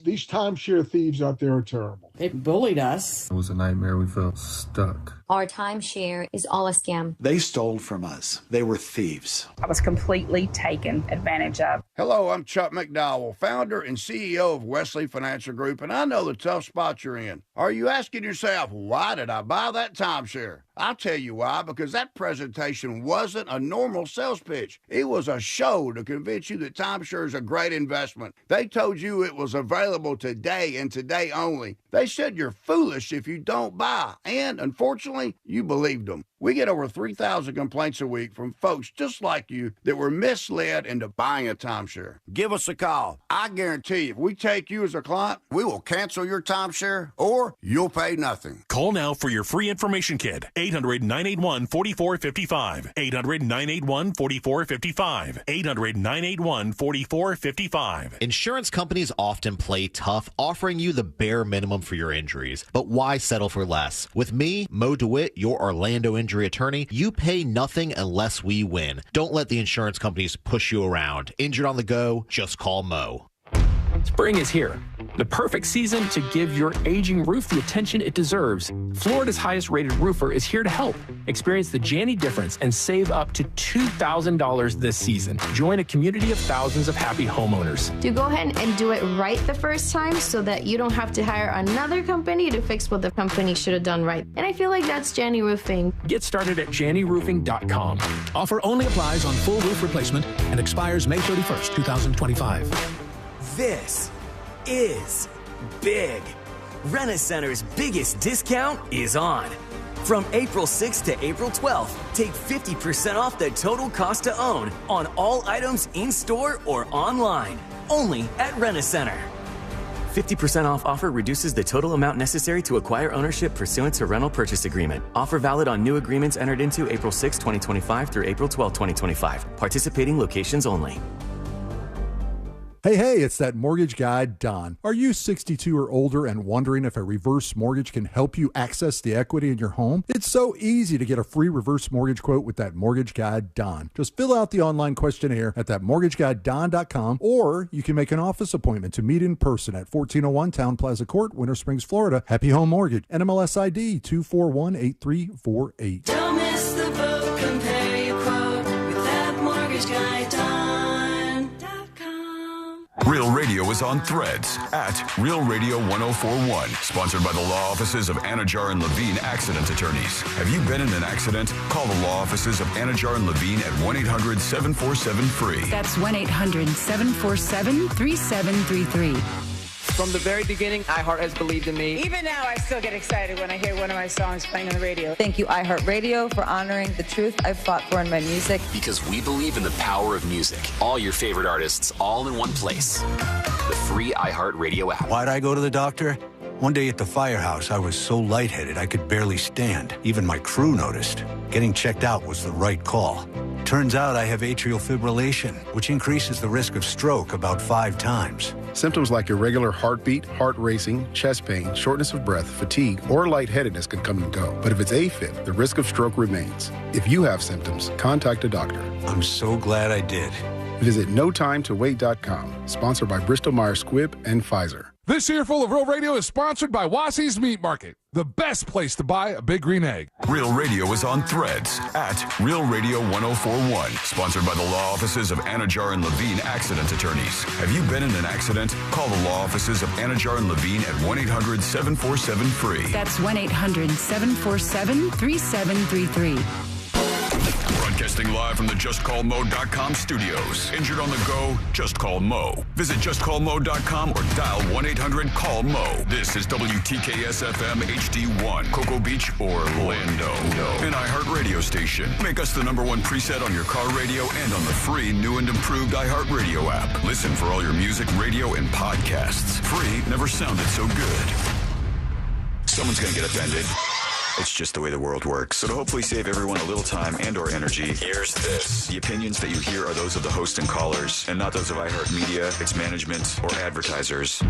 These timeshare thieves out there are terrible. They bullied us. It was a nightmare. We felt stuck. Our timeshare is all a scam. They stole from us. They were thieves. I was completely taken advantage of. Hello, I'm Chuck McDowell, founder and CEO of Wesley Financial Group, and I know the tough spot you're in. Are you asking yourself, why did I buy that timeshare? I'll tell you why, because that presentation wasn't a normal sales pitch. It was a show to convince you that timeshare is a great investment. They told you it was available today and today only. They said you're foolish if you don't buy, and unfortunately, you believed them. We get over 3,000 complaints a week from folks just like you that were misled into buying a timeshare. Give us a call. I guarantee if we take you as a client, we will cancel your timeshare or you'll pay nothing. Call now for your free information kit. 800-981-4455. 800-981-4455. 800-981-4455. Insurance companies often play tough, offering you the bare minimum for your injuries. But why settle for less? With me, Mo DeWitt, your Orlando injury attorney, you pay nothing unless we win. Don't let the insurance companies push you around. Injured on the go, just call Mo. Spring is here. The perfect season to give your aging roof the attention it deserves. Florida's highest rated roofer is here to help. Experience the Janney difference and save up to $2,000 this season. Join a community of thousands of happy homeowners. Do go ahead and do it right the first time so that you don't have to hire another company to fix what the company should have done right. And I feel like that's Janney Roofing. Get started at JannyRoofing.com. Offer only applies on full roof replacement and expires May 31st, 2025. This is big. Rent-A-Center's biggest discount is on. From April 6th to April 12th, take 50% off the total cost to own on all items in-store or online. Only at Rent-A-Center. 50% off offer reduces the total amount necessary to acquire ownership pursuant to rental purchase agreement. Offer valid on new agreements entered into April 6, 2025 through April 12, 2025. Participating locations only. Hey, it's that mortgage guy, Don. Are you 62 or older and wondering if a reverse mortgage can help you access the equity in your home? It's so easy to get a free reverse mortgage quote with that mortgage guy, Don. Just fill out the online questionnaire at thatmortgageguyDon.com, or you can make an office appointment to meet in person at 1401 Town Plaza Court, Winter Springs, Florida. Happy Home Mortgage, NMLS ID 2418348. Don't miss the boat, compare your quote with that mortgage guy, Don. Real Radio is on Threads at Real Radio 1041. Sponsored by the law offices of Anajar and Levine Accident Attorneys. Have you been in an accident? Call the law offices of Anajar and Levine at 1-800-747-FREE. That's 1-800-747-3733. From the very beginning, iHeart has believed in me. Even now, I still get excited when I hear one of my songs playing on the radio. Thank you, iHeartRadio, for honoring the truth I've fought for in my music. Because we believe in the power of music. All your favorite artists, all in one place. The free iHeartRadio app. Why'd I go to the doctor? One day at the firehouse, I was so lightheaded I could barely stand. Even my crew noticed. Getting checked out was the right call. Turns out I have atrial fibrillation, which increases the risk of stroke about 5 times. Symptoms like irregular heartbeat, heart racing, chest pain, shortness of breath, fatigue, or lightheadedness can come and go. But if it's AFib, the risk of stroke remains. If you have symptoms, contact a doctor. I'm so glad I did. Visit NoTimeToWait.com, sponsored by Bristol-Myers Squibb and Pfizer. This earful of Real Radio is sponsored by Wassy's Meat Market, the best place to buy a big green egg. Real Radio is on Threads at Real Radio 1041. Sponsored by the law offices of Anajar and Levine Accident Attorneys. Have you been in an accident? Call the law offices of Anajar and Levine at 1-800-747-FREE. That's 1-800-747-3733. Broadcasting live from the JustCallMo.com studios. Injured on the go? Just call Mo. Visit JustCallMo.com or dial 1-800-CALL-MO. This is WTKS-FM HD1, Cocoa Beach, Orlando. An iHeart radio station. Make us the #1 preset on your car radio and on the free new and improved iHeart radio app. Listen for all your music, radio, and podcasts. Free never sounded so good. Someone's going to get offended. It's just the way the world works. So to hopefully save everyone a little time and or energy, here's this. The opinions that you hear are those of the host and callers, and not those of iHeartMedia, its management, or advertisers.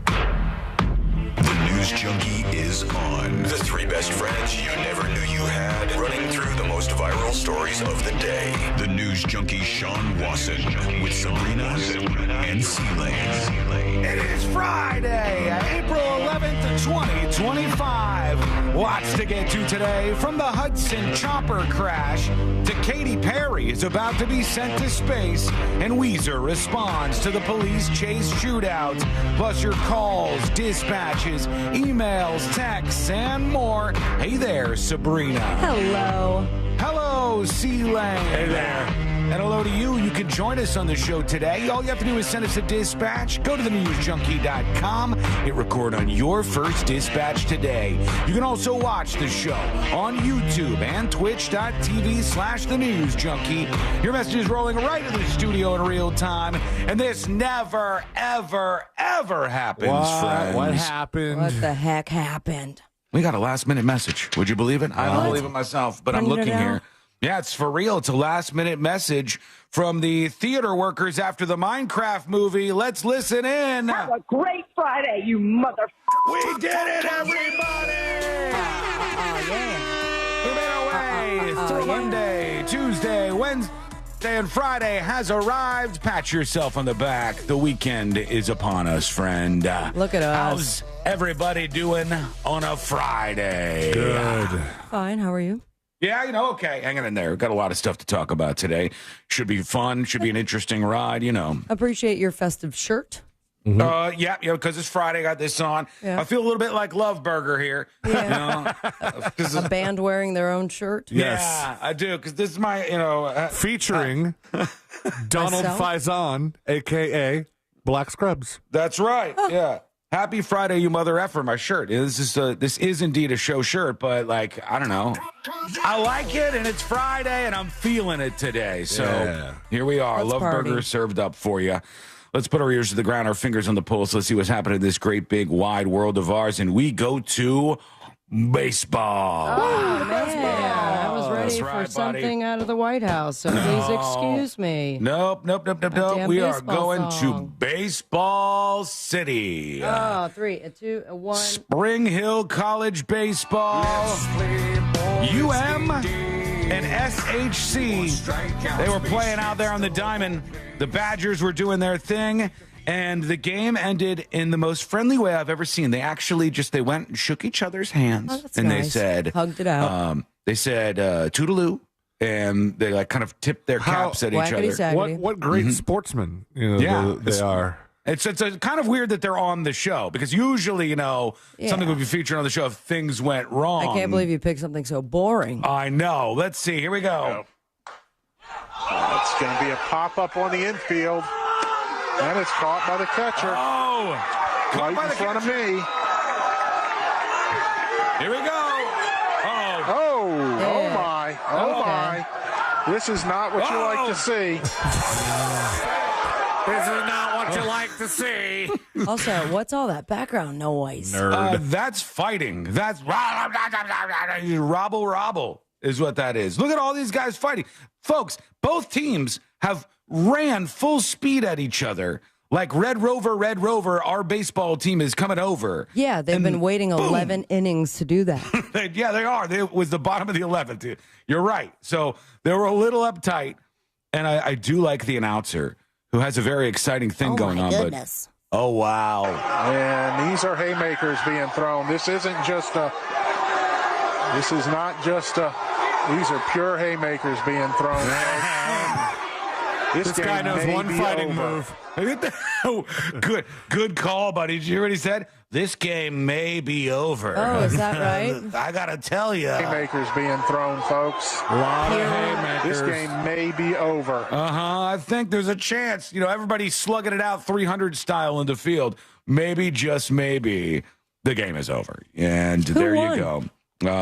The news News Junkie is on. The three best friends you never knew you had, running through the most viral stories of the day. The News Junkie Sean Wasson with Sabrina and C-Lane. It is Friday, April 11th, 2025. Lots to get to today, from the Hudson chopper crash to Katy Perry is about to be sent to space, and Weezer responds to the police chase shootout, plus your calls, dispatches, emails, texts, and more. Hey there, Sabrina. Hello. Hello, C-Lane. Hey there. And hello to you. You can join us on the show today. All you have to do is send us a dispatch. Go to thenewsjunkie.com. Hit record on your first dispatch today. You can also watch the show on YouTube and twitch.tv/thenewsjunkie. Your message is rolling right into the studio in real time. And this never, ever, ever happens, friends. What happened? What the heck happened? We got a last-minute message. Would you believe it? I don't believe it myself, but I'm looking here. Yeah, it's for real. It's a last-minute message from the theater workers after the Minecraft movie. Let's listen in. Have a great Friday, you mother... We did it, everybody! We made our way through Monday, Tuesday, Wednesday, and Friday has arrived. Pat yourself on the back. The weekend is upon us, friend. Look at us. How's everybody doing on a Friday? Good. Fine, how are you? Yeah, okay. Hanging in there. We've got a lot of stuff to talk about today. Should be fun. Should be an interesting ride, Appreciate your festive shirt. Mm-hmm. Yeah, because it's Friday. I got this on. Yeah. I feel a little bit like Love Burger here. Yeah. A band wearing their own shirt. Yes. Yeah, I do, because this is my, featuring Donald Faison, a.k.a. Black Scrubs. That's right, yeah. Happy Friday, you mother effer, my shirt. This is indeed a show shirt, but, I don't know. I like it, and it's Friday, and I'm feeling it today. So Here we are. Let's Love party. Burger served up for you. Let's put our ears to the ground, our fingers on the pulse. Let's see what's happening in this great, big, wide world of ours. And we go to baseball. Oh, man. I was ready right, for something out of the White House, so please excuse me. Nope. damn We are baseball going song. to Baseball City. 3, 2, 1. Spring Hill College Baseball. UM and SHC. They were playing out there on the diamond. The Badgers were doing their thing, and the game ended in the most friendly way I've ever seen. They actually they went and shook each other's hands, and nice. they said, hugged it out. they said, toodaloo, and they like kind of tipped their caps at each other. Waggity-saggity. What great sportsmen they are. It's kind of weird that they're on the show, because usually, something would be featured on the show if things went wrong. I can't believe you picked something so boring. I know. Let's see. Here we go. It's going to be a pop-up on the infield, and it's caught by the catcher. Oh! Right in front of me. Here we go. Oh my. Oh, my. This is not what you like to see. This is not what you like to see. Also, what's all that background noise? That's fighting. That's robble is what that is. Look at all these guys fighting. Folks, both teams have ran full speed at each other. Like Red Rover, our baseball team is coming over. Yeah, they've been waiting 11 innings to do that. Yeah, they are. It was the bottom of the 11th. You're right. So they were a little uptight. And I do like the announcer, who has a very exciting thing going on. Goodness. But oh, wow. And these are haymakers being thrown. This is not just these are pure haymakers being thrown. This guy knows one fighting move. Good call, buddy. Did you hear what he said? This game may be over. Oh, is that right? I gotta tell you. Haymakers being thrown, folks. A lot of haymakers. This game may be over. I think there's a chance. Everybody's slugging it out 300 style in the field. Maybe, just maybe, the game is over. And there you go.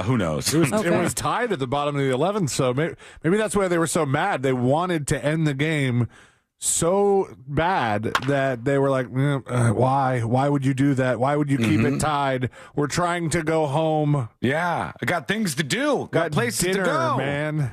Who knows? It was tied at the bottom of the 11th, so maybe that's why they were so mad. They wanted to end the game so bad that they were like, why? Why would you do that? Why would you keep it tied? We're trying to go home. Yeah, I got things to do. Got places to go, man.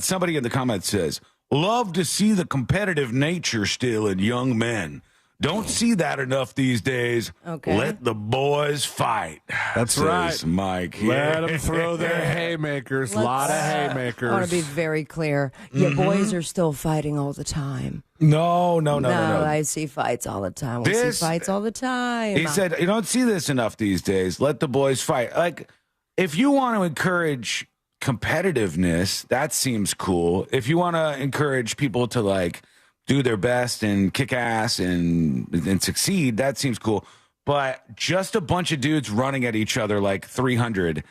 Somebody in the comments says, love to see the competitive nature still in young men. Don't see that enough these days. Okay. Let the boys fight. That's says right. Mike. Let them throw their haymakers. A lot of haymakers. I want to be very clear. Yeah, boys are still fighting all the time. No. I see fights all the time. We see fights all the time. He said, you don't see this enough these days. Let the boys fight. Like, if you want to encourage competitiveness, that seems cool. If you want to encourage people to, like, do their best and kick ass and succeed, that seems cool. But just a bunch of dudes running at each other like 300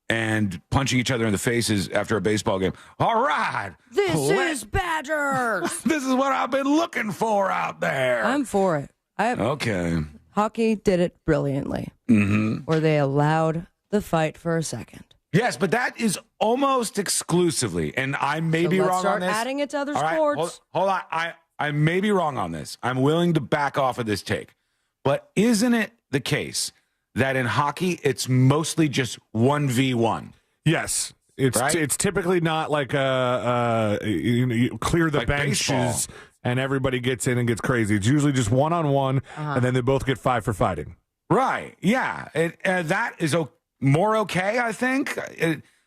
and punching each other in the faces after a baseball game. All right. This is Badgers. This is what I've been looking for out there. I'm for it. Okay. Hockey did it brilliantly. Where they allowed the fight for a second. Yes, but that is almost exclusively, and I may be wrong on this. Start adding it to other All right, sports. Hold on. I may be wrong on this. I'm willing to back off of this take. But isn't it the case that in hockey, it's mostly just 1v1? Yes. It's typically not like you clear the Like benches baseball. and everybody gets in and gets crazy. It's usually just one-on-one, and then they both get 5 for fighting. Right. Yeah. That is more okay, I think.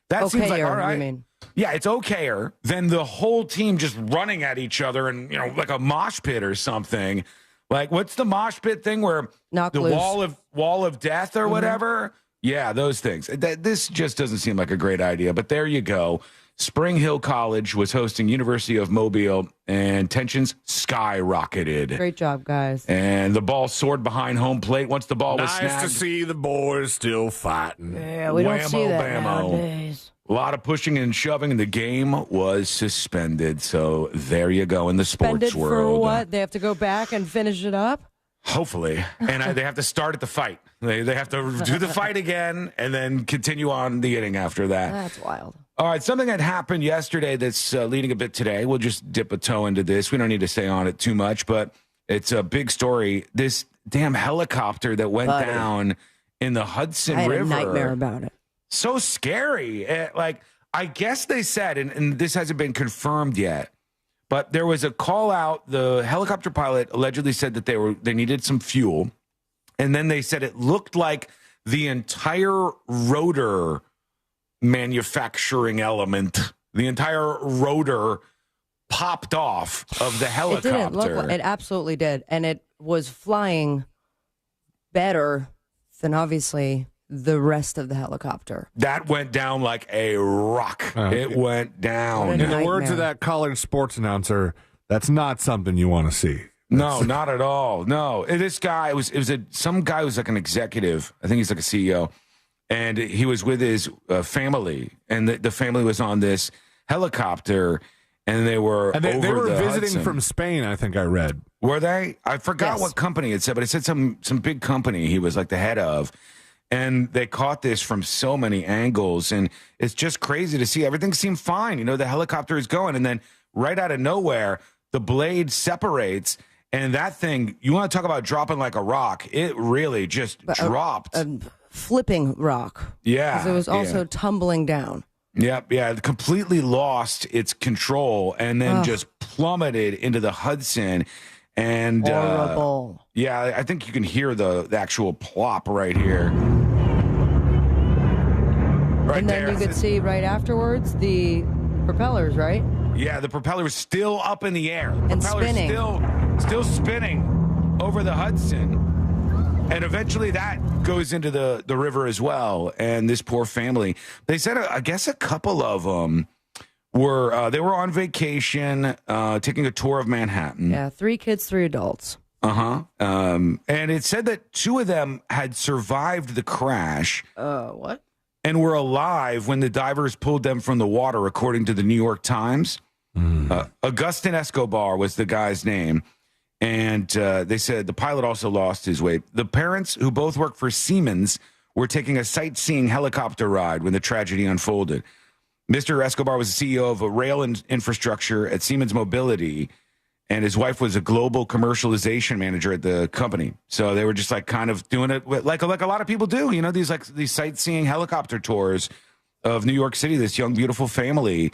That seems like, all right. You mean? Yeah, it's okayer than the whole team just running at each other and, like a mosh pit or something. Like, what's the mosh pit thing where Knock the loose. wall of death or whatever? Yeah, those things. This just doesn't seem like a great idea, but there you go. Spring Hill College was hosting University of Mobile, and tensions skyrocketed. Great job, guys. And the ball soared behind home plate once the ball was Nice snagged. to see the boys still fighting. Yeah, we don't see that nowadays. A lot of pushing and shoving, and the game was suspended. So there you go in the sports Suspended world. for what? They have to go back and finish it up? Hopefully. And they have to start at the fight. They have to do the fight again and then continue on the inning after that. That's wild. All right, something that happened yesterday that's leading a bit today. We'll just dip a toe into this. We don't need to stay on it too much, but it's a big story. This damn helicopter that went down in the Hudson I had River. a nightmare about it. So scary. I guess they said, and this hasn't been confirmed yet, but there was a call out. The helicopter pilot allegedly said that they needed some fuel, and then they said it looked like the entire rotor manufacturing element, the entire rotor popped off of the helicopter. It didn't look like it. Absolutely did, and it was flying better than obviously the rest of the helicopter. That went down like a rock. It went down. In the words of that college sports announcer, that's not something you want to see. No, not at all. No, this guy some guy who was like an executive. I think he's like a CEO, and he was with his family, and the family was on this helicopter, and they were they were visiting Hudson. from Spain. I think I read. Were they? I forgot what company it said, but it said some big company he was like the head of. And they caught this from so many angles, and it's just crazy to see. Everything seemed fine. The helicopter is going, and then right out of nowhere, the blade separates, and that thing, you want to talk about dropping like a rock, it really just dropped. A flipping rock. Yeah. 'Cause it was also tumbling down. Yep, yeah, it completely lost its control and then just plummeted into the Hudson. And horrible. Yeah, I think you can hear the actual plop right here. Right and then there. you could see right afterwards the propellers, right? Yeah, the propeller was still up in the air. The And propeller's spinning. Still spinning over the Hudson. And eventually that goes into the river as well. And this poor family, they said, I guess a couple of them were on vacation, taking a tour of Manhattan. Yeah, 3 kids, 3 adults. And it said that 2 of them had survived the crash. What? And were alive when the divers pulled them from the water, according to the New York Times. Augustin Escobar was the guy's name. And they said the pilot also lost his way. The parents, who both work for Siemens, were taking a sightseeing helicopter ride when the tragedy unfolded. Mr. Escobar was the CEO of a rail infrastructure at Siemens Mobility, and his wife was a global commercialization manager at the company. So they were just like kind of doing it like a lot of people do, these sightseeing helicopter tours of New York City, this young, beautiful family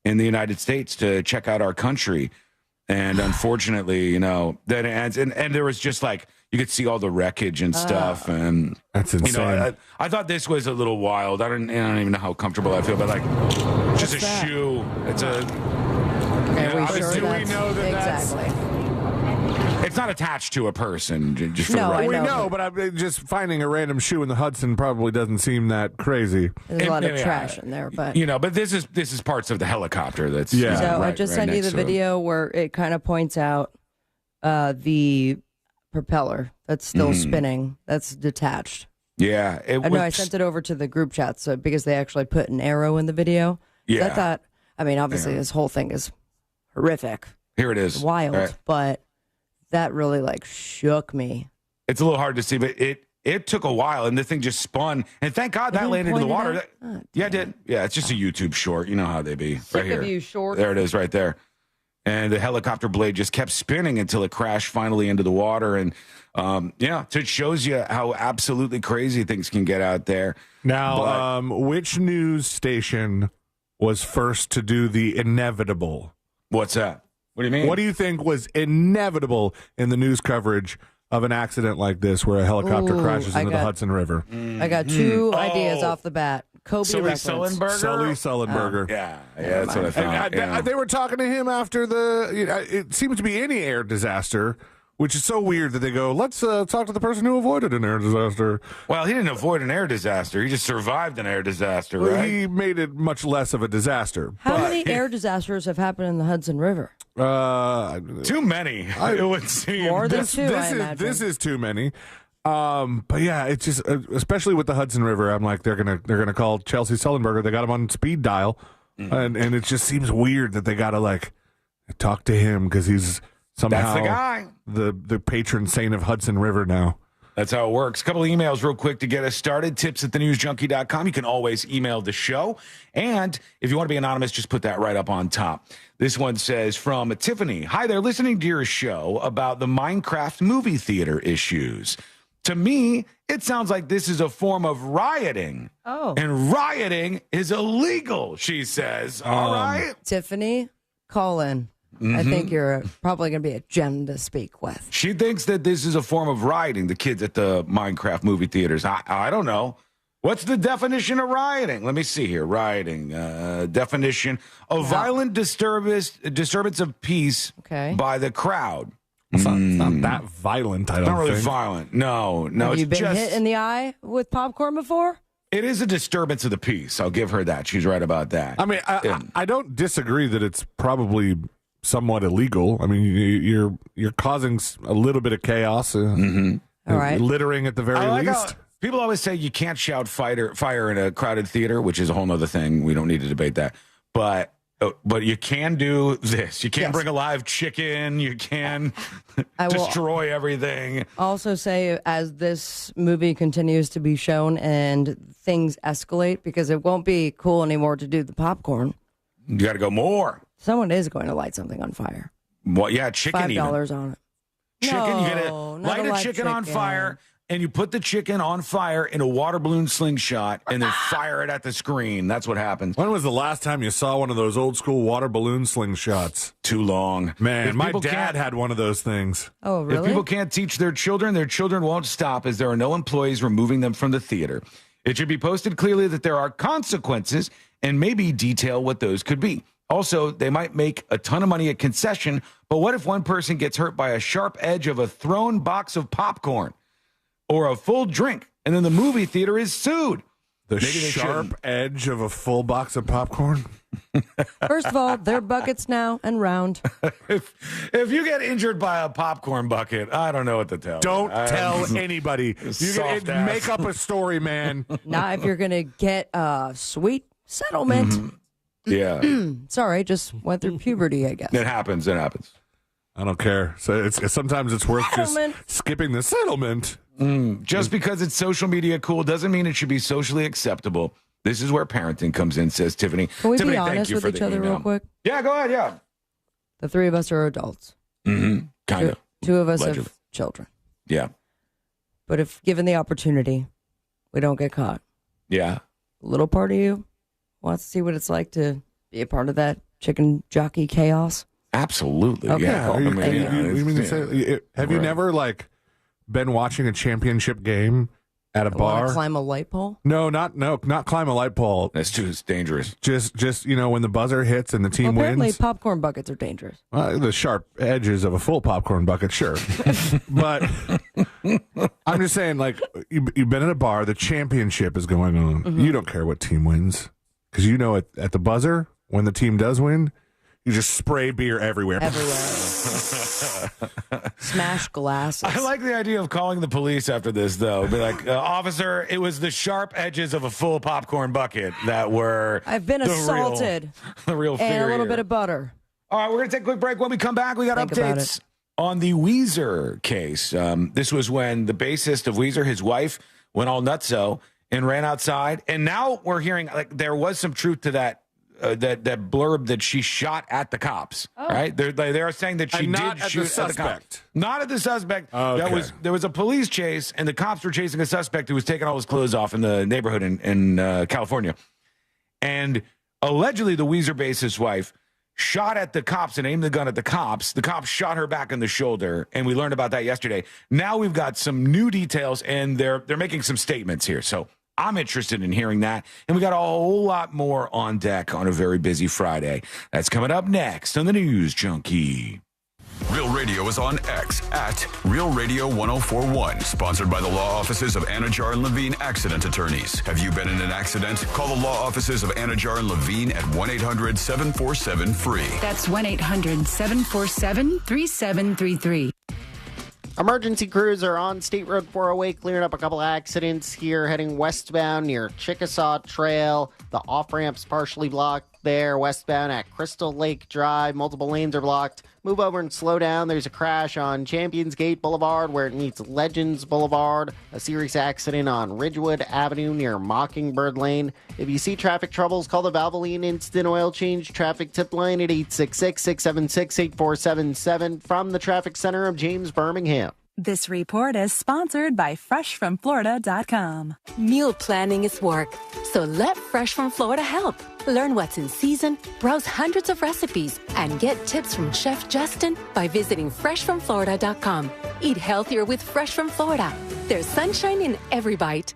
in the United States to check out our country. And unfortunately, you know, then it ends. And there was just like, you could see all the wreckage and stuff. And that's insane. You know, I thought this was a little wild. I don't even know how comfortable I feel, but like, just a shoe. It's a. Are we sure we know that exactly? It's not attached to a person. Just for No, the I record. We know, but I'm just finding a random shoe in the Hudson probably doesn't seem that crazy. There's a lot of trash in there, but You know, but this is parts of the helicopter. That's So I just sent you the video where it kind of points out the propeller that's still spinning, that's detached. Yeah, I know I sent it over to the group chat so because they actually put an arrow in the video. Yeah. I thought, I mean, obviously this whole thing is horrific. Here it is. Wild, All right. but that really like shook me. It's a little hard to see, but it took a while, and the thing just spun. And thank God that landed in the water. Yeah, it did. Yeah, it's just a YouTube short. You know how they be. Sick right here. of you, short. There it is, right there. And the helicopter blade just kept spinning until it crashed finally into the water. And yeah, so it shows you how absolutely crazy things can get out there. Now, which news station was first to do the inevitable? What's that? What do you mean? What do you think was inevitable in the news coverage of an accident like this where a helicopter crashes into the Hudson River? I got two ideas off the bat. Kobe Sully reference. Sullenberger? Sullenberger. Yeah, that's what I thought. And they were talking to him after it seems to be any air disaster, which is so weird that they go, let's talk to the person who avoided an air disaster. Well, he didn't avoid an air disaster. He just survived an air disaster, right? He made it much less of a disaster. How many air disasters have happened in the Hudson River? Too many, it would seem. More than two, I imagine. This is too many. But yeah, it's just especially with the Hudson River, I'm like they're gonna call Chelsea Sullenberger. They got him on speed dial, and it just seems weird that they gotta like talk to him because he's somehow That's the guy. the patron saint of Hudson River now. That's how it works. A couple of emails real quick to get us started. tips@thenewsjunkie.com. You can always email the show. And if you want to be anonymous, just put that right up on top. This one says from Tiffany. Hi there, listening to your show about the Minecraft movie theater issues. To me, it sounds like this is a form of rioting. Oh. And rioting is illegal, she says. All right. Tiffany, call in. I think you're probably going to be a gem to speak with. She thinks that this is a form of rioting, the kids at the Minecraft movie theaters. I don't know. What's the definition of rioting? Let me see here. Rioting. Definition. A violent disturbance of peace by the crowd. It's not that violent, I don't think. Not really violent. No. Have you it's been hit in the eye with popcorn before? It is a disturbance of the peace. I'll give her that. She's right about that. I mean, I don't disagree that it's probably somewhat illegal. I mean, you're causing a little bit of chaos, All right. littering at the very least. People always say you can't shout fire in a crowded theater, which is a whole other thing. We don't need to debate that. But you can do this. You can bring a live chicken. You can destroy everything. Also say as this movie continues to be shown and things escalate, because it won't be cool anymore to do the popcorn. You got to go more. Someone is going to light something on fire. Well, yeah, chicken. $5 on it. Chicken. No, You got to light a chicken on fire, and you put the chicken on fire in a water balloon slingshot, and then fire it at the screen. That's what happens. When was the last time you saw one of those old school water balloon slingshots? Too long. Man, If my people dad had one of those things. Oh, really? If people can't teach their children won't stop, as there are no employees removing them from the theater. It should be posted clearly that there are consequences and maybe detail what those could be. Also, they might make a ton of money at concession, but what if one person gets hurt by a sharp edge of a thrown box of popcorn or a full drink, and then the movie theater is sued? The sharp edge of a full box of popcorn? First of all, they're buckets now and round. If you get injured by a popcorn bucket, I don't know what to tell. Don't tell anybody. Make up a story, man. Not if you're going to get a sweet settlement. Yeah. Sorry, just went through puberty, I guess. It happens. I don't care. So sometimes it's worth just skipping the settlement. Just because it's social media cool doesn't mean it should be socially acceptable. This is where parenting comes in, says Tiffany. Can we Tiffany, be honest with each other real quick? Yeah, go ahead, yeah. The three of us are adults. Kind of. Two of us Allegedly. have children. Yeah. But if given the opportunity, we don't get caught. Yeah. A little part of you wants to see what it's like to be a part of that chicken jockey chaos. Absolutely. Okay. Yeah. Have you never like been watching a championship game at a bar? Climb a light pole? No, not climb a light pole. That's too dangerous. Just when the buzzer hits and the team Apparently, wins. popcorn buckets are dangerous. The sharp edges of a full popcorn bucket, sure. But I'm just saying, like, you've been at a bar, the championship is going on. Mm-hmm. You don't care what team wins. Because at the buzzer, when the team does win, you just spray beer everywhere. Smash glasses. I like the idea of calling the police after this, though. Be like, officer, it was the sharp edges of a full popcorn bucket that were. I've been assaulted. The real fear. And a little here. bit of butter. All right, we're going to take a quick break. When we come back, we got Think about updates it. on the Weezer case. This was when the bassist of Weezer, his wife, went all nutso and ran outside. And now we're hearing like there was some truth to that blurb that she shot at the cops. Right? They are saying that she did shoot at the cops. Not at the suspect. Okay. There was a police chase, and the cops were chasing a suspect who was taking all his clothes off in the neighborhood in California. And allegedly, the Weezer bassist's wife shot at the cops and aimed the gun at the cops. The cops shot her back in the shoulder, and we learned about that yesterday. Now we've got some new details, and they're making some statements here. So I'm interested in hearing that. And we got a whole lot more on deck on a very busy Friday. That's coming up next on the News Junkie. Real Radio is on X at Real Radio 1041. Sponsored by the law offices of Anajar and Levine Accident Attorneys. Have you been in an accident? Call the law offices of Anajar and Levine at 1-800-747-FREE. That's 1-800-747-3733. Emergency crews are on State Road 408 clearing up a couple accidents here heading westbound near Chickasaw Trail. The off-ramp's partially blocked there westbound at Crystal Lake Drive. Multiple lanes are blocked. Move over and slow down. There's a crash on Champions Gate Boulevard where it meets Legends Boulevard. A serious accident on Ridgewood Avenue near Mockingbird Lane. If you see traffic troubles, call the Valvoline Instant Oil Change traffic tip line at 866-676-8477 from the Traffic Center of James Birmingham. This report is sponsored by FreshFromFlorida.com. Meal planning is work, so let Fresh from Florida help. Learn what's in season, browse hundreds of recipes, and get tips from Chef Justin by visiting FreshFromFlorida.com. Eat healthier with Fresh from Florida. There's sunshine in every bite.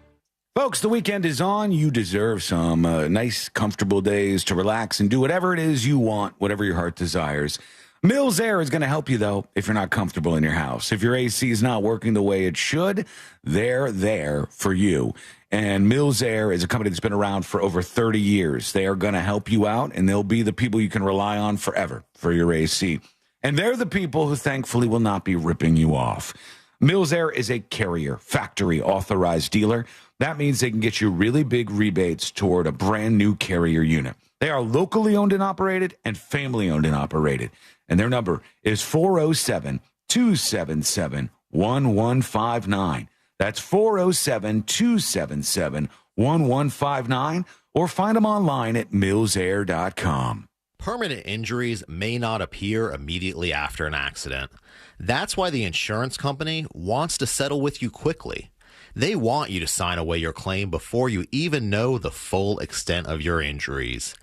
Folks, the weekend is on. You deserve some nice, comfortable days to relax and do whatever it is you want, whatever your heart desires. Mills Air is going to help you, though, if you're not comfortable in your house. If your AC is not working the way it should, they're there for you. And Mills Air is a company that's been around for over 30 years. They are going to help you out, and they'll be the people you can rely on forever for your AC. And they're the people who thankfully will not be ripping you off. Mills Air is a Carrier factory authorized dealer. That means they can get you really big rebates toward a brand new Carrier unit. They are locally owned and operated and family owned and operated. And their number is 407-277-1159. That's 407-277-1159. Or find them online at millsair.com. Permanent injuries may not appear immediately after an accident. That's why the insurance company wants to settle with you quickly. They want you to sign away your claim before you even know the full extent of your injuries.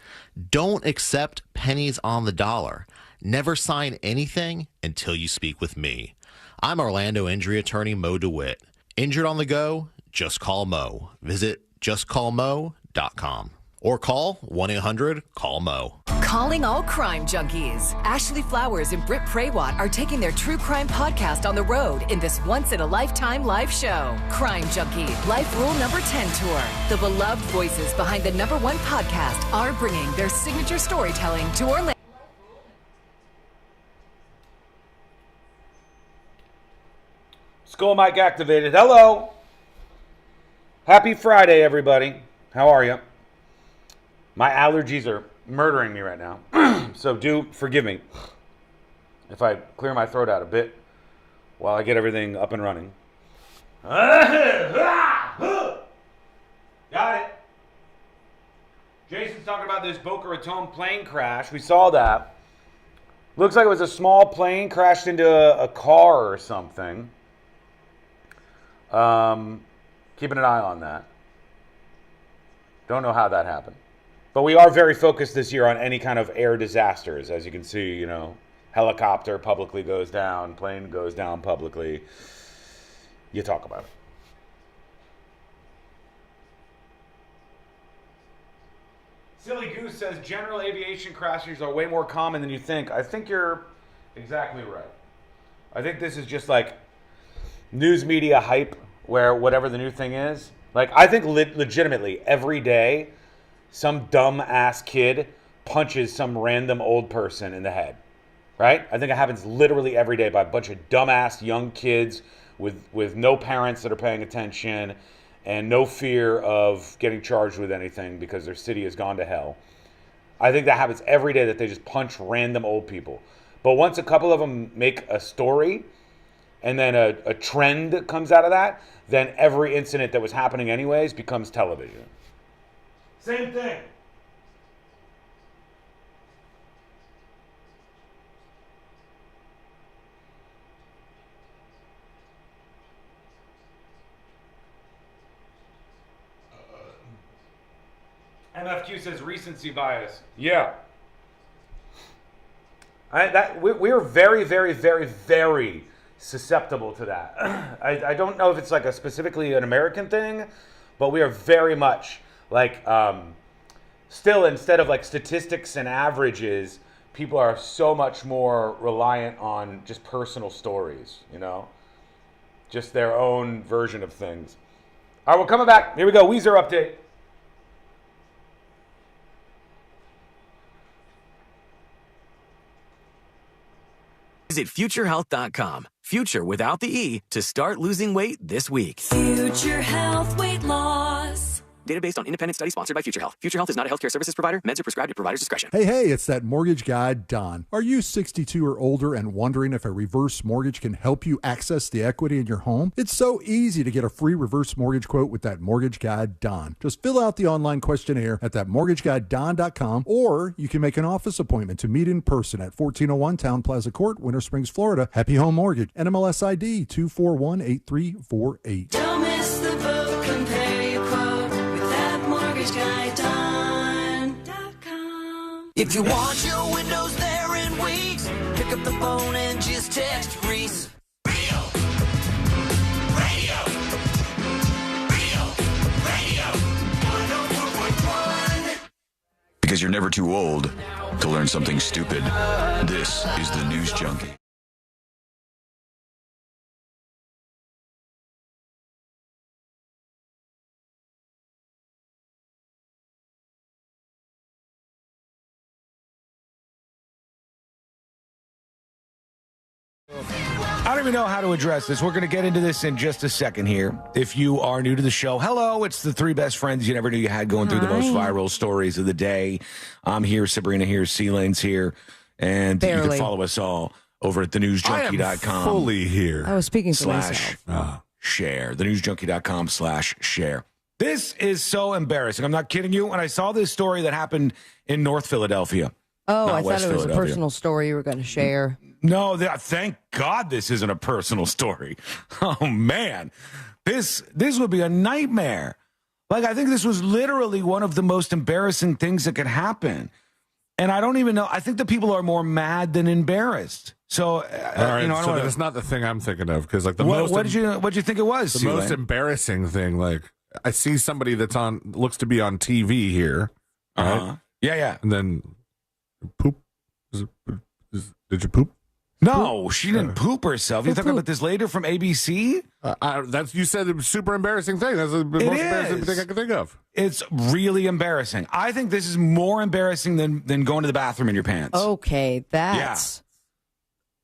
Don't accept pennies on the dollar. Never sign anything until you speak with me. I'm Orlando injury attorney Mo DeWitt. Injured on the go? Just call Mo. Visit justcallmo.com or call 1-800-CALL-MO. Calling all crime junkies. Ashley Flowers and Britt Praywat are taking their true crime podcast on the road in this once-in-a-lifetime live show. Crime Junkie, Life Rule Number 10 Tour. The beloved voices behind the #1 podcast are bringing their signature storytelling to Orlando. School mic activated. Hello. Happy Friday, everybody. How are you? My allergies are murdering me right now. So do forgive me if I clear my throat out a bit while I get everything up and running. Got it. Jason's talking about this Boca Raton plane crash. We saw that. Looks like it was a small plane crashed into a car or something. Keeping an eye on that. Don't know how that happened. But we are very focused this year on any kind of air disasters. As you can see, helicopter publicly goes down, plane goes down publicly, you talk about it. Silly Goose says general aviation crashes are way more common than you think. I think you're exactly right. I think this is just like news media hype where whatever the new thing is. Like, I think legitimately every day some dumb ass kid punches some random old person in the head. Right? I think it happens literally every day by a bunch of dumbass young kids with no parents that are paying attention and no fear of getting charged with anything because their city has gone to hell. I think that happens every day, that they just punch random old people. But once a couple of them make a story and then a trend comes out of that, then every incident that was happening anyways becomes television. Same thing. MFQ says recency bias. Yeah. We're very, very, very, very susceptible to that. I don't know if it's like specifically an American thing, but we are very much like, still, instead of like statistics and averages, people are so much more reliant on just personal stories, you know? Just their own version of things. All right, we're coming back. Here we go. Weezer update. Visit futurehealth.com. Future without the E to start losing weight this week. Future Health Weight Loss. Data based on independent study sponsored by Future Health. Future Health is not a healthcare services provider. Meds are prescribed at provider's discretion. Hey, it's that mortgage guy, Don. Are you 62 or older and wondering if a reverse mortgage can help you access the equity in your home? It's so easy to get a free reverse mortgage quote with that mortgage guy, Don. Just fill out the online questionnaire at thatmortgageguyDon.com, or you can make an office appointment to meet in person at 1401 Town Plaza Court, Winter Springs, Florida. Happy Home Mortgage, NMLS ID 2418348. Don't miss the boat, compare your quote with thatmortgageguyDon.com. If you want your windows there in weeks, pick up the phone and just text Reese. Radio. 104.1. Because you're never too old to learn something stupid. This is the News Junkie. I don't even know how to address this. We're going to get into this in just a second here. If you are new to the show, hello. It's the three best friends you never knew you had going through the most viral stories of the day. I'm here. Sabrina here. C-Lane's here. And you can follow us all over at thenewsjunkie.com. I am fully here. I was speaking for myself. Share. Thenewsjunkie.com/share. This is so embarrassing. I'm not kidding you. When I saw this story that happened in North Philadelphia. Oh, I thought it was a personal story you were going to share. No, thank God this isn't a personal story. Oh, man. This would be a nightmare. Like, I think this was literally one of the most embarrassing things that could happen. And I don't even know. I think the people are more mad than embarrassed. So, all right, so that's not the thing I'm thinking of, because like what'd you think it was? The most embarrassing thing, like I see somebody that's looks to be on TV here. Right? Yeah. And then poop. Did you poop? No, she didn't poop herself. You're talking about this lady from ABC? You said it was a super embarrassing thing. That's the most embarrassing thing I can think of. It's really embarrassing. I think this is more embarrassing than going to the bathroom in your pants. Okay, that's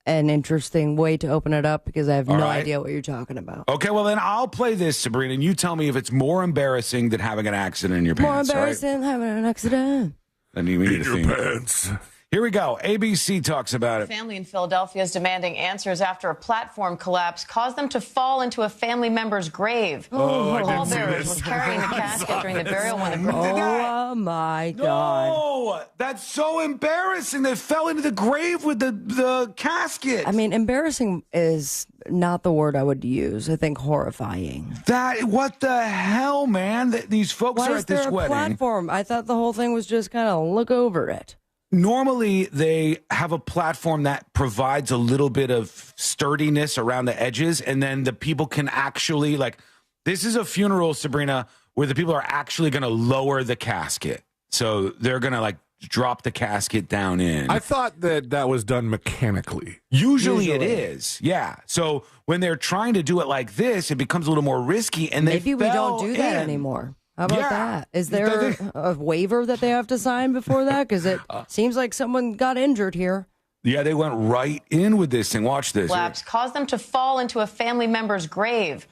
an interesting way to open it up, because I have no idea what you're talking about. Okay, well then I'll play this, Sabrina, and you tell me if it's more embarrassing than having an accident in your pants. More embarrassing than having an accident. Then we need a theme. Pants. Here we go. ABC talks about it. A family in Philadelphia is demanding answers after a platform collapse caused them to fall into a family member's grave. Pallbearers were carrying the casket during the burial when the Oh my God. No, that's so embarrassing. They fell into the grave with the casket. I mean, embarrassing is not the word I would use. I think horrifying. What the hell, man? These folks are at this wedding. Why is there a platform? I thought the whole thing was just kind of look over it. normally they have a platform that provides a little bit of sturdiness around the edges, and then the people can actually, like, this is a funeral, Sabrina, where the people are actually going to lower the casket. So they're going to, like, drop the casket down in. I thought that was done mechanically. Usually it is, yeah. So when they're trying to do it like this, it becomes a little more risky, and maybe we don't do that anymore. How about that? Is there a waiver that they have to sign before that? Because it seems like someone got injured here. Yeah, they went right in with this thing. Watch this. Collapse caused them to fall into a family member's grave.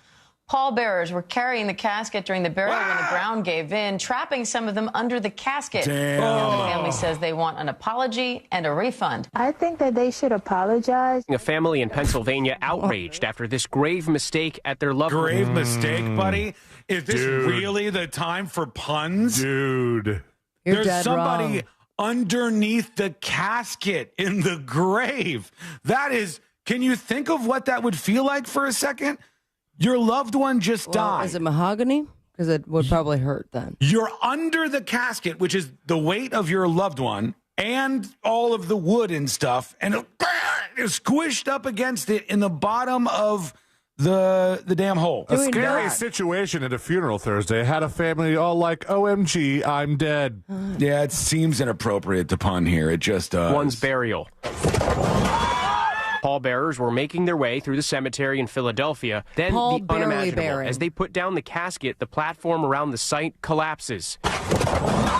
Pallbearers were carrying the casket during the burial when the ground gave in, trapping some of them under the casket. Damn. The family says they want an apology and a refund. I think that they should apologize. A family in Pennsylvania outraged after this grave mistake at their loved one. Grave mistake, buddy? Is this really the time for puns? Dude. There's dead somebody wrong. underneath the casket in the grave. That is, can you think of what that would feel like for a second? Your loved one just died. Is it mahogany? Because it would probably hurt then. You're under the casket, which is the weight of your loved one and all of the wood and stuff, and it's squished up against it in the bottom of the damn hole. A scary situation at a funeral Thursday. Had a family all like, OMG, I'm dead. Yeah, it seems inappropriate to pun here. It just does. One's burial. Pallbearers were making their way through the cemetery in Philadelphia. Then Paul the barely unimaginable. bearing. As they put down the casket, the platform around the site collapses,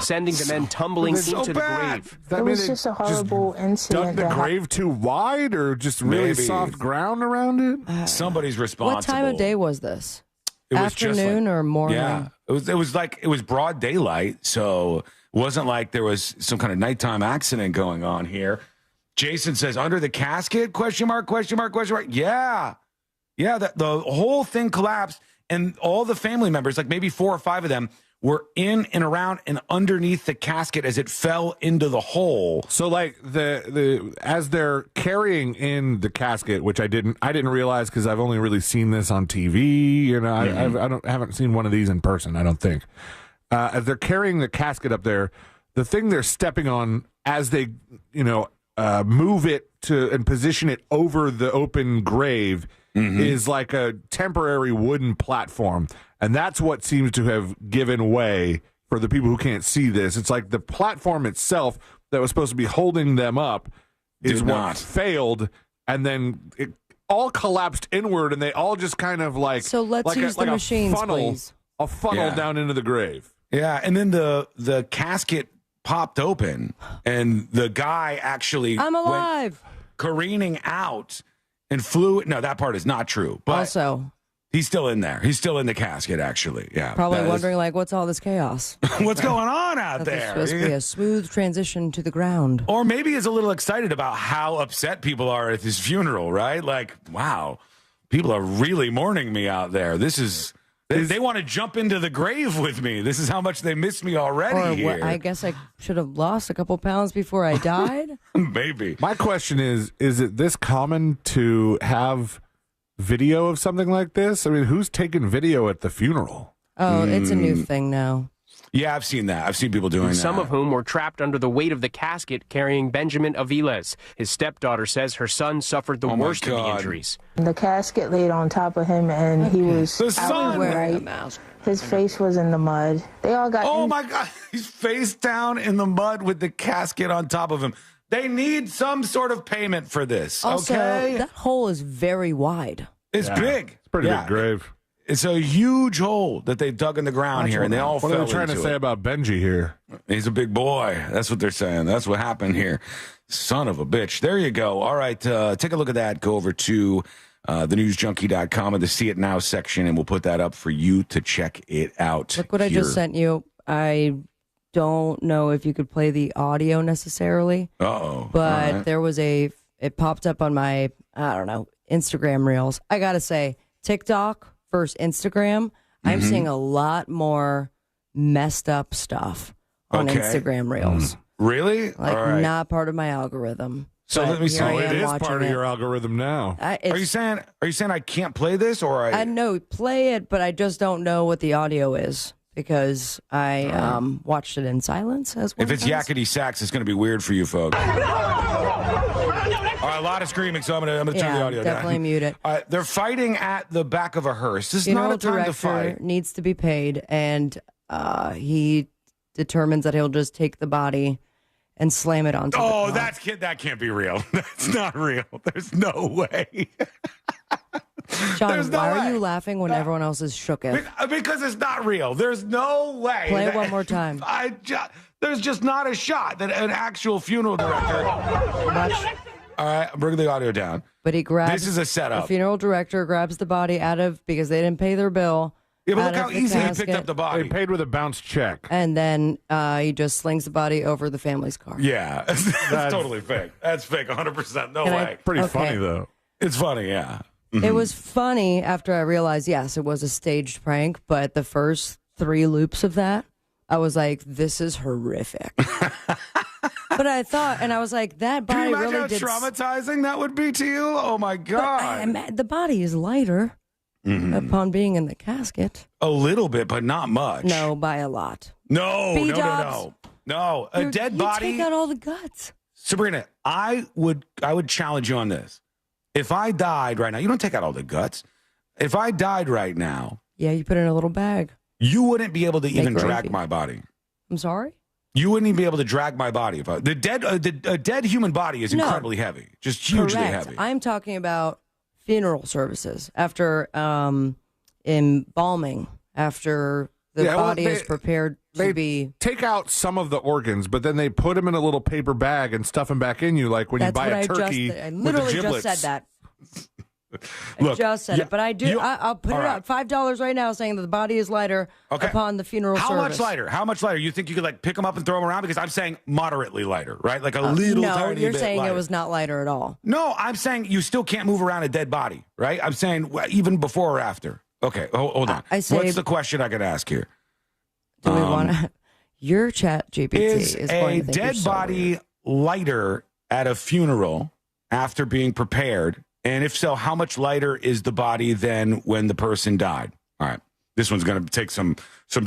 sending the men tumbling into the grave. It was just a horrible incident. Dug the grave too wide, or just really Maybe. soft ground around it? Somebody's responsible. What time of day was this? It was just Afternoon like- or morning? Yeah, it was broad daylight, so it wasn't like there was some kind of nighttime accident going on here. Jason says, under the casket? Question mark, question mark, question mark. Yeah. Yeah, the whole thing collapsed, and all the family members, like maybe 4 or 5 of them, were in and around and underneath the casket as it fell into the hole. So, like, the as they're carrying in the casket, which I didn't realize because I've only really seen this on TV. You know, I haven't seen one of these in person, I don't think. As they're carrying the casket up there, the thing they're stepping on as they, move it to and position it over the open grave is like a temporary wooden platform. And that's what seems to have given way for the people who can't see this. It's like the platform itself that was supposed to be holding them up is what failed, and then it all collapsed inward, and they all just kind of like So let's use the machines, please. A funnel down into the grave. Yeah, and then the casket popped open, and the guy actually I'm alive. went careening out and flew. No, that part is not true. But Also, he's still in there. He's still in the casket, actually. Yeah, probably that is- wondering, like, what's all this chaos? what's going on out That was there. supposed to be a smooth transition to the ground. Or maybe he's a little excited about how upset people are at his funeral, right? Like, wow, people are really mourning me out there. This is. They want to jump into the grave with me. This is how much they miss me already Or here. I guess I should have lost a couple pounds before I died. Maybe. My question is it this common to have video of something like this? I mean, who's taking video at the funeral? Oh, it's a new thing now. Yeah, I've seen that. I've seen people doing Some that. of whom were trapped under the weight of the casket carrying Benjamin Aviles. His stepdaughter says her son suffered the worst of the injuries. The casket laid on top of him, and he was wearing a mask. His face was in the mud. They all got. Oh my God, he's face down in the mud with the casket on top of him. They need some sort of payment for this. Also, okay, that hole is very wide. it's big. It's a pretty Yeah. big grave. It's a huge hole that they dug in the ground here, and they all What fell are they trying to into say it. about Benji here? He's a big boy. That's what they're saying. That's what happened here. Son of a bitch. There you go. All right, take a look at that. Go over to thenewsjunkie.com and the See It Now section, and we'll put that up for you to check it out. Look what I just sent you. I don't know if you could play the audio necessarily. Uh-oh. But All right. there was it popped up on my, Instagram reels. I got to say, TikTok versus Instagram, I'm seeing a lot more messed up stuff on Okay. Instagram reels. Really? Like, All right. not part of my algorithm. So But let me see. here I It am is watching part of it. your algorithm now. Are you saying I can't play this, or I know, play it, but I just don't know what the audio is. because I watched it in silence. If it's yakety sax, it's going to be weird for you folks. All right, a lot of screaming, so I'm going to turn the audio down. Definitely mute it. They're fighting at the back of a hearse. This is not a time to fight. Needs to be paid, and he determines that he'll just take the body and slam it onto the car. That can't be real. That's not real. There's no way. John, why are you laughing when everyone else is shooketh? Because it's not real. There's no way. Play it one more time. There's just not a shot that an actual funeral director. All right, bring the audio down. But he grabs. This is a setup. The funeral director grabs the body because they didn't pay their bill. Yeah, but look how easy he picked up the body. They paid with a bounce check. And then he just slings the body over the family's car. Yeah, that's totally fake. That's fake, 100%. No way. Pretty funny, though. It's funny, yeah. It was funny after I realized, yes, it was a staged prank, but the first 3 loops of that, I was like, this is horrific. But I thought, and I was like, that body Can you imagine really how traumatizing that would be to you? Oh, my God. The body is lighter upon being in the casket. A little bit, but not much. No, by a lot. No. A dead body. You take out all the guts. Sabrina, I would challenge you on this. If I died right now, you don't take out all the guts. If I died right now. Yeah, you put it in a little bag. You wouldn't be able to even drag my body. I'm sorry? You wouldn't even be able to drag my body. A dead human body is incredibly heavy. Just hugely heavy. I'm talking about funeral services after embalming, after the body is prepared to be. Take out some of the organs, but then they put them in a little paper bag and stuff them back in you, like when you buy a turkey. I literally just said that. Look, I just said it, but I do. I'll put it up $5 right now, saying that the body is lighter upon the funeral service. How much lighter? How much lighter? You think you could pick them up and throw them around? Because I'm saying moderately lighter, right? Like a little tiny bit. No, you're saying lighter. It was not lighter at all. No, I'm saying you still can't move around a dead body, right? I'm saying even before or after. Okay, hold on. What's the question I could ask here? Do we want to? Your chat GPT is going to think dead body lighter at a funeral after being prepared? And if so, how much lighter is the body than when the person died? All right. This one's going to take some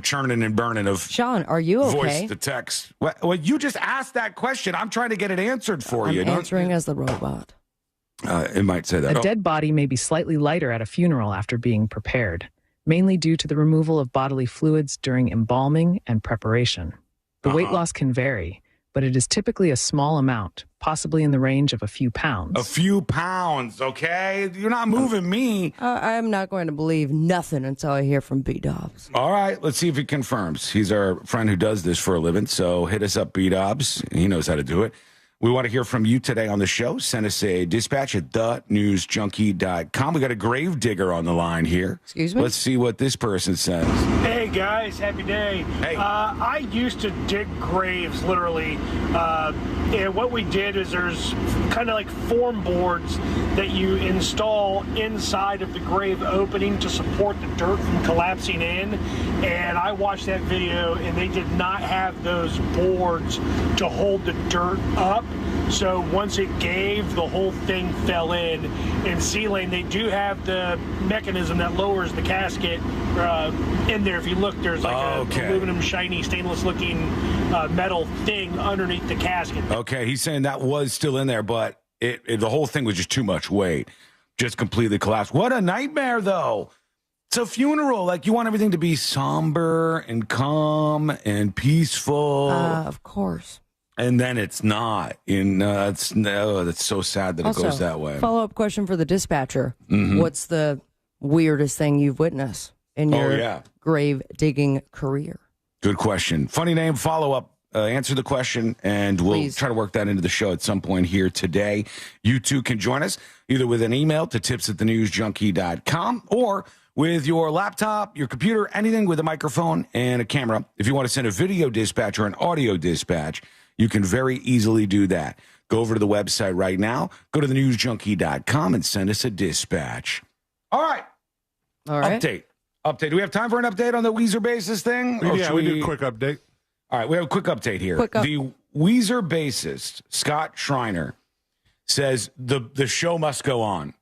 churning and burning of Sean, are you okay? Voice to text. Well, you just asked that question. I'm trying to get it answered for you. I'm answering as the robot. It might say that. A dead body may be slightly lighter at a funeral after being prepared, mainly due to the removal of bodily fluids during embalming and preparation. The weight loss can vary, but it is typically a small amount, possibly in the range of a few pounds. A few pounds, okay? You're not moving me. I'm not going to believe nothing until I hear from B-Dobbs. All right, let's see if he confirms. He's our friend who does this for a living, so hit us up, B-Dobbs. He knows how to do it. We want to hear from you today on the show. Send us a dispatch at thenewsjunkie.com. We got a grave digger on the line here. Excuse me? Let's see what this person says. Hey, guys. Happy day. Hey. I used to dig graves, literally. And what we did is there's kind of like form boards that you install inside of the grave opening to support the dirt from collapsing in. And I watched that video, and they did not have those boards to hold the dirt up. So once it gave, the whole thing fell in. In sealing, they do have the mechanism that lowers the casket in there. If you look, there's like a aluminum, shiny, stainless-looking metal thing underneath the casket. Okay, he's saying that was still in there, but the whole thing was just too much weight. Just completely collapsed. What a nightmare, though. It's a funeral. Like, you want everything to be somber and calm and peaceful. Of course. And then it's not. That's so sad that Also, it goes that way. Follow-up question for the dispatcher. What's the weirdest thing you've witnessed in your grave digging career? Good question. Funny name, follow-up. Answer the question, and we'll try to work that into the show at some point here today. You too can join us either with an email to tips@thenewsjunkie.com or with your laptop, your computer, anything with a microphone and a camera. If you want to send a video dispatch or an audio dispatch, you can very easily do that. Go over to the website right now. Go to thenewsjunkie.com and send us a dispatch. All right. Update. Do we have time for an update on the Weezer bassist thing? Yeah, we do a quick update. All right, we have a quick update here. The Weezer bassist, Scott Schreiner, says the show must go on.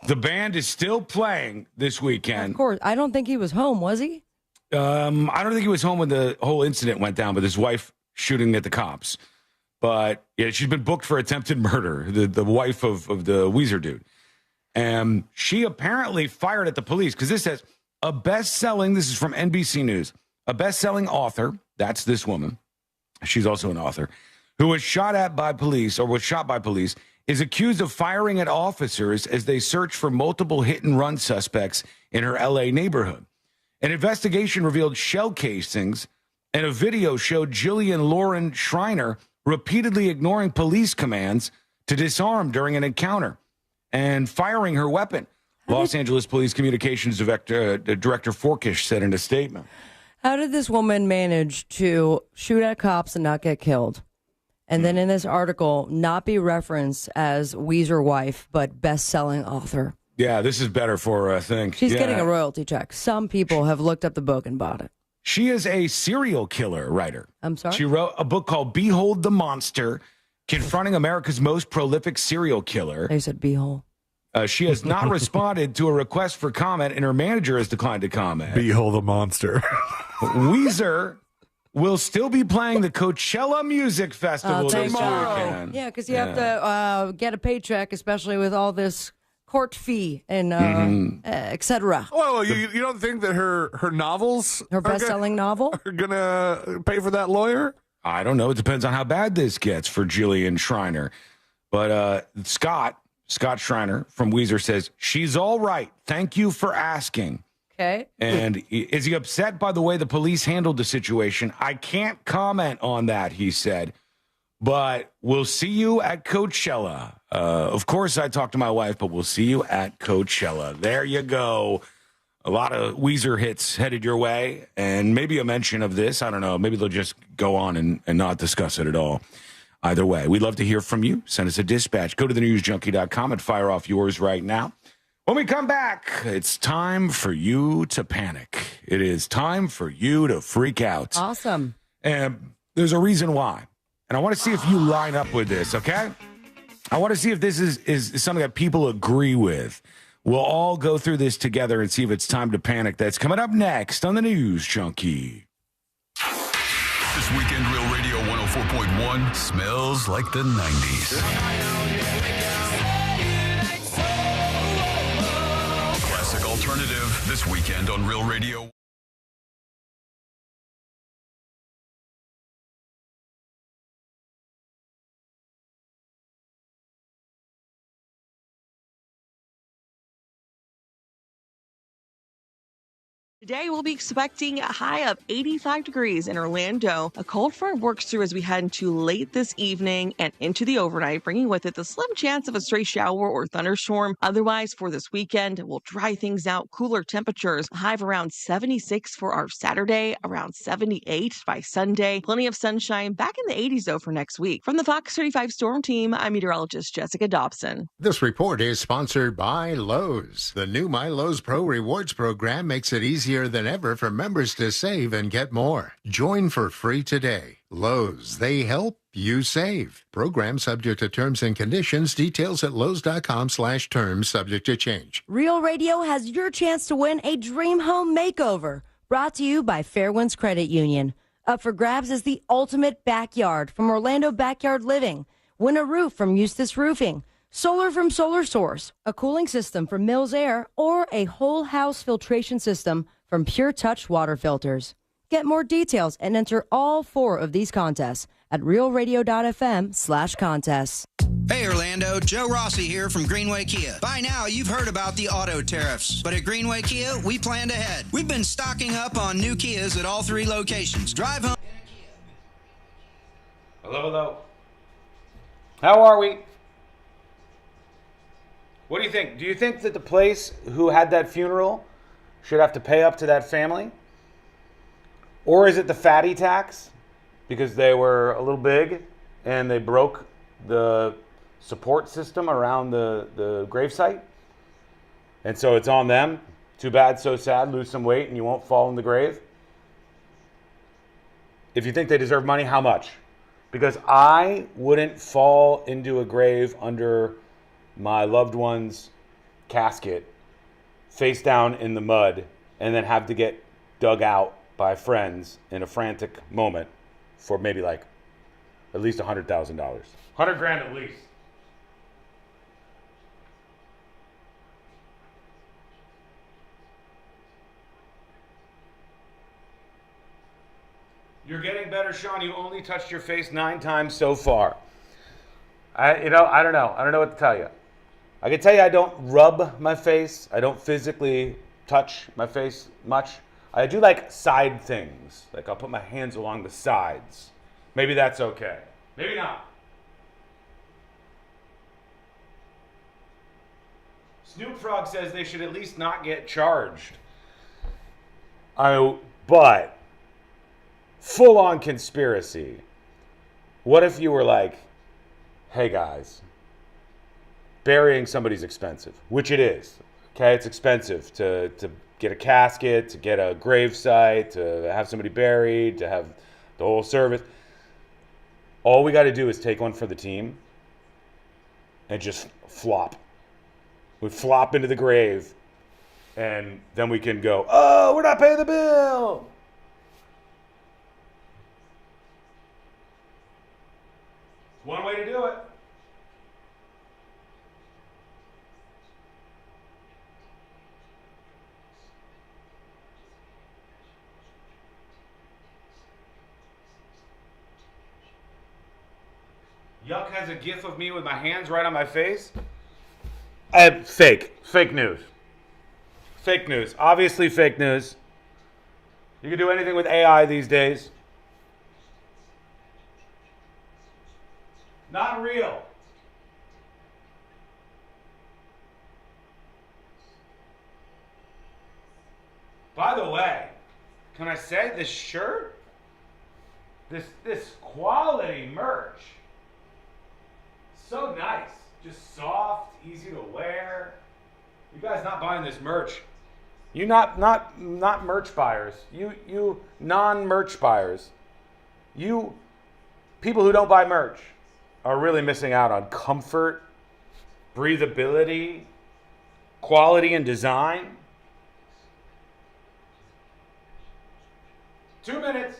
The band is still playing this weekend. Of course. I don't think he was home, was he? I don't think he was home when the whole incident went down with his wife shooting at the cops. But yeah, she's been booked for attempted murder, the wife of the Weezer dude. And she apparently fired at the police because this says this is from NBC News, a best-selling author, that's this woman, she's also an author, who was shot by police, is accused of firing at officers as they search for multiple hit-and-run suspects in her L.A. neighborhood. An investigation revealed shell casings, and a video showed Jillian Lauren Schreiner repeatedly ignoring police commands to disarm during an encounter and firing her weapon. Los Angeles Police Communications Director Forkish said in a statement. How did this woman manage to shoot at cops and not get killed? And then in this article, not be referenced as Weezer wife, but best-selling author. Yeah, this is better for her, I think. She's getting a royalty check. Some people have looked up the book and bought it. She is a serial killer writer. I'm sorry? She wrote a book called Behold the Monster, Confronting America's Most Prolific Serial Killer. They said beehole. She has not responded to a request for comment, and her manager has declined to comment. Behold the monster. Weezer will still be playing the Coachella Music Festival this weekend. Yeah, because you have to get a paycheck, especially with all this court fee and et cetera. Well, you don't think that her novels, her best-selling novel, are gonna pay for that lawyer? I don't know. It depends on how bad this gets for Jillian Schreiner. But Scott Schreiner from Weezer says, she's all right. Thank you for asking. Okay. And is he upset by the way the police handled the situation? I can't comment on that, he said. But we'll see you at Coachella. Of course, I talked to my wife, but we'll see you at Coachella. There you go. A lot of Weezer hits headed your way, and maybe a mention of this. I don't know. Maybe they'll just go on and not discuss it at all. Either way, we'd love to hear from you. Send us a dispatch. Go to thenewsjunkie.com and fire off yours right now. When we come back, it's time for you to panic. It is time for you to freak out. Awesome. And there's a reason why. And I want to see if you line up with this, okay? I want to see if this is something that people agree with. We'll all go through this together and see if it's time to panic. That's coming up next on the News Junkie. This weekend, Real Radio 104.1 smells like the 90s. Classic alternative this weekend on Real Radio. Today, we'll be expecting a high of 85 degrees in Orlando. A cold front works through as we head into late this evening and into the overnight, bringing with it the slim chance of a stray shower or thunderstorm. Otherwise, for this weekend, we'll dry things out, cooler temperatures, a high of around 76 for our Saturday, around 78 by Sunday. Plenty of sunshine, back in the 80s, though, for next week. From the Fox 35 Storm Team, I'm meteorologist Jessica Dobson. This report is sponsored by Lowe's. The new My Lowe's Pro Rewards program makes it easier than ever for members to save and get more. Join for free today. Lowe's, they help, you save. Program subject to terms and conditions. Details at lowes.com/terms, subject to change. Real Radio has your chance to win a dream home makeover. Brought to you by Fairwinds Credit Union. Up for grabs is the ultimate backyard from Orlando Backyard Living. Win a roof from Eustis Roofing. Solar from Solar Source, a cooling system from Mills Air, or a whole house filtration system from Pure Touch Water Filters. Get more details and enter all 4 of these contests at realradio.fm/contests. Hey Orlando, Joe Rossi here from Greenway Kia. By now you've heard about the auto tariffs, but at Greenway Kia we planned ahead. We've been stocking up on new Kias at all 3 locations. Drive home. Hello. How are we? What do you think? Do you think that the place who had that funeral should have to pay up to that family? Or is it the fatty tax because they were a little big and they broke the support system around the gravesite? And so it's on them. Too bad, so sad, lose some weight and you won't fall in the grave. If you think they deserve money, how much? Because I wouldn't fall into a grave under my loved one's casket face down in the mud and then have to get dug out by friends in a frantic moment for maybe like at least $100,000. $100,000 at least. You're getting better, Sean. You only touched your face 9 times so far. I don't know. I don't know what to tell you. I can tell you I don't rub my face. I don't physically touch my face much. I do like side things. Like I'll put my hands along the sides. Maybe that's okay. Maybe not. Snoop Frog says they should at least not get charged. But full-on conspiracy. What if you were like, hey guys, burying somebody's expensive, which it is. Okay, it's expensive to get a casket, to get a gravesite, to have somebody buried, to have the whole service. All we got to do is take one for the team and just flop. We flop into the grave, and then we can go, oh, we're not paying the bill. One way to do it. Yuck has a gif of me with my hands right on my face. Fake news. Fake news. Obviously fake news. You can do anything with AI these days. Not real. By the way, can I say this shirt? This quality merch. So nice. Just soft, easy to wear. You guys not buying this merch. You not merch buyers. You non-merch buyers. You people who don't buy merch are really missing out on comfort, breathability, quality and design. 2 minutes.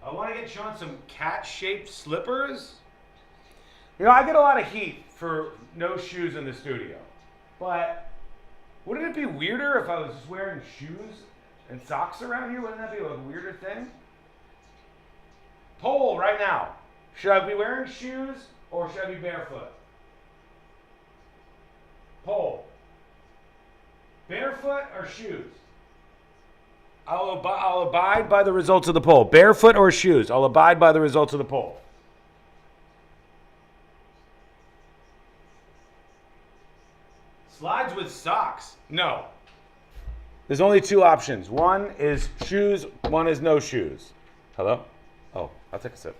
I want to get Sean some cat-shaped slippers. You know, I get a lot of heat for no shoes in the studio. But wouldn't it be weirder if I was just wearing shoes and socks around here? Wouldn't that be a weirder thing? Poll right now. Should I be wearing shoes or should I be barefoot? Poll. Barefoot or shoes? I'll abide by the results of the poll. Barefoot or shoes? I'll abide by the results of the poll. Slides with socks? No. There's only 2 options. One is shoes, one is no shoes. Hello? Oh, I'll take a sip.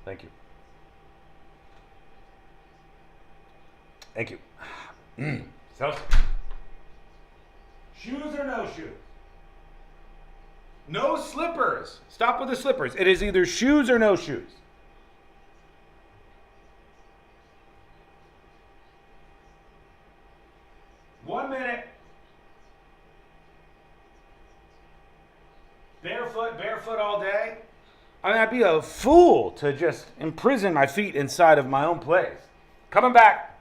Thank you. Thank you. So, shoes or no shoes? No slippers. Stop with the slippers. It is either shoes or no shoes. One minute. Barefoot all day. I mean, I'd be a fool to just imprison my feet inside of my own place. Coming back.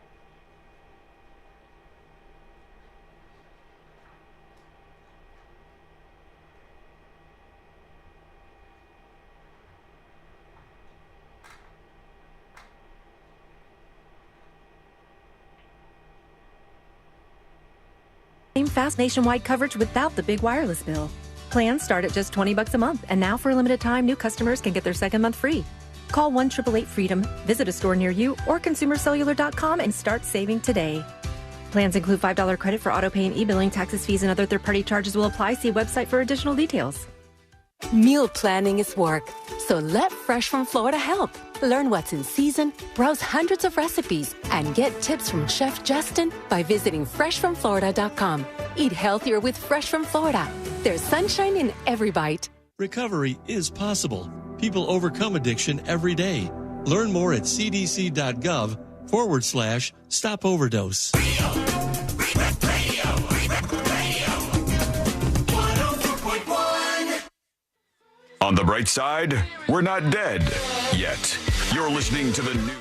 Fast nationwide coverage without the big wireless bill. Plans start at just $20 a month, and now for a limited time, new customers can get their second month free. Call 1-888-FREEDOM, visit a store near you, or consumercellular.com and start saving today. Plans include $5 credit for auto pay and e-billing. Taxes, fees, and other third-party charges will apply. See website for additional details. Meal planning is work, so let Fresh from Florida help. Learn what's in season, browse hundreds of recipes, and get tips from Chef Justin by visiting freshfromflorida.com. Eat healthier with Fresh from Florida. There's sunshine in every bite. Recovery is possible. People overcome addiction every day. Learn more at cdc.gov/stop overdose. On the bright side, we're not dead yet. You're listening to the new.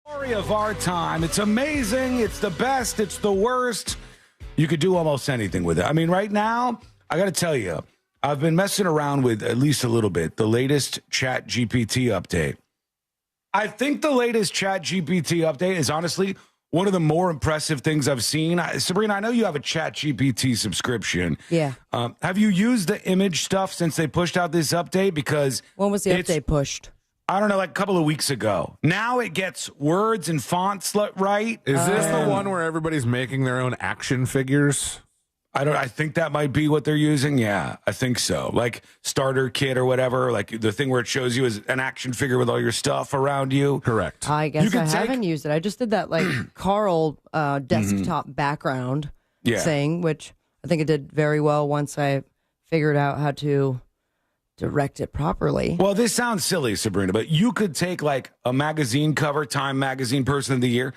Story of our time. It's amazing. It's the best. It's the worst. You could do almost anything with it. I mean, right now, I got to tell you, I've been messing around with at least a little bit the latest Chat GPT update. I think the latest Chat GPT update is honestly one of the more impressive things I've seen. Sabrina, I know you have a Chat GPT subscription. Yeah. Have you used the image stuff since they pushed out this update? Because when was the update pushed? I don't know, like a couple of weeks ago. Now it gets words and fonts right. Is this the one where everybody's making their own action figures? I think that might be what they're using. Yeah, I think so. Like starter kit or whatever, like the thing where it shows you as an action figure with all your stuff around you. Correct. I guess I haven't used it. I just did that like Carl desktop background thing, which I think it did very well once I figured out how to direct it properly. Well, this sounds silly, Sabrina, but you could take like a magazine cover, Time Magazine Person of the Year,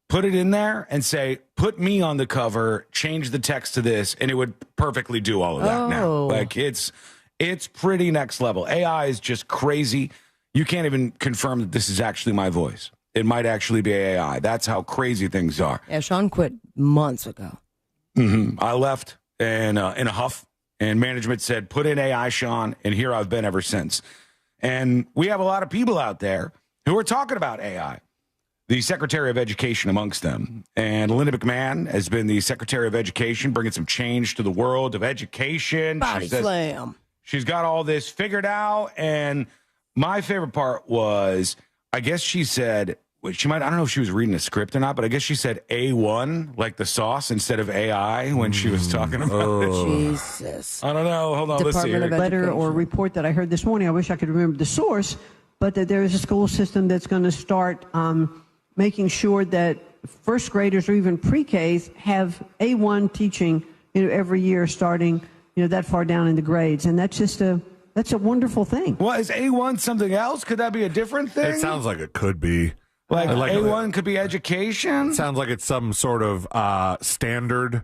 put it in there and say, put me on the cover, change the text to this, and it would perfectly do all of that now. Like it's pretty next level. AI is just crazy. You can't even confirm that this is actually my voice. It might actually be AI. That's how crazy things are. Yeah, Sean quit months ago. I left in a huff. And management said, put in AI, Sean, and here I've been ever since. And we have a lot of people out there who are talking about AI. The Secretary of Education amongst them. And Linda McMahon has been the Secretary of Education, bringing some change to the world of education. Body slam. She's got all this figured out. And my favorite part was, I guess she said, I don't know if she was reading a script or not, but I guess she said A1, like the sauce, instead of AI when she was talking about it. Jesus. I don't know. Hold on. Let's see. Letter or report that I heard this morning. I wish I could remember the source, but that there is a school system that's going to start making sure that first graders or even pre-Ks have A1 teaching, every year starting, that far down in the grades. And that's just that's a wonderful thing. Well, is A1 something else? Could that be a different thing? It sounds like it could be. Like A1 could be education? Sounds like it's some sort of standard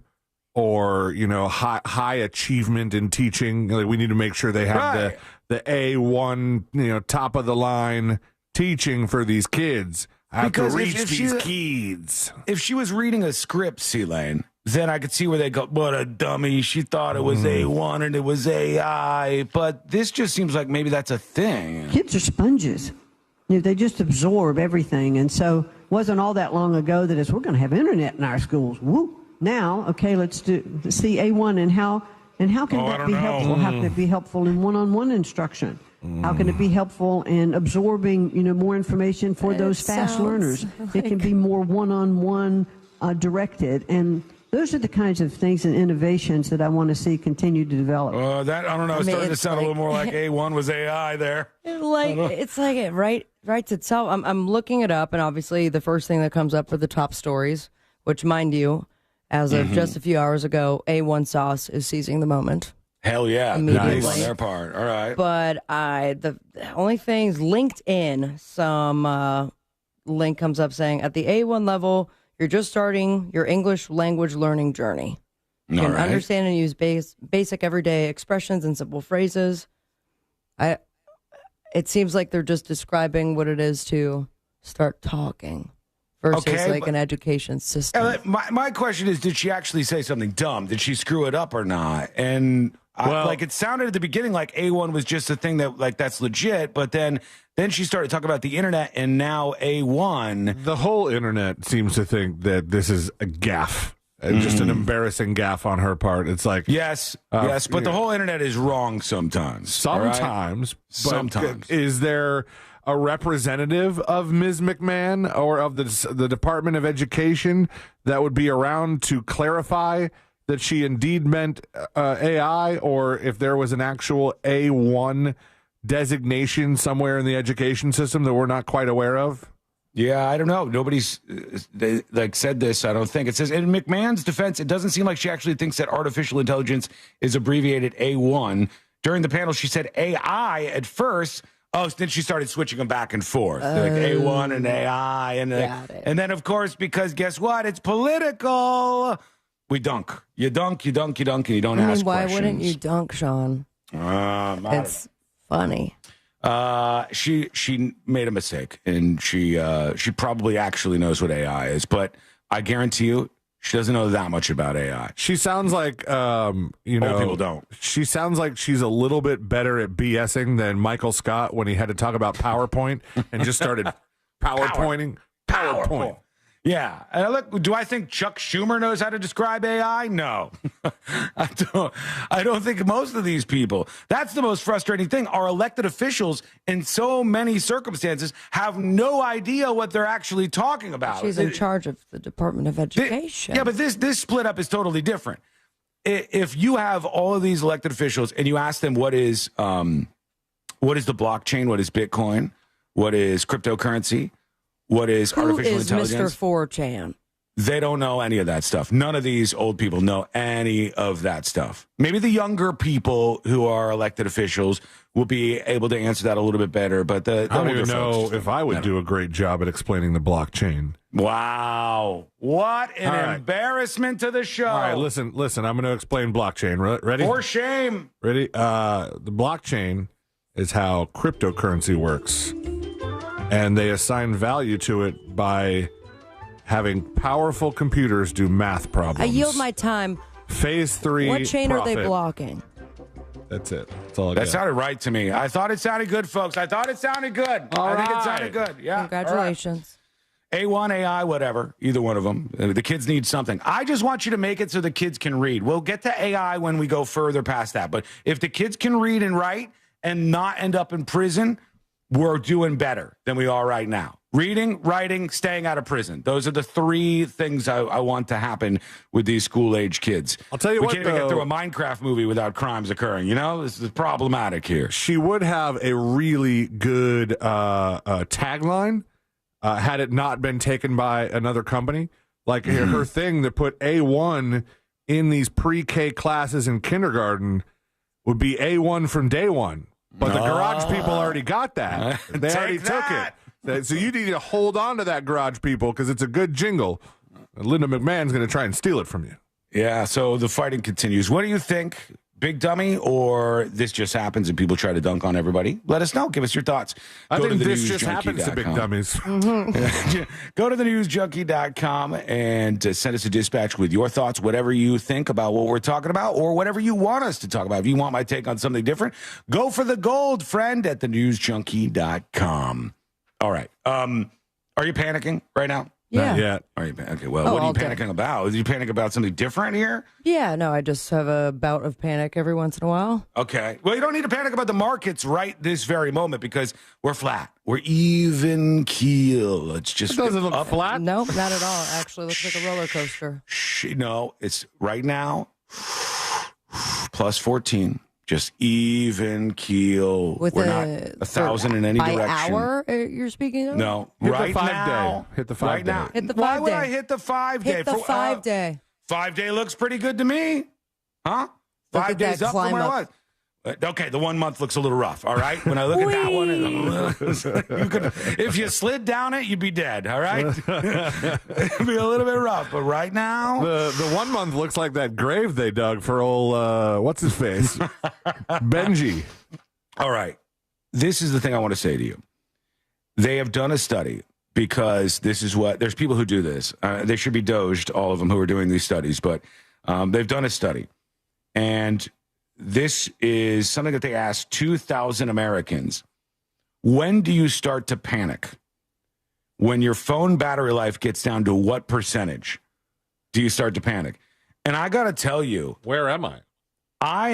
or, high achievement in teaching. Like we need to make sure they have the A1, top of the line teaching for these kids. I have to reach these kids. If she was reading a script, C-Lane, then I could see where they go, what a dummy. She thought it was A1 and it was AI. But this just seems like maybe that's a thing. Kids are sponges. They just absorb everything. And so it wasn't all that long ago that we're going to have internet in our schools. Woo. Now, okay, let's see A1 and how can that be helpful? How can it be helpful in one-on-one instruction? How can it be helpful in absorbing, more information for those fast learners? It can be more one-on-one directed. And those are the kinds of things and innovations that I want to see continue to develop. That I don't know. It's starting to sound a little more like A1 was AI there. It's like it writes itself. I'm looking it up, and obviously the first thing that comes up are the top stories, which, mind you, as of just a few hours ago, A1 Sauce is seizing the moment. Hell yeah. Nice on their part. All right. But the only things LinkedIn, some link comes up saying at the A1 level, you're just starting your English language learning journey. You can understand and use basic everyday expressions and simple phrases. It seems like they're just describing what it is to start talking versus an education system. My question is, did she actually say something dumb? Did she screw it up or not? And it sounded at the beginning like A1 was just a thing that that's legit, but then she started talking about the internet, and now A1. The whole internet seems to think that this is a gaffe, just an embarrassing gaffe on her part. It's like yes, but the whole internet is wrong sometimes. Sometimes. Sometimes. Is there a representative of Ms. McMahon or of the Department of Education that would be around to clarify that she indeed meant AI, or if there was an actual A1 designation somewhere in the education system that we're not quite aware of? Yeah, I don't know. Nobody's said this, I don't think. It says, in McMahon's defense, it doesn't seem like she actually thinks that artificial intelligence is abbreviated A1. During the panel, she said AI at first. Oh, then she started switching them back and forth. Like A1 and AI. And then, of course, because guess what? It's political. We dunk. You dunk, and you don't ask why questions. wouldn't you dunk, Sean? It's funny. She made a mistake, and she probably actually knows what AI is, but I guarantee you, she doesn't know that much about AI. She sounds like, Old people don't. She sounds like she's a little bit better at BSing than Michael Scott when he had to talk about PowerPoint and just started PowerPointing. PowerPoint. Yeah. And look, do I think Chuck Schumer knows how to describe AI? No. I don't think most of these people. That's the most frustrating thing. Our elected officials in so many circumstances have no idea what they're actually talking about. She's in charge of the Department of Education. Yeah, but this split up is totally different. If you have all of these elected officials and you ask them what is the blockchain, what is Bitcoin, what is cryptocurrency, what is artificial intelligence? Who is Mr. 4chan? They don't know any of that stuff. None of these old people know any of that stuff. Maybe the younger people who are elected officials will be able to answer that a little bit better. But I don't even know if I would do a great job at explaining the blockchain. Wow. What an embarrassment to the show. All right, listen. I'm going to explain blockchain. Ready? For shame. Ready? The blockchain is how cryptocurrency works. And they assign value to it by having powerful computers do math problems. I yield my time. Phase 3. What chain are they blocking? That's it. That's all I That sounded right to me. I thought it sounded good, folks. I thought it sounded good. I think it sounded good. Yeah. Congratulations. A1, AI, whatever. Either one of them. The kids need something. I just want you to make it so the kids can read. We'll get to AI when we go further past that. But if the kids can read and write and not end up in prison, we're doing better than we are right now. Reading, writing, staying out of prison. Those are the three things I want to happen with these school-age kids. I'll tell you what, we can't even get through a Minecraft movie without crimes occurring. You know, this is problematic here. She would have a really good tagline had it not been taken by another company. Like her thing that put A1 in these pre-K classes in kindergarten would be A1 from day one. But the garage people already got that. They already took it. So you need to hold on to that, garage people, because it's a good jingle. Linda McMahon's going to try and steal it from you. Yeah, so the fighting continues. What do you think? Big dummy, or this just happens and people try to dunk on everybody? Let us know. Give us your thoughts. I think this just happens to big dummies. Go to thenewsjunkie.com and send us a dispatch with your thoughts, whatever you think about what we're talking about, or whatever you want us to talk about. If you want my take on something different, go for the gold, friend, at thenewsjunkie.com. All right. Are you panicking right now? Yeah. Not yet. Are you, okay, well, what are you panicking about? Are you panicking about something different here? Yeah, no, I just have a bout of panic every once in a while. Okay. Well, you don't need to panic about the markets right this very moment because we're flat. We're even keel. It's just doesn't look flat. Nope, not at all. It actually looks like a roller coaster. No, it's right now plus 14. Just even keel. With we're not 1,000 in any by direction. hour you're speaking of? No, Hit right the 5 now. day. Hit the 5 right day. now. Hit the 5 Why day. would I hit the 5 day? Hit the 5 day. 5 day looks pretty good to me. Huh? Look 5 at days that up from where I was. Okay, the 1 month looks a little rough, all right? When I look at that one, you could, if you slid down it, you'd be dead, all right? It'd be a little bit rough, but right now... The 1 month looks like that grave they dug for old, what's his face? Benji. All right. This is the thing I want to say to you. They have done a study because this is what... There's people who do this. They should be doged, all of them who are doing these studies, but they've done a study. And... this is something that they asked 2,000 Americans. When do you start to panic? When your phone battery life gets down to what percentage do you start to panic? And I got to tell you, where am I? I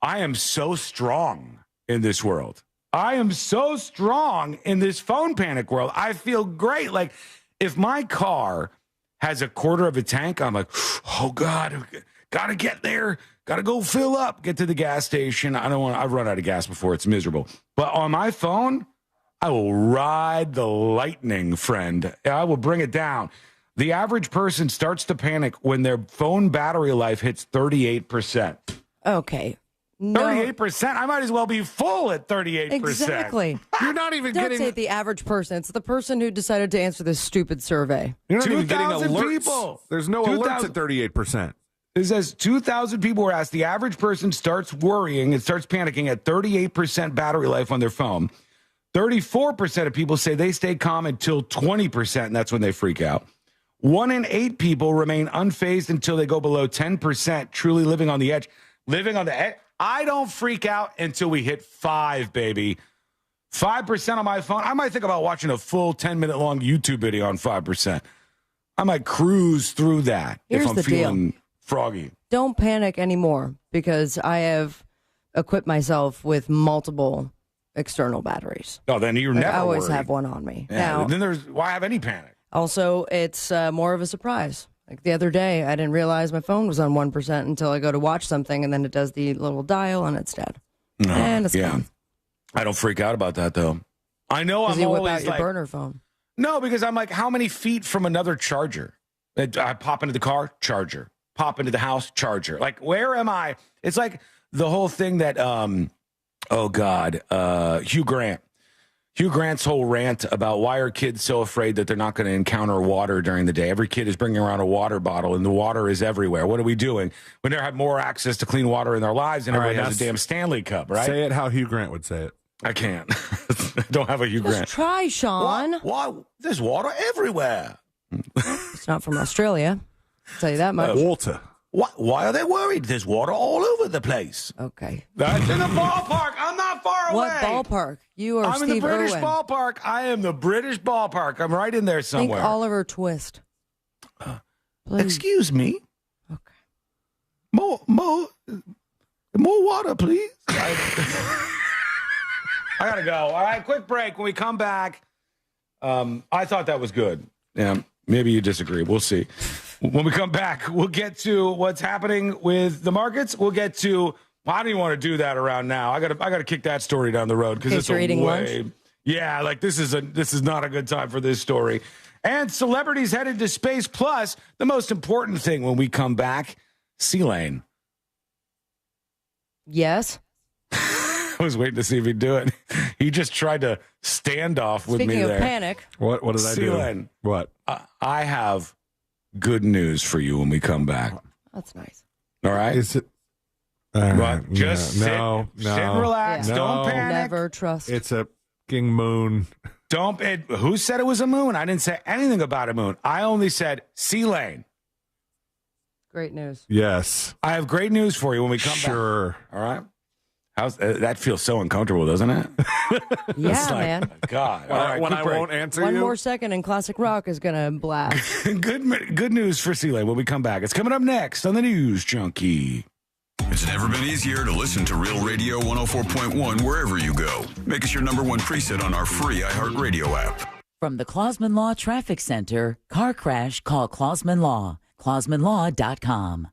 am so strong in this world. I am so strong in this phone panic world. I feel great. Like if my car has a quarter of a tank, I'm like, oh God, got to get there. Got to go fill up, get to the gas station. I've run out of gas before. It's miserable. But on my phone, I will ride the lightning, friend. I will bring it down. The average person starts to panic when their phone battery life hits 38%. Okay. No. 38%? I might as well be full at 38%. Exactly. You're not even Don't getting. say the average person. It's the person who decided to answer this stupid survey. You're not even getting 2,000 alerts. people. There's no alerts at 38%. It says 2,000 people were asked. The average person starts worrying and starts panicking at 38% battery life on their phone. 34% of people say they stay calm until 20%, and that's when they freak out. 1 in 8 people remain unfazed until they go below 10%, truly living on the edge. Living on the edge. I don't freak out until we hit 5, baby. 5% on my phone. I might think about watching a full 10-minute long YouTube video on 5%. I might cruise through that if I'm feeling froggy. Don't panic anymore because I have equipped myself with multiple external batteries. Oh, then you're never I always worried. have one on me. Yeah, Now, then why have any panic? also, it's more of a surprise. Like the other day, I didn't realize my phone was on 1% until I go to watch something, and then it does the little dial, and it's dead. And it's gone. I don't freak out about that, though. I know I'm you whip always out your like, burner phone. No, because I'm like, how many feet from another charger? I pop into the car, charger. Pop into the house, charger. Like, where am I? It's like the whole thing that, Hugh Grant. Hugh Grant's whole rant about why are kids so afraid that they're not going to encounter water during the day. Every kid is bringing around a water bottle, and the water is everywhere. What are we doing? We never have more access to clean water in their lives, and everybody has a damn Stanley Cup, right? Say it how Hugh Grant would say it. I can't. I don't have a Hugh Grant. Try, Sean. Why? There's water everywhere. It's not from Australia. I'll tell you that much. Water. Why are they worried? There's water all over the place. Okay. That's in the ballpark. I'm not far away. What ballpark? You are I'm Steve in the British Irwin. ballpark. I am the British ballpark. I'm right in there somewhere. Think Oliver Twist. Excuse me. Okay. More water, please. I gotta go. All right, quick break. When we come back, I thought that was good. Yeah, maybe you disagree. We'll see. When we come back, we'll get to what's happening with the markets. We'll get to. Well, I don't even want to do that around now. I gotta kick that story down the road because it's you're eating way. lunch? Yeah, like this is not a good time for this story. And celebrities headed to space. Plus, the most important thing when we come back, C-Lane. Yes. I was waiting to see if he'd do it. He just tried to stand off with Speaking me of there. panic. What did I do? C-Lane, What? I have good news for you when we come back. That's nice. All right? Is it? But just sit no, and relax. no. Don't panic. Never trust. It's a fucking moon. Who said it was a moon? I didn't say anything about a moon. I only said C-Lane. Great news. Yes. I have great news for you when we come back. Sure. All right? That feels so uncomfortable, doesn't it? Yeah, man. God. All right, when quick I break. won't answer One you. more second and classic rock is going to blast. Good news for C-Lane when we come back. It's coming up next on the News Junkie. It's never been easier to listen to Real Radio 104.1 wherever you go. Make us your number one preset on our free iHeartRadio app. From the Clausman Law Traffic Center, car crash, call Clausman Law. ClausmanLaw.com.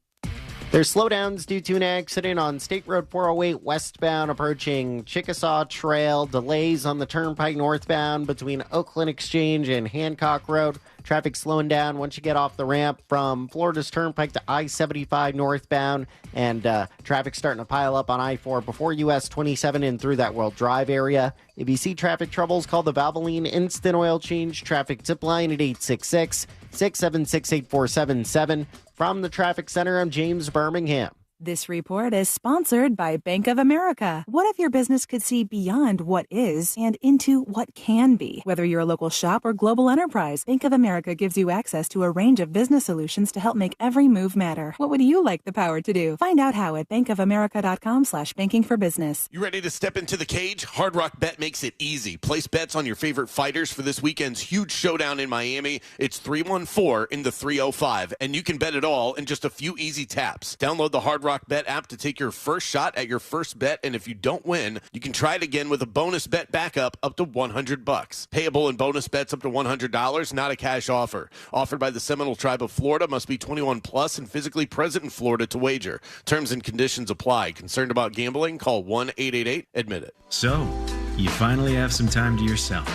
There's slowdowns due to an accident on State Road 408 westbound approaching Chickasaw Trail. Delays on the Turnpike northbound between Oakland Exchange and Hancock Road. Traffic slowing down once you get off the ramp from Florida's Turnpike to I-75 northbound. And traffic starting to pile up on I-4 before US 27 and through that World Drive area. If you see traffic troubles, call the Valvoline Instant Oil Change Traffic Tip Line at 866-676-8477. From the Traffic Center, I'm James Birmingham. This report is sponsored by Bank of America. What if your business could see beyond what is and into what can be? Whether you're a local shop or global enterprise, Bank of America gives you access to a range of business solutions to help make every move matter. What would you like the power to do? Find out how at bankofamerica.com/banking for business. You ready to step into the cage? Hard Rock Bet makes it easy. Place bets on your favorite fighters for this weekend's huge showdown in Miami. It's 314 in the 305, and you can bet it all in just a few easy taps. Download the Hard Rock Bet app to take your first shot at your first bet, and if you don't win, you can try it again with a bonus bet backup up to $100. Payable in bonus bets up to $100, not a cash offer. Offered by the Seminole Tribe of Florida, must be 21 plus and physically present in Florida to wager. Terms and conditions apply. Concerned about gambling? Call 1-888-ADMIT-IT. So, you finally have some time to yourself.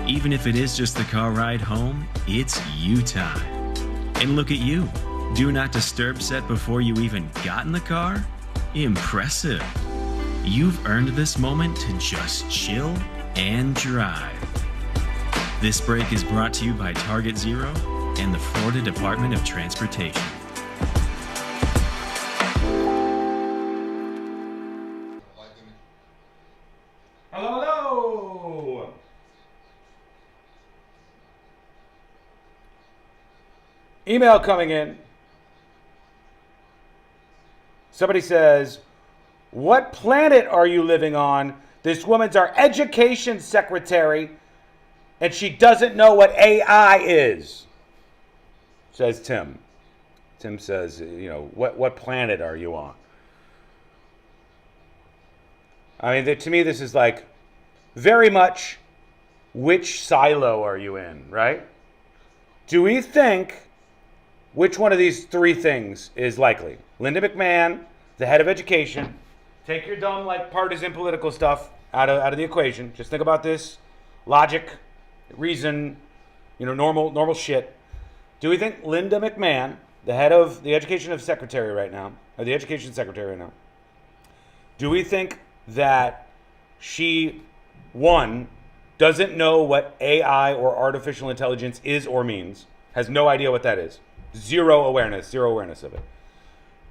Even if it is just the car ride home, it's you time. And look at you. Do not disturb set before you even got in the car? Impressive. You've earned this moment to just chill and drive. This break is brought to you by Target Zero and the Florida Department of Transportation. Hello. Email coming in. Somebody says, what planet are you living on? This woman's our education secretary, and she doesn't know what AI is, says Tim. Tim says, what planet are you on? I mean, to me, this is like very much which silo are you in, right? Do we think which one of these three things is likely? Linda McMahon, the head of education. Take your dumb, partisan political stuff out of the equation. Just think about this. Logic, reason, normal shit. Do we think Linda McMahon, the head of the education secretary right now, do we think that she, one, doesn't know what AI or artificial intelligence is or means, has no idea what that is, zero awareness of it.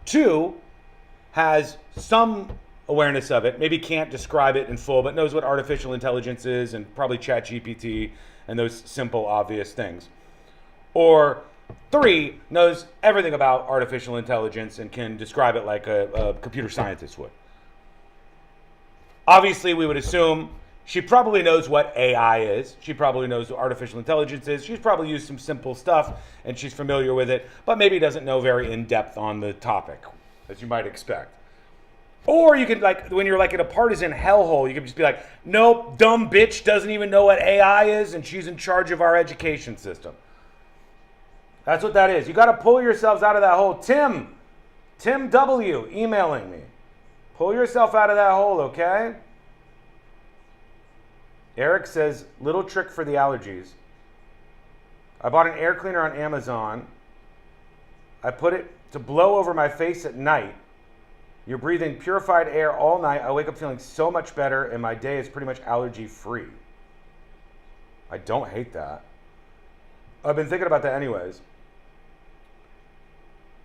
Two, has some awareness of it, maybe can't describe it in full, but knows what artificial intelligence is and probably ChatGPT and those simple, obvious things. Or three, knows everything about artificial intelligence and can describe it like a computer scientist would. Obviously, we would assume she probably knows what AI is. She probably knows what artificial intelligence is. She's probably used some simple stuff and she's familiar with it, but maybe doesn't know very in-depth on the topic, as you might expect. Or you could, when you're in a partisan hellhole, you could just be like, nope, dumb bitch doesn't even know what AI is and she's in charge of our education system. That's what that is. You got to pull yourselves out of that hole. Tim W. emailing me. Pull yourself out of that hole, okay? Eric says, little trick for the allergies. I bought an air cleaner on Amazon. I put it to blow over my face at night. You're breathing purified air all night. I wake up feeling so much better, and my day is pretty much allergy-free. I don't hate that. I've been thinking about that anyways.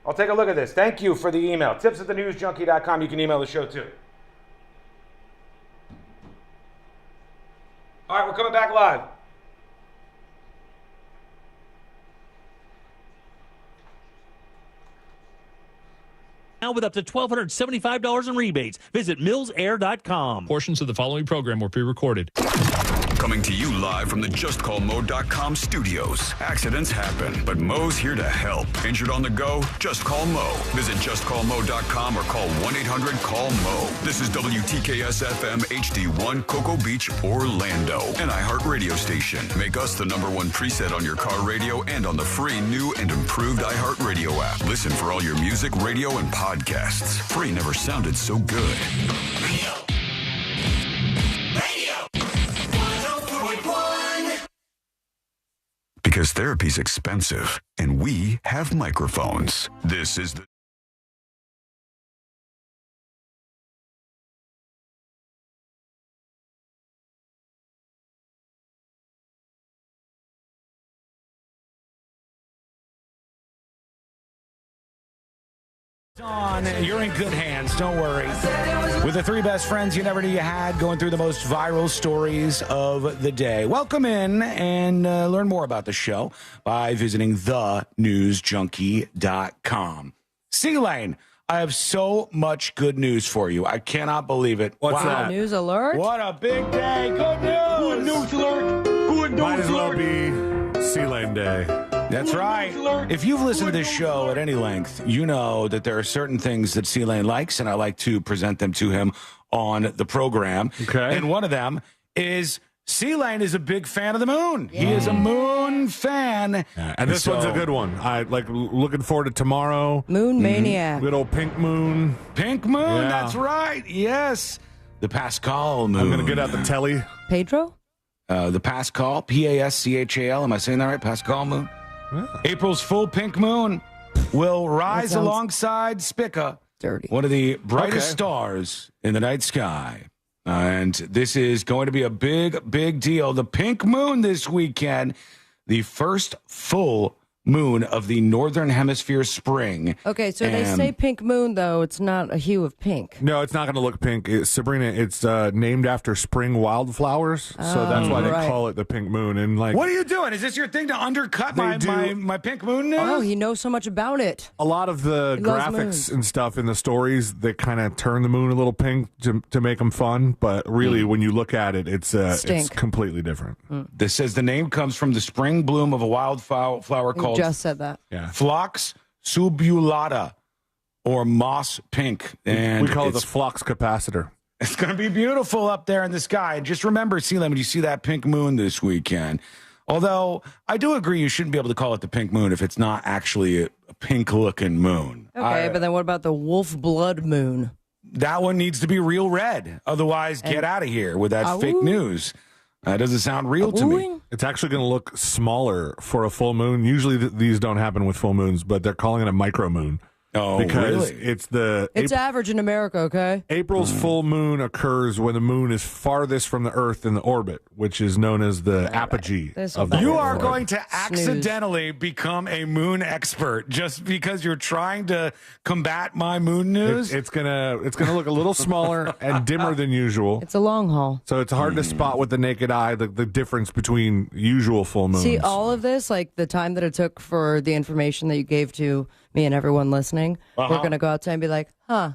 I'll take a look at this. Thank you for the email. tips@thenewsjunkie.com. You can email the show too. All right, we're coming back live. Now with up to $1,275 in rebates. Visit millsair.com. Portions of the following program were pre-recorded. Coming to you live from the JustCallMo.com studios. Accidents happen, but Mo's here to help. Injured on the go? Just call Mo. Visit JustCallMo.com or call 1-800-CALL-MO. This is WTKS-FM HD1, Cocoa Beach, Orlando. An iHeart radio station. Make us the #1 preset on your car radio and on the free new and improved iHeart radio app. Listen for all your music, radio, and podcasts. Free never sounded so good. Because therapy's expensive, and we have microphones. This is the... Dawn, you're in good hands. Don't worry. With the three best friends you never knew you had, going through the most viral stories of the day. Welcome in and learn more about the show by visiting thenewsjunkie.com. C-Lane, I have so much good news for you. I cannot believe it. What's that? News alert? What a big day. Good news. Good news alert. Good news Might as well alert. be C-Lane Day. That's right. If you've listened to this show at any length, you know that there are certain things that C-Lane likes, and I like to present them to him on the program. Okay. And one of them is C-Lane is a big fan of the moon. Yeah. He is a moon fan. Yeah, and this one's a good one. I looking forward to tomorrow. Moon Maniac. Good old pink moon. Pink moon, Yeah. that's right. Yes. The Pascal moon. I'm going to get out the telly. Pedro? The Pascal, P-A-S-C-H-A-L. Am I saying that right? Pascal moon? Yeah. April's full pink moon will rise alongside Spica dirty. One of the brightest stars in the night sky. And this is going to be a big, big deal. The pink moon this weekend, the first full moon of the Northern Hemisphere spring. Okay, so they say pink moon, though. It's not a hue of pink. No, it's not going to look pink. Sabrina, it's named after spring wildflowers, so that's why they call it the pink moon. And like, what are you doing? Is this your thing to undercut my pink moon news? Oh, he knows so much about it. A lot of the graphics and stuff in the stories, they kind of turn the moon a little pink to make them fun, but really, when you look at it, it's completely different. This says the name comes from the spring bloom of a wildflower called just said that. Yeah. Phlox subulata, or moss pink. And we call it the flux capacitor. It's going to be beautiful up there in the sky. And just remember, Sealand, when you see that pink moon this weekend, although I do agree you shouldn't be able to call it the pink moon if it's not actually a pink-looking moon. Okay, but then what about the wolf blood moon? That one needs to be real red. Otherwise, get out of here with that fake news. That doesn't sound real to me. It's actually going to look smaller for a full moon. Usually these don't happen with full moons, but they're calling it a micro moon. Oh, because really? It's average in America, okay? April's full moon occurs when the moon is farthest from the Earth in the orbit, which is known as the apogee of the You Earth. are going to accidentally become a moon expert just because you're trying to combat my moon news. It's gonna look a little smaller and dimmer than usual. It's a long haul. So it's hard to spot with the naked eye the difference between usual full moons. See, all of this, like the time that it took for the information that you gave to me and everyone listening, we're going to go outside and be like, huh,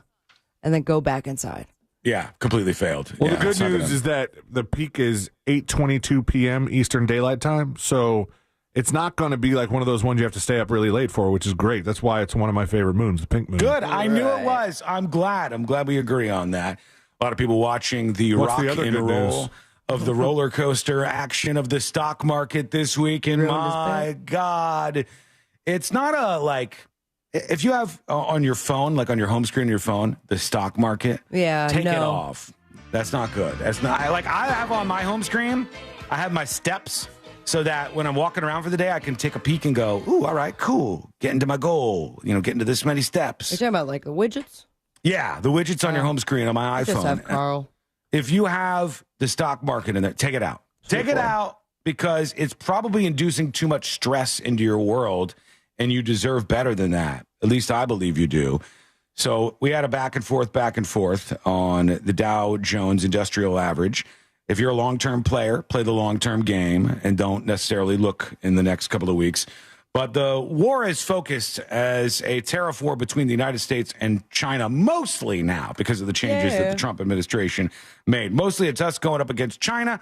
and then go back inside. Yeah, completely failed. Well, yeah, the good news is that the peak is 8:22 p.m. Eastern Daylight Time, so it's not going to be like one of those ones you have to stay up really late for, which is great. That's why it's one of my favorite moons, the pink moon. Good. I knew it was. I'm glad. We agree on that. A lot of people watching the rock and roll of the roller coaster action of the stock market this week. And my God, it's not if you have on your phone, like on your home screen of your phone, the stock market, take it off. That's not good. That's not I have on my home screen, I have my steps so that when I'm walking around for the day, I can take a peek and go, ooh, all right, cool. Getting to my goal, getting to this many steps. You're talking about like the widgets? Yeah, the widgets on your home screen on my iPhone. Just have Carl. If you have the stock market in there, take it out. Take it out because it's probably inducing too much stress into your world. And you deserve better than that. At least I believe you do. So we had a back and forth on the Dow Jones Industrial Average. If you're a long-term player, play the long-term game and don't necessarily look in the next couple of weeks. But the war is focused as a tariff war between the United States and China, mostly now because of the changes that the Trump administration made. Mostly it's us going up against China.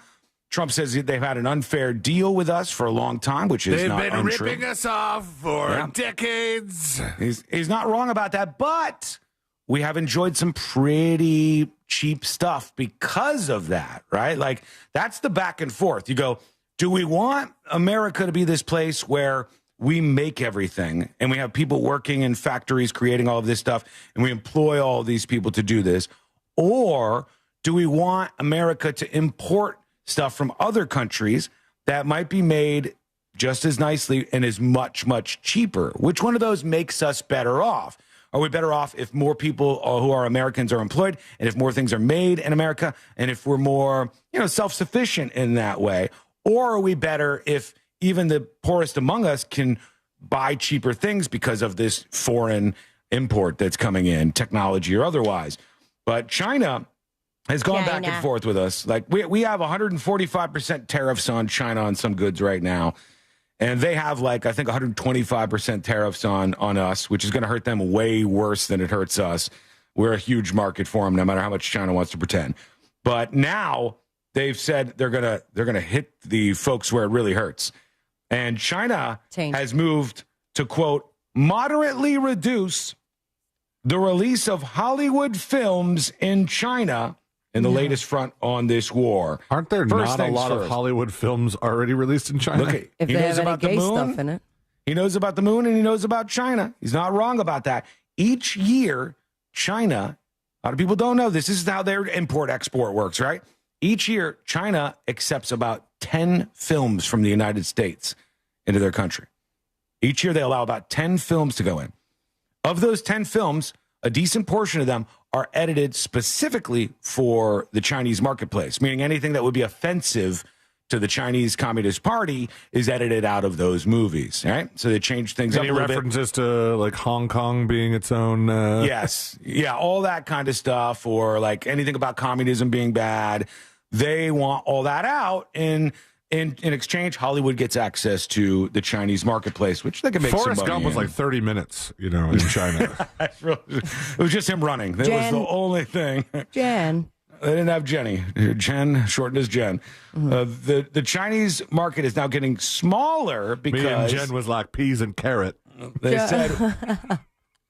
Trump says they've had an unfair deal with us for a long time, which is not untrue. They've been ripping us off for decades. He's not wrong about that, but we have enjoyed some pretty cheap stuff because of that, right? Like, that's the back and forth. You go, do we want America to be this place where we make everything and we have people working in factories creating all of this stuff and we employ all of these people to do this? Or do we want America to import stuff from other countries that might be made just as nicely and is much, much cheaper? Which one of those makes us better off? Are we better off if more people who are Americans are employed and if more things are made in America and if we're more, self-sufficient in that way? Or are we better if even the poorest among us can buy cheaper things because of this foreign import that's coming in, technology or otherwise? But China has gone back and forth with us. Like we have 145% tariffs on China on some goods right now. And they have I think 125% tariffs on us, which is going to hurt them way worse than it hurts us. We're a huge market for them, no matter how much China wants to pretend. But now they've said they're gonna hit the folks where it really hurts. And China has moved to, quote, moderately reduce the release of Hollywood films in China in the latest front on this war. Aren't there not a lot of Hollywood films already released in China? Look, if he they knows have about any the gay moon. stuff in it. He knows about the moon and he knows about China. He's not wrong about that. Each year, China, a lot of people don't know this. This is how their import-export works, right? Each year, China accepts about 10 films from the United States into their country. Each year, they allow about 10 films to go in. Of those 10 films, a decent portion of them are edited specifically for the Chinese marketplace, meaning anything that would be offensive to the Chinese Communist Party is edited out of those movies, right? So they change things up a little bit. Any references to like Hong Kong being its own? Yes, yeah, all that kind of stuff, or like anything about communism being bad. They want all that out, and in exchange, Hollywood gets access to the Chinese marketplace, which they can make Forrest some money Gump was in. like 30 minutes, in China. It was just him running. That was the only thing. Jen. They didn't have Jenny. Jen shortened as Jen. The Chinese market is now getting smaller because Me and Jen was like peas and carrot. They said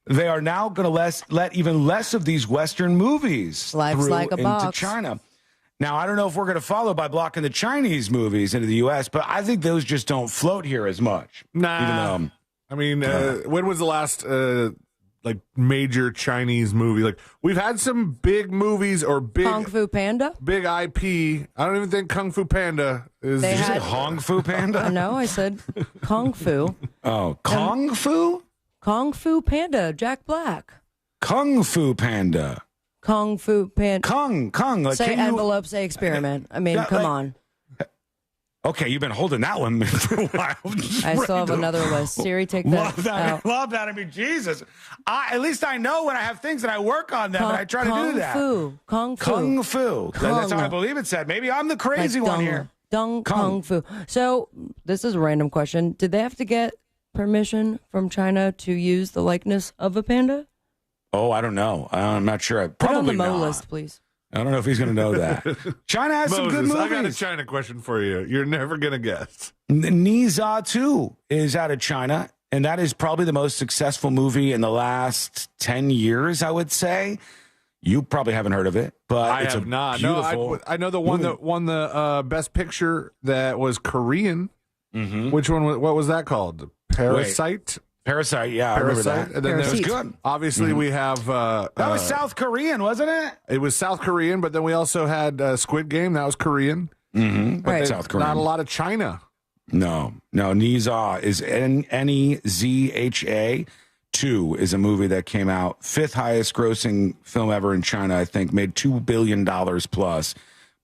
they are now going to let even less of these Western movies Life's through like a into box. China. Now, I don't know if we're going to follow by blocking the Chinese movies into the U.S., but I think those just don't float here as much. Nah. Even I mean, when was the last like major Chinese movie? Like we've had some big movies or big Kung Fu Panda. big IP. I don't even think Kung Fu Panda is. They Did you say had- Hong Fu Panda? No, I said Kung Fu. Oh, Kung Fu? Kung Fu Panda. Jack Black. Kung Fu Panda. Kung Fu Panda. Kung. Like, Say can you- envelope. Say experiment. I mean, Yeah, come like- on. Okay, you've been holding that one for a while. I still have another list. Siri, take that Love that. out. Love that. I mean, Jesus. At least I know when I have things and I work on them and I try to do that. Kung Fu. Kung Fu. That's how I believe it said. Maybe I'm the crazy one here. Kung Fu. So this is a random question. Did they have to get permission from China to use the likeness of a panda? Oh, I don't know. I'm not sure. Put it on the Probably Mo not. list, please. I don't know if he's going to know that. China has some good Moses, movies. I got a China question for you. You're never gonna guess. Niza 2 is out of China, and that is probably the most successful movie in the last 10 years, I would say. You probably haven't heard of it, but I it's have a not. beautiful No, I know the one movie. that won the Best Picture that was Korean. Mm-hmm. Which one? What was that called? Parasite. Parasite, yeah, I remember that. And then It was there's good. Obviously, we have That was South Korean, wasn't it? It was South Korean, but then we also had Squid Game. That was Korean. Mm-hmm. Right. South Korean. Not a lot of China. No. Niza is Nezha 2 is a movie that came out, fifth highest grossing film ever in China, I think, made $2 billion plus.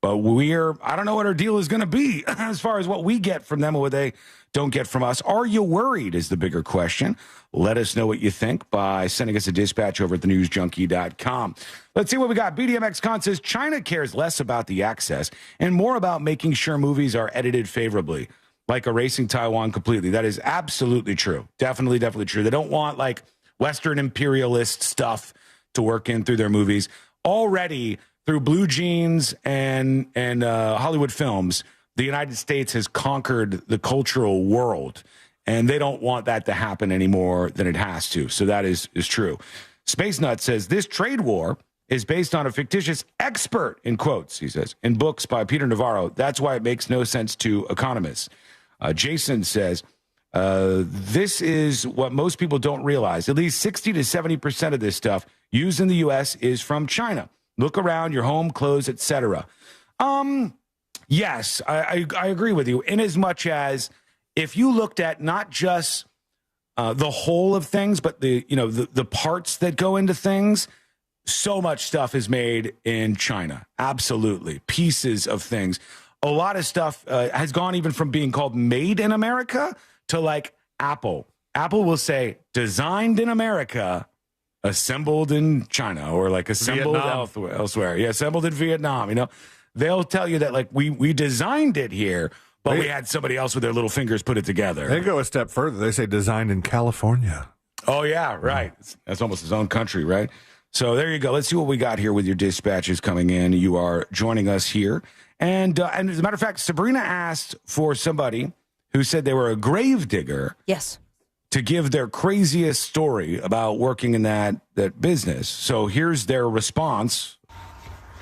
But I don't know what our deal is going to be as far as what we get from them or what they don't get from us. Are you worried is the bigger question. Let us know what you think by sending us a dispatch over at thenewsjunkie.com. Let's see what we got. BDMX Con says China cares less about the access and more about making sure movies are edited favorably, like erasing Taiwan completely. That is absolutely true. Definitely true. They don't want like Western imperialist stuff to work in through their movies. Already, through Blue Jeans and Hollywood films, the United States has conquered the cultural world, and they don't want that to happen any more than it has to. So that is true. Space Nut says this trade war is based on a fictitious expert, in quotes, he says, in books by Peter Navarro. That's why it makes no sense to economists. Jason says, this is what most people don't realize. At least 60 to 70% of this stuff used in the U.S. is from China. Look around your home, clothes, etc. Yes, I agree with you. In as much as if you looked at not just the whole of things, but the parts that go into things, so much stuff is made in China. Absolutely, pieces of things. A lot of stuff has gone even from being called made in America to like Apple. Apple will say designed in America, assembled in China, or like assembled elsewhere. Yeah, assembled in Vietnam. They'll tell you that like we designed it here, but we had somebody else with their little fingers put it together. They go a step further. They say designed in California. Oh yeah, right. That's almost his own country, right? So there you go. Let's see what we got here with your dispatches coming in. You are joining us here, and as a matter of fact, Sabrina asked for somebody who said they were a grave digger. Yes. To give their craziest story about working in that business. So here's their response.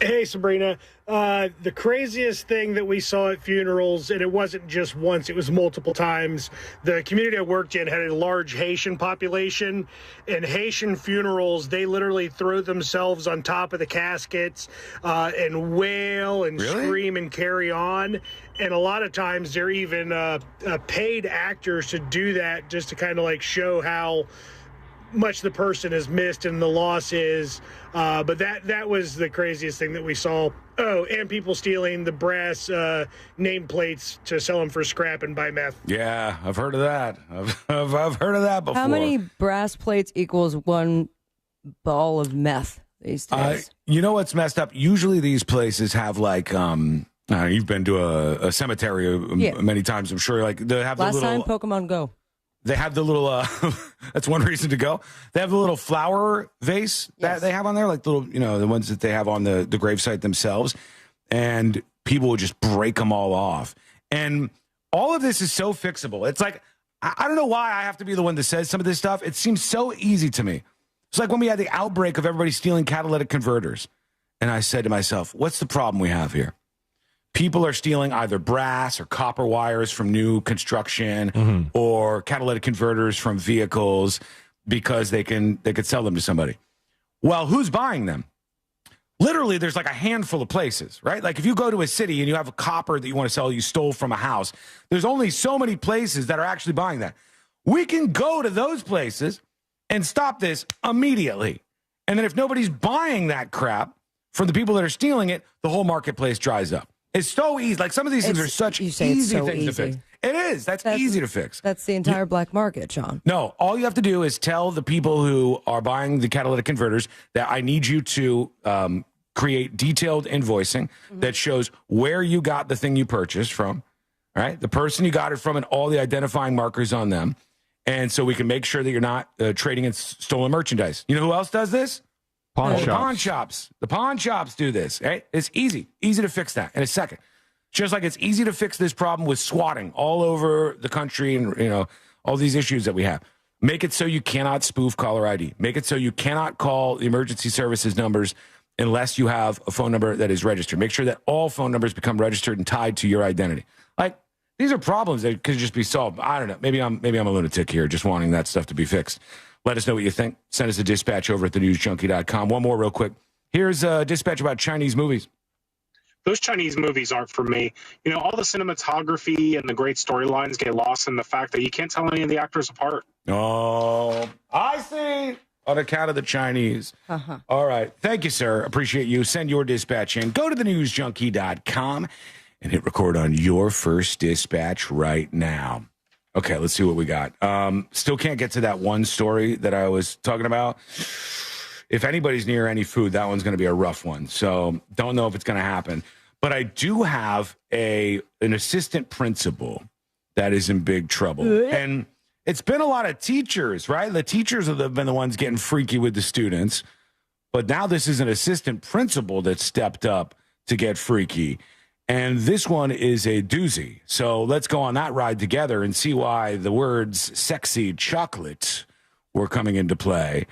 Hey, Sabrina. The craziest thing that we saw at funerals, and it wasn't just once, it was multiple times. The community I worked in had a large Haitian population. In Haitian funerals, they literally throw themselves on top of the caskets and wail and scream and carry on. And a lot of times they're even paid actors to do that just to kind of like show how much the person has missed and the loss is. But that was the craziest thing that we saw. Oh, and people stealing the brass nameplates to sell them for scrap and buy meth. Yeah, I've heard of that. I've heard of that before. How many brass plates equals one ball of meth these days? You know what's messed up? Usually these places have like you've been to a cemetery many times, I'm sure. Like they have Last the little time Pokemon Go. They have the little that's one reason to go. They have the little flower vase that they have on there, like the little, the ones that they have on the gravesite themselves, and people will just break them all off. And all of this is so fixable. It's like I don't know why I have to be the one that says some of this stuff. It seems so easy to me. It's like when we had the outbreak of everybody stealing catalytic converters. And I said to myself, what's the problem we have here? People are stealing either brass or copper wires from new construction or catalytic converters from vehicles because they could sell them to somebody. Well, who's buying them? Literally, there's like a handful of places, right? Like if you go to a city and you have a copper that you want to sell, you stole from a house, there's only so many places that are actually buying that. We can go to those places and stop this immediately. And then if nobody's buying that crap from the people that are stealing it, the whole marketplace dries up. It's so easy. Like some of these things are such easy things to fix. It is. That's easy to fix. That's the entire black market, Sean. No, all you have to do is tell the people who are buying the catalytic converters that I need you to create detailed invoicing that shows where you got the thing you purchased from, right? The person you got it from and all the identifying markers on them. And so we can make sure that you're not trading in stolen merchandise. You know who else does this? Pawn shops. Pawn shops. The pawn shops do this. Right? It's easy to fix that in a second. Just like it's easy to fix this problem with swatting all over the country and all these issues that we have. Make it so you cannot spoof caller ID. Make it so you cannot call the emergency services numbers unless you have a phone number that is registered. Make sure that all phone numbers become registered and tied to your identity. Like these are problems that could just be solved. I don't know. Maybe I'm a lunatic here, just wanting that stuff to be fixed. Let us know what you think. Send us a dispatch over at thenewsjunkie.com. One more real quick. Here's a dispatch about Chinese movies. Those Chinese movies aren't for me. All the cinematography and the great storylines get lost in the fact that you can't tell any of the actors apart. Oh, I see. On account of the Chinese. All right. Thank you, sir. Appreciate you. Send your dispatch in. Go to thenewsjunkie.com and hit record on your first dispatch right now. Okay, let's see what we got. Still can't get to that one story that I was talking about. If anybody's near any food, that one's going to be a rough one. So don't know if it's going to happen. But I do have an assistant principal that is in big trouble. And it's been a lot of teachers, right? The teachers have been the ones getting freaky with the students. But now this is an assistant principal that stepped up to get freaky. And this one is a doozy. So let's go on that ride together and see why the words sexy chocolate were coming into play.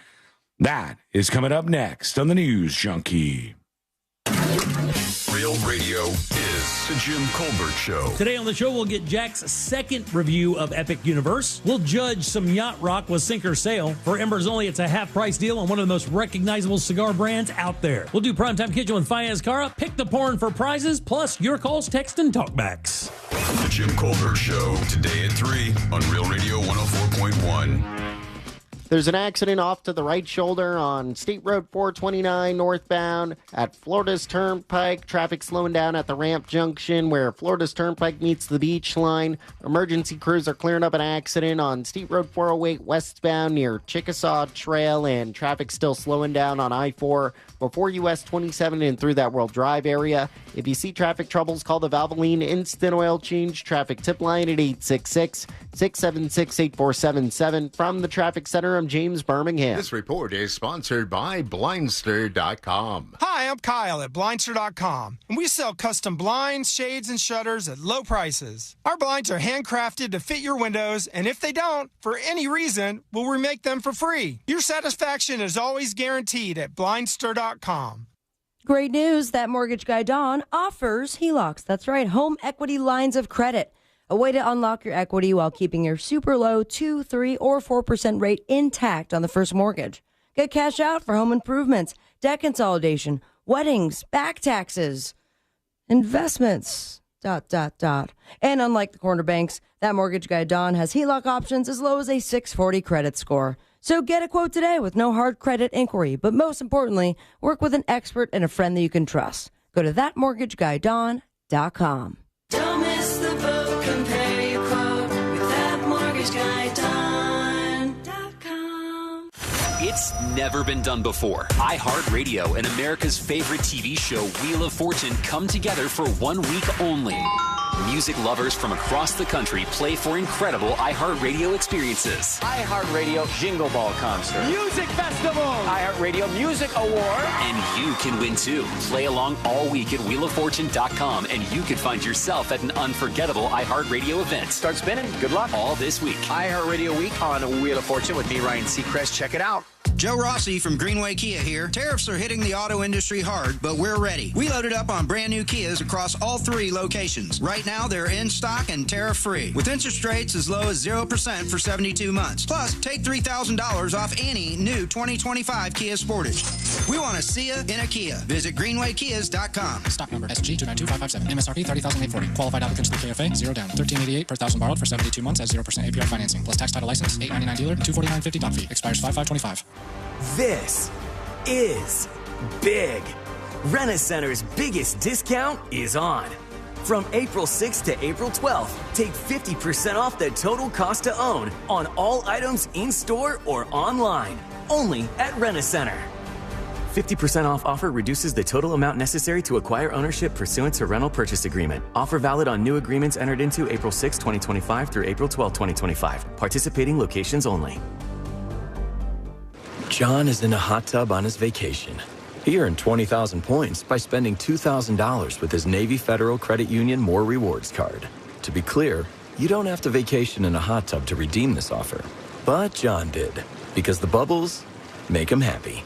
That is coming up next on the News Junkie. Real radio is the Jim Colbert Show. Today on the show, we'll get Jack's second review of Epic Universe. We'll judge some yacht rock with Sink or Sail. For Embers Only, it's a half-price deal on one of the most recognizable cigar brands out there. We'll do Primetime Kitchen with Fayez Cara, pick the porn for prizes, plus your calls, text, and talkbacks. The Jim Colbert Show, today at 3 on Real Radio 104.1. There's an accident off to the right shoulder on State Road 429 northbound at Florida's Turnpike. Traffic slowing down at the ramp junction where Florida's Turnpike meets the beach line. Emergency crews are clearing up an accident on State Road 408 westbound near Chickasaw Trail, and traffic still slowing down on I-4 before US 27 and through that World Drive area. If you see traffic troubles, call the Valvoline Instant Oil Change traffic tip line at 866-676-8477. From the Traffic Center, I'm James Birmingham. This report is sponsored by Blindster.com. Hi, I'm Kyle at Blindster.com, and we sell custom blinds, shades, and shutters at low prices. Our blinds are handcrafted to fit your windows, and if they don't, for any reason, we'll remake them for free. Your satisfaction is always guaranteed at Blindster.com. Great news. That mortgage guy, Don, offers HELOCs. That's right, home equity lines of credit. A way to unlock your equity while keeping your super low 2%, 3%, or 4% rate intact on the first mortgage. Get cash out for home improvements, debt consolidation, weddings, back taxes, investments, ... And unlike the corner banks, that mortgage guy, Don, has HELOC options as low as a 640 credit score. So get a quote today with no hard credit inquiry, but most importantly, work with an expert and a friend that you can trust. Go to thatmortgaguydawn.com. Don't miss the boat. Compare your quote with thatmortgaguydawn.com. It's never been done before. iHeartRadio and America's favorite TV show, Wheel of Fortune, come together for 1 week only. Music lovers from across the country play for incredible iHeartRadio experiences. iHeartRadio Jingle Ball Concert. Music Festival. iHeartRadio Music Award. And you can win too. Play along all week at wheeloffortune.com and you could find yourself at an unforgettable iHeartRadio event. Start spinning. Good luck. All this week. iHeartRadio Week on Wheel of Fortune with me, Ryan Seacrest. Check it out. Joe Rossi from Greenway Kia here. Tariffs are hitting the auto industry hard, but we're ready. We loaded up on brand new Kias across all 3 locations. Right now, they're in stock and tariff-free, with interest rates as low as 0% for 72 months. Plus, take $3,000 off any new 2025 Kia Sportage. We want to see you in a Kia. Visit greenwaykias.com. Stock number SG292557. MSRP $30,840. Qualified applicants through KFA. 0 down. $13.88 per thousand borrowed for 72 months at 0% APR financing. Plus tax title license. $8.99 dealer. $249.50 doc fee. Expires 5/5/25. This is big. Rent-A-Center's biggest discount is on. From April 6th to April 12th, take 50% off the total cost to own on all items in-store or online. Only at Rent-A-Center. 50% off offer reduces the total amount necessary to acquire ownership pursuant to rental purchase agreement. Offer valid on new agreements entered into April 6, 2025 through April 12, 2025. Participating locations only. John is in a hot tub on his vacation. He earned 20,000 points by spending $2,000 with his Navy Federal Credit Union More Rewards card. To be clear, you don't have to vacation in a hot tub to redeem this offer. But John did, because the bubbles make him happy.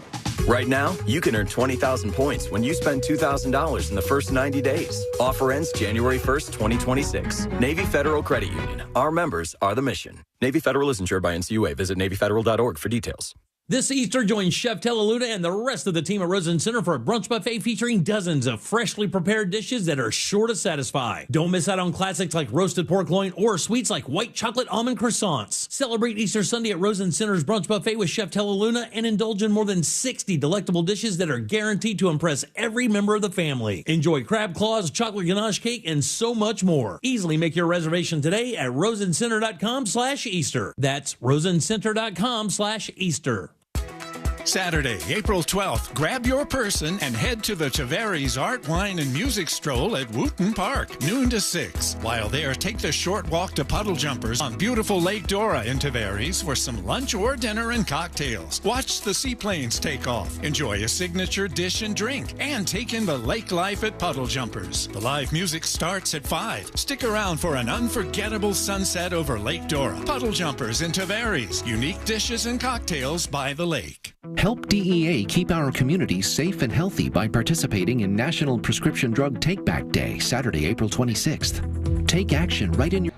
Right now, you can earn 20,000 points when you spend $2,000 in the first 90 days. Offer ends January 1st, 2026. Navy Federal Credit Union. Our members are the mission. Navy Federal is insured by NCUA. Visit NavyFederal.org for details. This Easter, join Chef Tellaluna and the rest of the team at Rosen Center for a brunch buffet featuring dozens of freshly prepared dishes that are sure to satisfy. Don't miss out on classics like roasted pork loin or sweets like white chocolate almond croissants. Celebrate Easter Sunday at Rosen Center's brunch buffet with Chef Tellaluna and indulge in more than 60 delectable dishes that are guaranteed to impress every member of the family. Enjoy crab claws, chocolate ganache cake, and so much more. Easily make your reservation today at rosencenter.com/Easter. That's rosencenter.com/Easter. Saturday, April 12th, grab your person and head to the Tavares Art, Wine, and Music Stroll at Wooten Park, noon to 6. While there, take the short walk to Puddle Jumpers on beautiful Lake Dora in Tavares for some lunch or dinner and cocktails. Watch the seaplanes take off, enjoy a signature dish and drink, and take in the lake life at Puddle Jumpers. The live music starts at 5. Stick around for an unforgettable sunset over Lake Dora. Puddle Jumpers in Tavares, unique dishes and cocktails by the lake. Help DEA keep our communities safe and healthy by participating in National Prescription Drug Take-Back Day, Saturday, April 26th. Take action right in your...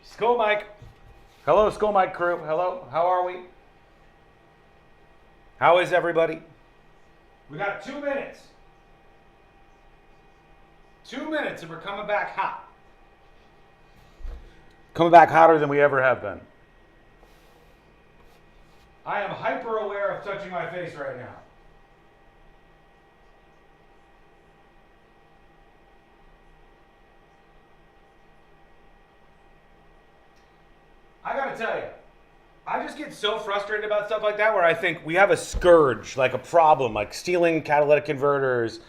Skull Mike. Hello, Skull Mike crew. Hello, how are we? How is everybody? We got 2 minutes. 2 minutes and we're coming back hot. Coming back hotter than we ever have been. I am hyper aware of touching my face right now. I gotta tell you, I just get so frustrated about stuff like that where I think we have a scourge, like a problem, like stealing catalytic converters,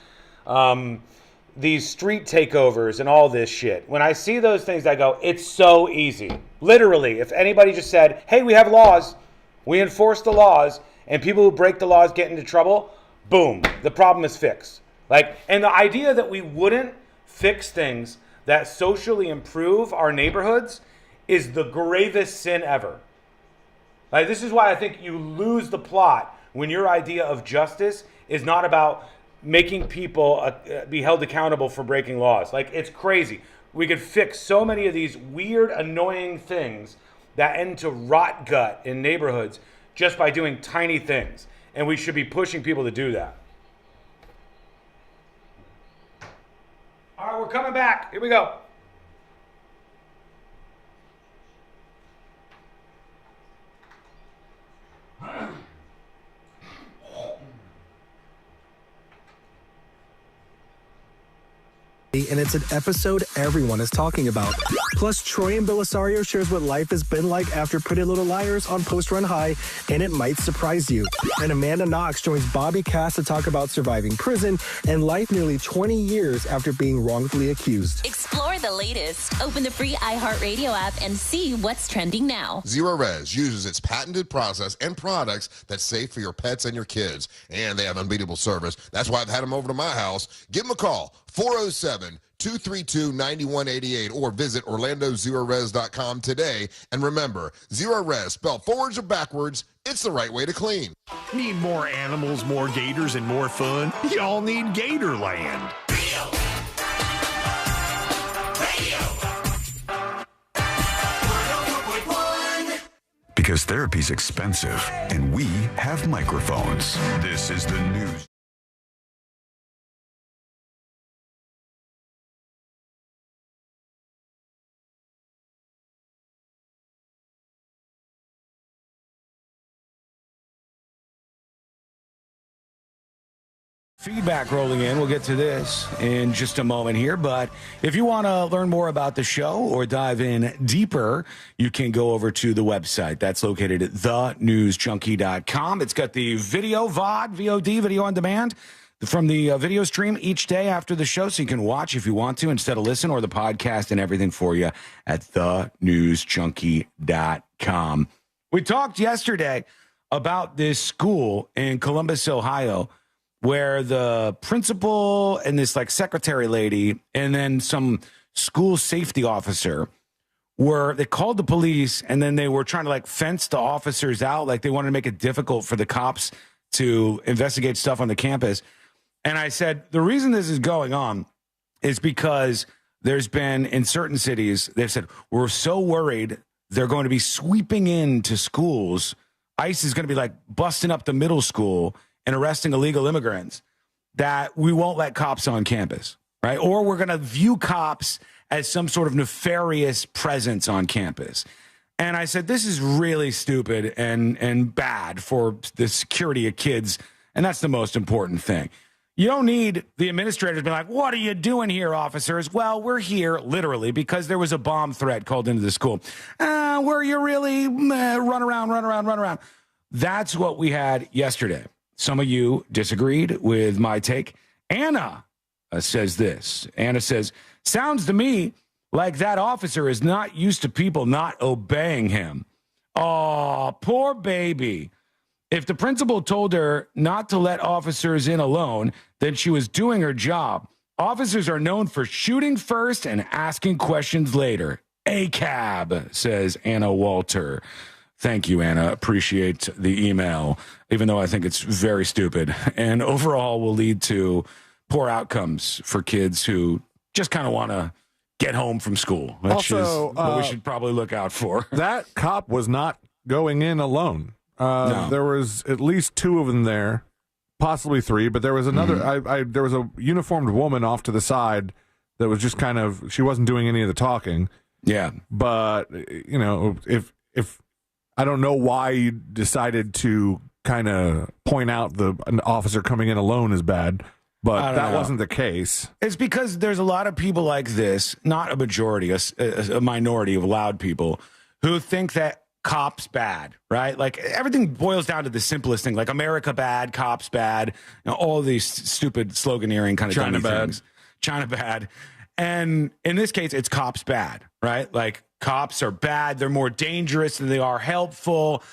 these street takeovers and all this shit. When I see those things, I go, it's so easy. Literally, if anybody just said, hey, we have laws, we enforce the laws, and people who break the laws get into trouble, boom, the problem is fixed. Like, and the idea that we wouldn't fix things that socially improve our neighborhoods is the gravest sin ever. Like, this is why I think you lose the plot when your idea of justice is not about making people be held accountable for breaking laws. Like, it's crazy. We could fix so many of these weird, annoying things that end to rot gut in neighborhoods just by doing tiny things. And we should be pushing people to do that. All right, we're coming back. Here we go. finale, and it's an episode everyone is talking about. Plus, Troy and Belisario shares what life has been like after Pretty Little Liars on Post Run High, and it might surprise you. And Amanda Knox joins Bobby Cass to talk about surviving prison and life nearly 20 years after being wrongfully accused. Explore the latest. Open the free iHeartRadio app and see what's trending now. Zero Res uses its patented process and products that's safe for your pets and your kids. And they have unbeatable service. That's why I've had them over to my house. Give them a call, 407-232-9188, or visit OrlandoZeroRes.com today. And remember, Zero Res, spelled forwards or backwards, it's the right way to clean. Need more animals, more gators, and more fun? Y'all need Gatorland. Because therapy's expensive, and we have microphones. This is the news. Feedback rolling in. We'll get to this in just a moment here. But if you want to learn more about the show or dive in deeper, you can go over to the website. That's located at thenewsjunkie.com. It's got the video, VOD, video on demand from the video stream each day after the show. So you can watch if you want to instead of listen, or the podcast and everything for you at thenewsjunkie.com. We talked yesterday about this school in Columbus, Ohio, where the principal and this like secretary lady and then some school safety officer they called the police, and then they were trying to like fence the officers out. Like they wanted to make it difficult for the cops to investigate stuff on the campus. And I said, the reason this is going on is because there's been in certain cities, they've said, we're so worried they're going to be sweeping into schools. ICE is going to be like busting up the middle school and arresting illegal immigrants, that we won't let cops on campus, right? Or we're going to view cops as some sort of nefarious presence on campus. And I said, this is really stupid and bad for the security of kids, and that's the most important thing. You don't need the administrators to be like, what are you doing here, officers? Well, we're here, literally, because there was a bomb threat called into the school. Where you really run around. That's what we had yesterday. Some of you disagreed with my take. Anna says this. Anna says, sounds to me like that officer is not used to people not obeying him. Oh, poor baby. If the principal told her not to let officers in alone, then she was doing her job. Officers are known for shooting first and asking questions later. ACAB, says Anna Walter. Thank you, Anna. Appreciate the email, even though I think it's very stupid and overall will lead to poor outcomes for kids who just kind of want to get home from school, which also, is what we should probably look out for. That cop was not going in alone. No. There was at least two of them there, possibly three, but there was another. There was a uniformed woman off to the side that was just kind of, she wasn't doing any of the talking. Yeah. But, you know, if I don't know why you decided to kind of point out an officer coming in alone is bad, but that wasn't the case. It's because there's a lot of people like this, not a majority, a minority of loud people who think that cops bad, right? Like everything boils down to the simplest thing, like America bad, cops bad, all these stupid sloganeering kind of China bad. things. China bad. And in this case, it's cops bad, right? Like cops are bad. They're more dangerous than they are helpful.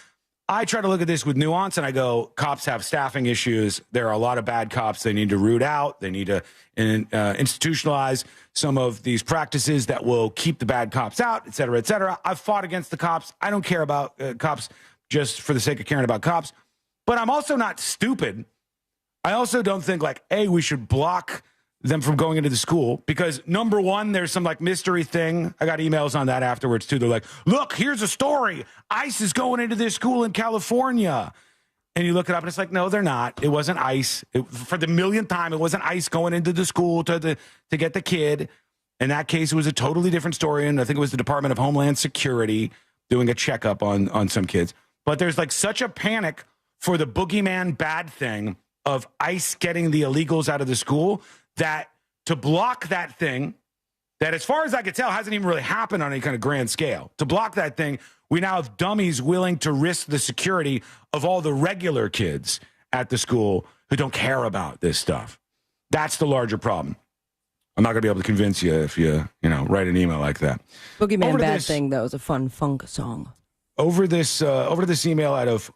I try to look at this with nuance, and I go, cops have staffing issues. There are a lot of bad cops they need to root out. They need to institutionalize some of these practices that will keep the bad cops out, et cetera, et cetera. I've fought against the cops. I don't care about cops just for the sake of caring about cops. But I'm also not stupid. I also don't think like, hey, we should block them from going into the school because, number one, there's some like mystery thing. I got emails on that afterwards too. They're like, look, here's a story. ICE is going into this school in California. And you look it up and it's like, no, they're not. It wasn't ICE. For the millionth time, it wasn't ICE going into the school to get the kid. In that case, it was a totally different story. And I think it was the Department of Homeland Security doing a checkup on some kids. But there's like such a panic for the boogeyman bad thing of ICE getting the illegals out of the school that to block that thing that, as far as I could tell, hasn't even really happened on any kind of grand scale. To block that thing, we now have dummies willing to risk the security of all the regular kids at the school who don't care about this stuff. That's the larger problem. I'm not going to be able to convince you if you write an email like that. Boogeyman Bad Thing, though, is a fun funk song. Over to this email out of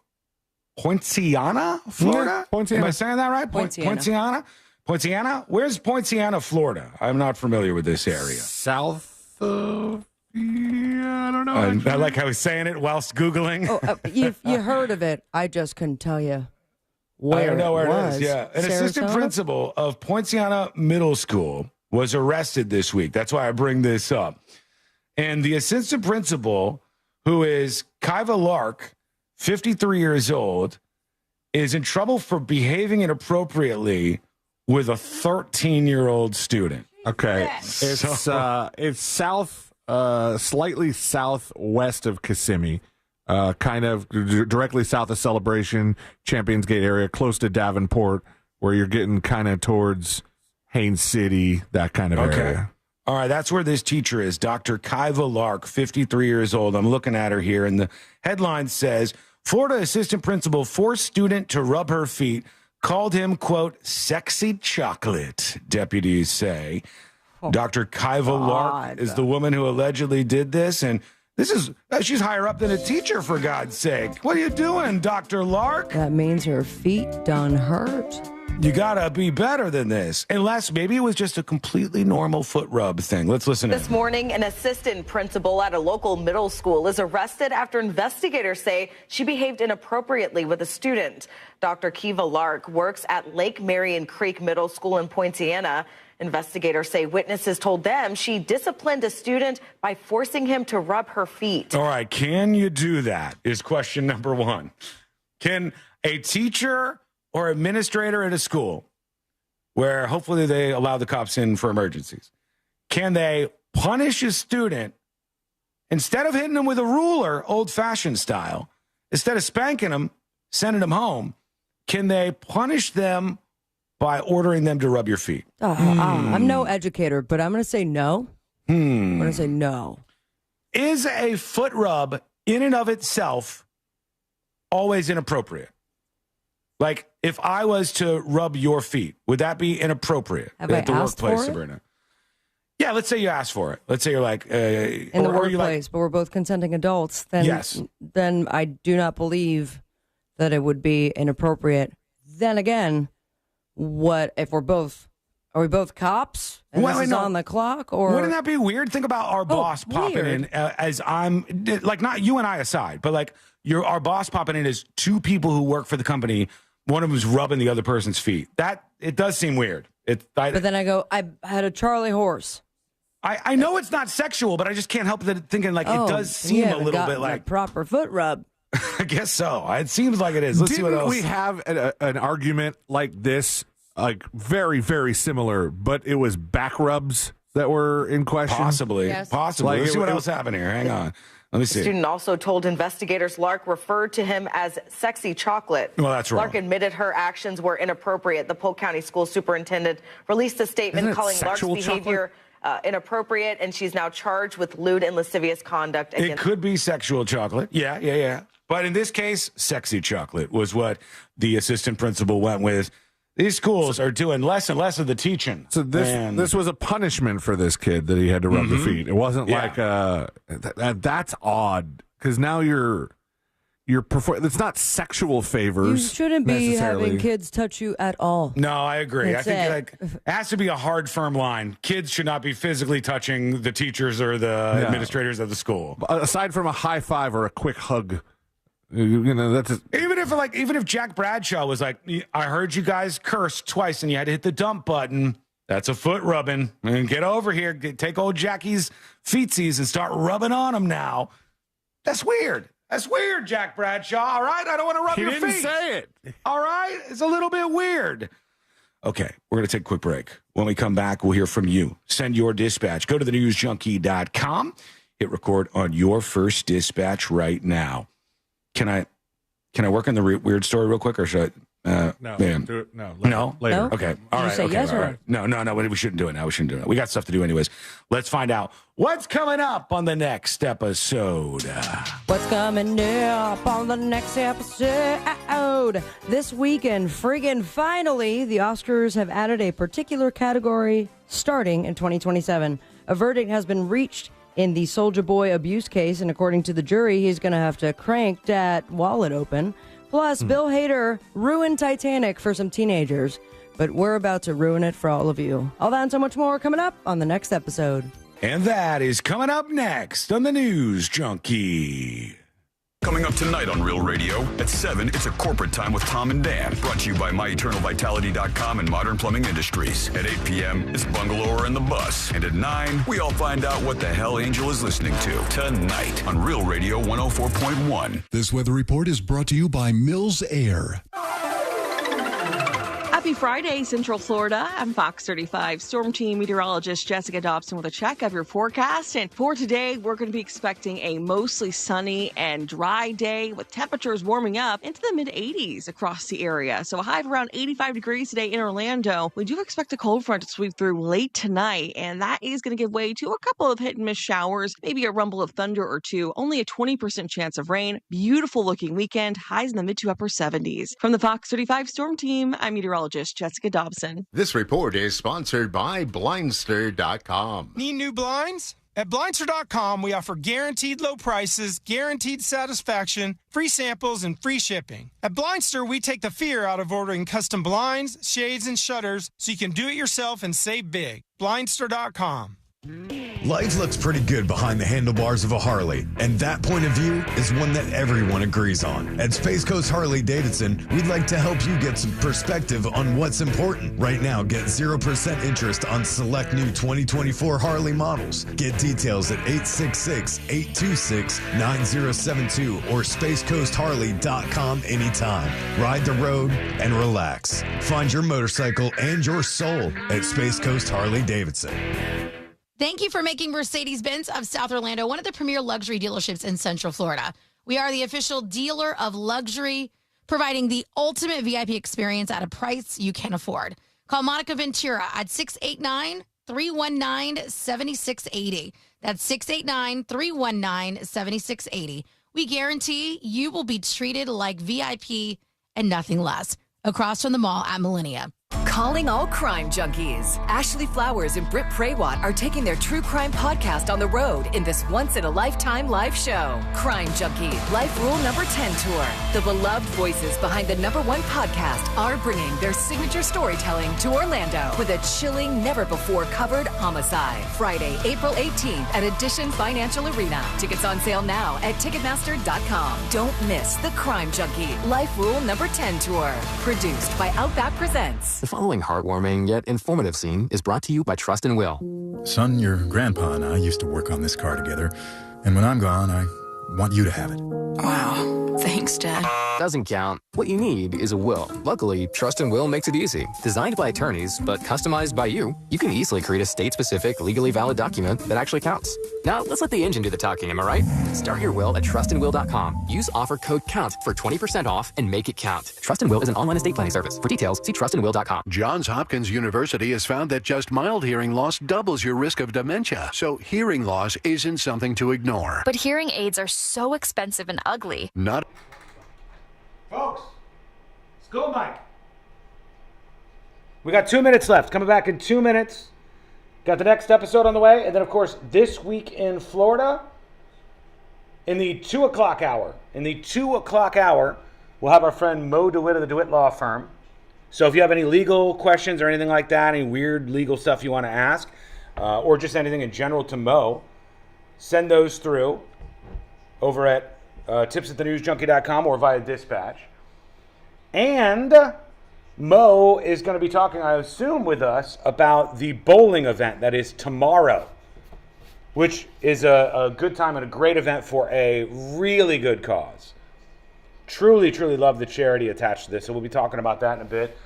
Poinciana, Florida? Poinciana. Am I saying that right? Poinciana? Poinciana? Where's Poinciana, Florida? I'm not familiar with this area. South of... I don't know. I like how he's saying it whilst Googling. You heard of it. I just couldn't tell you where I don't know where it is. Yeah. An assistant principal of Poinciana Middle School was arrested this week. That's why I bring this up. And the assistant principal, who is Kiva Lark, 53 years old, is in trouble for behaving inappropriately with a 13-year-old student. Okay. It's south, slightly southwest of Kissimmee, kind of directly south of Celebration, Champions Gate area, close to Davenport, where you're getting kind of towards Haines City, that kind of area. All right, that's where this teacher is, Dr. Kiva Lark, 53 years old. I'm looking at her here, and the headline says, Florida assistant principal forced student to rub her feet, called him, quote, sexy chocolate, deputies say. Dr. Kiva Lark is the woman who allegedly did this, and she's higher up than a teacher, for God's sake. What are you doing, Dr. Lark? That means her feet done hurt. You gotta be better than this. Unless maybe it was just a completely normal foot rub thing. Let's listen to This morning, an assistant principal at a local middle school is arrested after investigators say she behaved inappropriately with a student. Dr. Kiva Lark works at Lake Marion Creek Middle School in Poinciana. Investigators say witnesses told them she disciplined a student by forcing him to rub her feet. All right, can you do that is question number one. Can a teacher or administrator at a school, where hopefully they allow the cops in for emergencies, can they punish a student instead of hitting them with a ruler, old-fashioned style, instead of spanking them, sending them home, can they punish them by ordering them to rub your feet? I'm no educator, but I'm going to say no. I'm going to say no. Is a foot rub in and of itself always inappropriate? Like, if I was to rub your feet, would that be inappropriate at the workplace, Sabrina? Yeah, let's say you ask for it. Let's say you're like... in the workplace, but we're both consenting adults. Then, yes. Then I do not believe that it would be inappropriate. Then again, what if are we both cops? And this is on the clock? Or wouldn't that be weird? Think about our boss popping in as I'm... Like, not you and I aside, but like our boss popping in as two people who work for the company. One of them is rubbing the other person's feet. It does seem weird. But then I go, I had a Charlie horse. I know it's not sexual, but I just can't help thinking like it does seem a little bit like a proper foot rub. I guess so. It seems like it is. Let's see what else. We have an argument like this, like very, very similar, but it was back rubs that were in question. Possibly. Let's see what else happened here. Hang on. Let me see. The student also told investigators Lark referred to him as sexy chocolate. Well, that's wrong. Lark admitted her actions were inappropriate. The Polk County School Superintendent released a statement calling Lark's behavior inappropriate, and she's now charged with lewd and lascivious conduct. It could be sexual chocolate. Yeah. But in this case, sexy chocolate was what the assistant principal went with. These schools are doing less and less of the teaching. So this was a punishment for this kid that he had to rub the feet. It wasn't like that's odd, because now you're it's not sexual favors. You shouldn't be having kids touch you at all. No, I agree. That's I think it has to be a hard, firm line. Kids should not be physically touching the teachers or the administrators of the school. Aside from a high five or a quick hug. That's even if Jack Bradshaw was like, I heard you guys curse twice and you had to hit the dump button. That's a foot rubbing. And get over here, take old Jackie's feetsies and start rubbing on them now. That's weird. That's weird, Jack Bradshaw. All right, I don't want to rub your feet. He didn't say it. All right, it's a little bit weird. Okay, we're going to take a quick break. When we come back, we'll hear from you. Send your dispatch. Go to thenewsjunkie.com. Hit record on your first dispatch right now. Can I work on the weird story real quick, or should No. Yeah. Do it. No. No? Later. No? Okay. All you right. say Okay. yes all or right. No. We shouldn't do it now. We got stuff to do anyways. Let's find out what's coming up on the next episode. What's coming up on the next episode? This weekend, friggin' finally, the Oscars have added a particular category starting in 2027. A verdict has been reached in the Soulja Boy abuse case, and according to the jury, he's going to have to crank that wallet open. Plus, Bill Hader ruined Titanic for some teenagers, but we're about to ruin it for all of you. All that and so much more coming up on the next episode. And that is coming up next on the News Junkie. Coming up tonight on Real Radio, at 7, it's a corporate time with Tom and Dan, brought to you by MyEternalVitality.com and Modern Plumbing Industries. At 8 p.m., it's Bungalower and the Bus. And at 9, we all find out what the hell Angel is listening to tonight on Real Radio 104.1. This weather report is brought to you by Mills Air. Happy Friday, Central Florida. I'm Fox 35 Storm Team meteorologist Jessica Dobson with a check of your forecast. And for today, we're going to be expecting a mostly sunny and dry day with temperatures warming up into the mid-80s across the area. So a high of around 85 degrees today in Orlando. We do expect a cold front to sweep through late tonight, and that is going to give way to a couple of hit-and-miss showers, maybe a rumble of thunder or two, only a 20% chance of rain. Beautiful looking weekend, highs in the mid to upper 70s. From the Fox 35 Storm Team, I'm meteorologist Jessica Dobson. This report is sponsored by Blindster.com. Need new blinds? At Blindster.com, we offer guaranteed low prices, guaranteed satisfaction, free samples, and free shipping. At Blindster, we take the fear out of ordering custom blinds, shades, and shutters so you can do it yourself and save big. Blindster.com. Life looks pretty good behind the handlebars of a Harley, and that point of view is one that everyone agrees on. At Space Coast Harley Davidson, we'd like to help you get some perspective on what's important. Right now, get 0% interest on select new 2024 Harley models. Get details at 866-826-9072 or spacecoastharley.com anytime. Ride the road and relax. Find your motorcycle and your soul at Space Coast Harley Davidson. Thank you for making Mercedes-Benz of South Orlando one of the premier luxury dealerships in Central Florida. We are the official dealer of luxury, providing the ultimate VIP experience at a price you can afford. Call Monica Ventura at 689-319-7680. That's 689-319-7680. We guarantee you will be treated like VIP and nothing less. Across from the mall at Millennia. Calling all crime junkies. Ashley Flowers and Britt Praywat are taking their true crime podcast on the road in this once-in-a-lifetime live show. Crime Junkie Life Rule Number 10 Tour. The beloved voices behind the #1 podcast are bringing their signature storytelling to Orlando with a chilling, never-before-covered homicide. Friday, April 18th at Edition Financial Arena. Tickets on sale now at Ticketmaster.com. Don't miss the Crime Junkie Life Rule Number 10 Tour. Produced by Outback Presents. The following heartwarming yet informative scene is brought to you by Trust and Will. Son, your grandpa and I used to work on this car together, and when I'm gone, I want you to have it. Wow. Thanks, Dad. Doesn't count. What you need is a will. Luckily, Trust and Will makes it easy. Designed by attorneys, but customized by you can easily create a state-specific, legally valid document that actually counts. Now, let's let the engine do the talking, am I right? Start your will at trustandwill.com. Use offer code COUNT for 20% off and make it count. Trust and Will is an online estate planning service. For details, see trustandwill.com. Johns Hopkins University has found that just mild hearing loss doubles your risk of dementia. So hearing loss isn't something to ignore. But hearing aids are so expensive and ugly. Not Folks, school mic. We got 2 minutes left. Coming back in 2 minutes. Got the next episode on the way. And then, of course, This Week in Florida in the 2 o'clock hour. In the 2 o'clock hour, we'll have our friend Mo DeWitt of the DeWitt Law Firm. So if you have any legal questions or anything like that, any weird legal stuff you want to ask, or just anything in general to Mo, send those through over at tips@thenewsjunkie.com or via dispatch. And Mo is going to be talking, I assume, with us about the bowling event that is tomorrow, which is a good time and a great event for a really good cause. Truly, truly love the charity attached to this, so we'll be talking about that in a bit.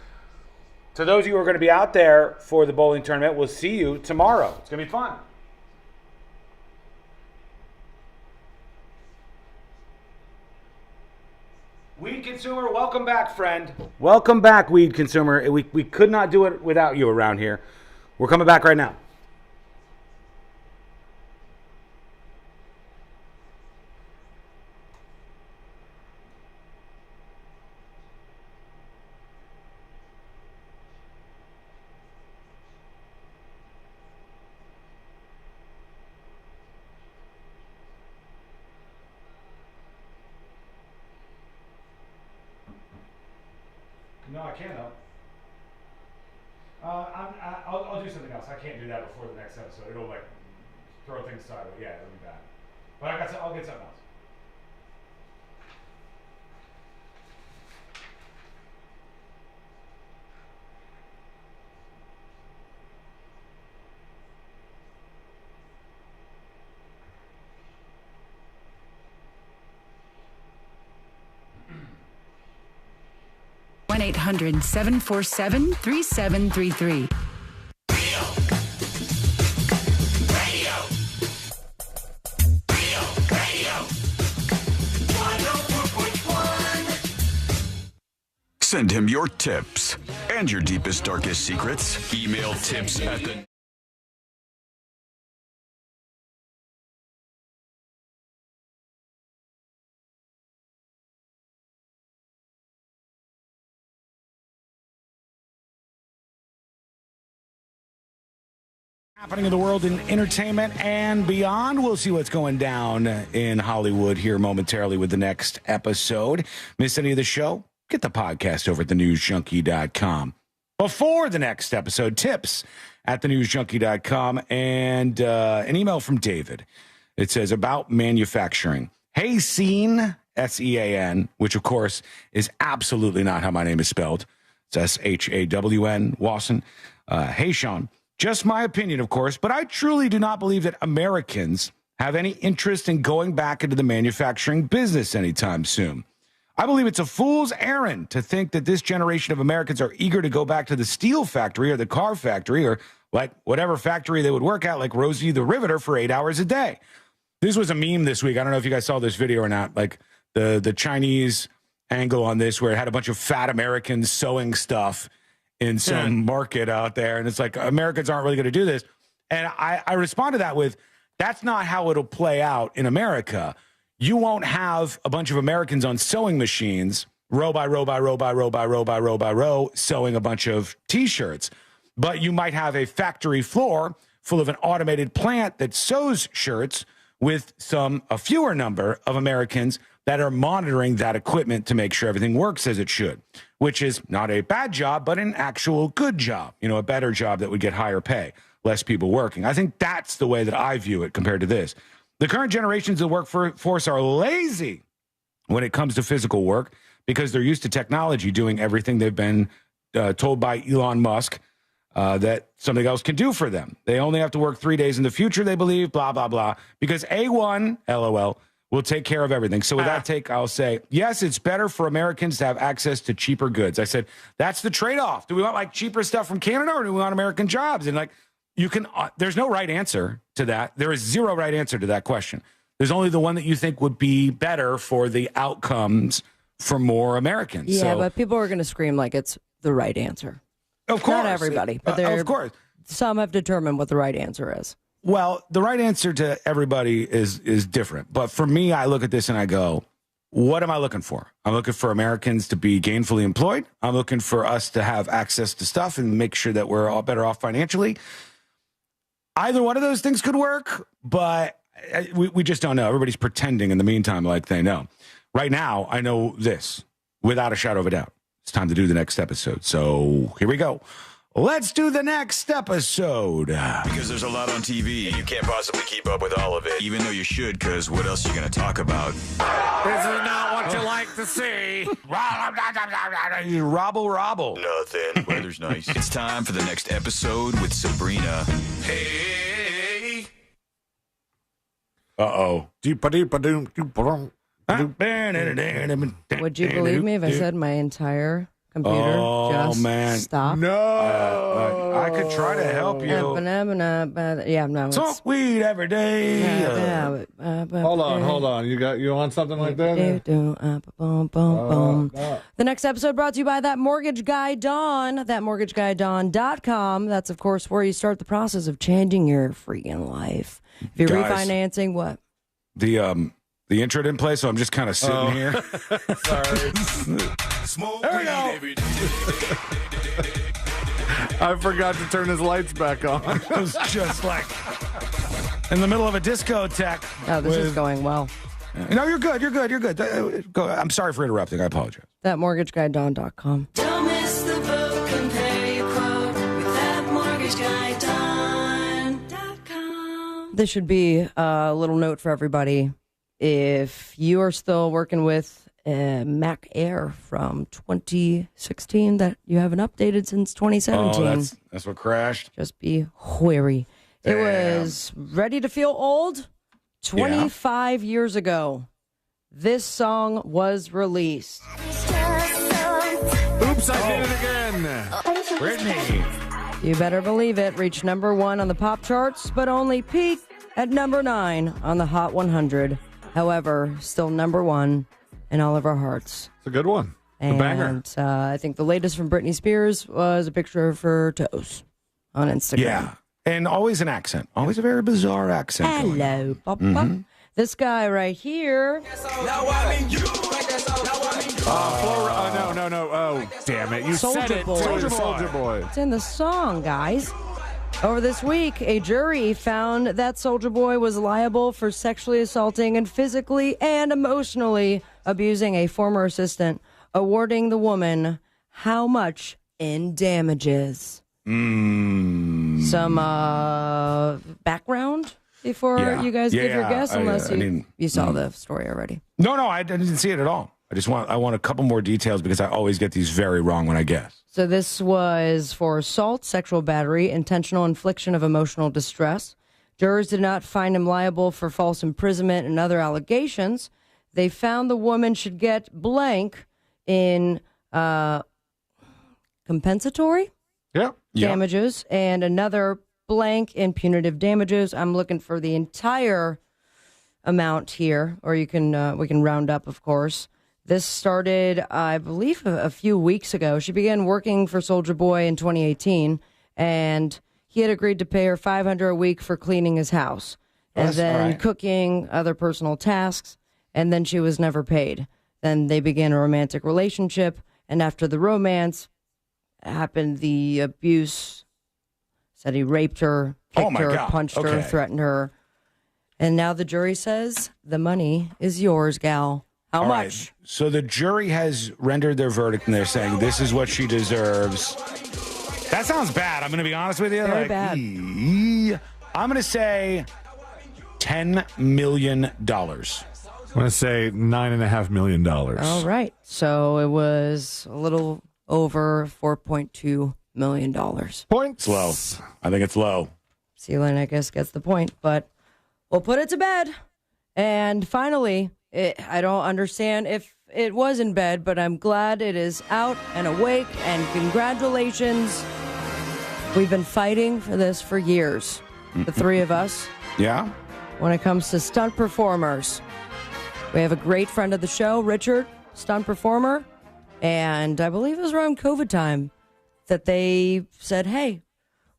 To those of you who are going to be out there for the bowling tournament, we'll see you tomorrow. It's going to be fun. We can consumer. Welcome back, friend. Welcome back, weed consumer. We could not do it without you around here. We're coming back right now. No, I can't help. I'll do something else. I can't do that before the next episode. It'll like throw things sideways. Yeah, it'll be bad. But I'll get something else. One 1-800-747-3733. Send him your tips and your deepest, darkest secrets. Email tips at the... Happening in the world in entertainment and beyond. We'll see what's going down in Hollywood here momentarily with the next episode. Miss any of the show? Get the podcast over at thenewsjunkie.com. Before the next episode, tips at thenewsjunkie.com and an email from David. It says, about manufacturing. Hey, Sean, S-E-A-N, which, of course, is absolutely not how my name is spelled. It's S-H-A-W-N, Wasson. Hey, Sean. Just my opinion, of course, but I truly do not believe that Americans have any interest in going back into the manufacturing business anytime soon. I believe it's a fool's errand to think that this generation of Americans are eager to go back to the steel factory or the car factory or like whatever factory they would work at, like Rosie the Riveter, for 8 hours a day. This was a meme this week. I don't know if you guys saw this video or not, like the Chinese angle on this where it had a bunch of fat Americans sewing stuff in some market out there. And it's like, Americans aren't really going to do this. And I respond to that with, that's not how it'll play out in America. You won't have a bunch of Americans on sewing machines, row by row by row by row by row by row by row, sewing a bunch of T-shirts. But you might have a factory floor full of an automated plant that sews shirts with a fewer number of Americans that are monitoring that equipment to make sure everything works as it should, which is not a bad job, but an actual good job, a better job that would get higher pay, less people working. I think that's the way that I view it compared to this. The current generations of the workforce are lazy when it comes to physical work because they're used to technology doing everything they've been told by Elon Musk that something else can do for them. They only have to work 3 days in the future, they believe, blah, blah, blah, because A1, LOL, will take care of everything. So with that take, I'll say, yes, it's better for Americans to have access to cheaper goods. I said, that's the trade-off. Do we want like cheaper stuff from Canada or do we want American jobs? And like, you can, there's no right answer to that. There is zero right answer to that question. There's only the one that you think would be better for the outcomes for more Americans. Yeah, but people are going to scream like it's the right answer. Of course. Not everybody, but of course. Some have determined what the right answer is. Well, the right answer to everybody is different. But for me, I look at this and I go, what am I looking for? I'm looking for Americans to be gainfully employed. I'm looking for us to have access to stuff and make sure that we're all better off financially. Either one of those things could work, but we just don't know. Everybody's pretending in the meantime like they know. Right now, I know this without a shadow of a doubt. It's time to do the next episode. So here we go. Let's do the next episode. Because there's a lot on TV, you can't possibly keep up with all of it. Even though you should, because what else are you going to talk about? This is not what you like to see. Robble. Nothing. Weather's nice. It's time for the next episode with Sabrina. Hey. Uh-oh. Would you believe me if I said my entire Computer, just man. stop. No. I could try to help you. Yeah, no. Smoke weed every day. Hold on. You on something like that? The next episode brought to you by That Mortgage Guy Dawn. ThatMortgageGuyDawn.com. That's, of course, where you start the process of changing your freaking life. If you're refinancing, what? The intro didn't play, so I'm just kind of sitting here. Sorry. There we go. I forgot to turn his lights back on. It was just like in the middle of a discotheque. Oh, this is going well. No, you're good. Go. I'm sorry for interrupting. I apologize. ThatMortgageGuyDawn.com. Don't miss the boat. Compare your quote with ThatMortgageGuyDawn.com. This should be a little note for everybody. If you are still working with Mac Air from 2016 that you haven't updated since 2017. Oh, that's what crashed. Just be wary. Damn. It was ready to feel old 25 years ago. This song was released. Oops, I did it again. Brittany. You better believe it. Reached number 1 on the pop charts, but only peaked at number 9 on the Hot 100. However, still number 1 in all of our hearts. It's a good one. And banger. I think the latest from Britney Spears was a picture of her toes on Instagram. Yeah. And always an accent. Always a very bizarre accent. Hello, Papa. Mm-hmm. This guy right here. No. Oh, damn it. You said it. Soldier Boy. It's in the song, guys. Over this week, a jury found that Soulja Boy was liable for sexually assaulting and physically and emotionally abusing a former assistant, awarding the woman how much in damages? Some background before you guys give your guess, unless you saw the story already. No, I didn't see it at all. I want a couple more details because I always get these very wrong when I guess. So this was for assault, sexual battery, intentional infliction of emotional distress. Jurors did not find him liable for false imprisonment and other allegations. They found the woman should get blank in compensatory damages and another blank in punitive damages. I'm looking for the entire amount here, or we can round up, of course. This started, I believe, a few weeks ago. She began working for Soulja Boy in 2018, and he had agreed to pay her $500 a week for cleaning his house, and then cooking, other personal tasks, and then she was never paid. Then they began a romantic relationship, and after the romance happened, the abuse. Said he raped her, kicked her, punched her, threatened her, and now the jury says the money is yours, gal. How much? Right. So the jury has rendered their verdict, and they're saying this is what she deserves. That sounds bad. I'm going to be honest with you. Very bad. I'm going to say $10 million. I'm going to say $9.5 million. All right. So it was a little over $4.2 million. Points. Low. I think it's low. Celine, I guess, gets the point, but we'll put it to bed. And finally, I don't understand if it was in bed, but I'm glad it is out and awake, and congratulations. We've been fighting for this for years, the three of us. Yeah? When it comes to stunt performers. We have a great friend of the show, Richard, stunt performer, and I believe it was around COVID time that they said, hey,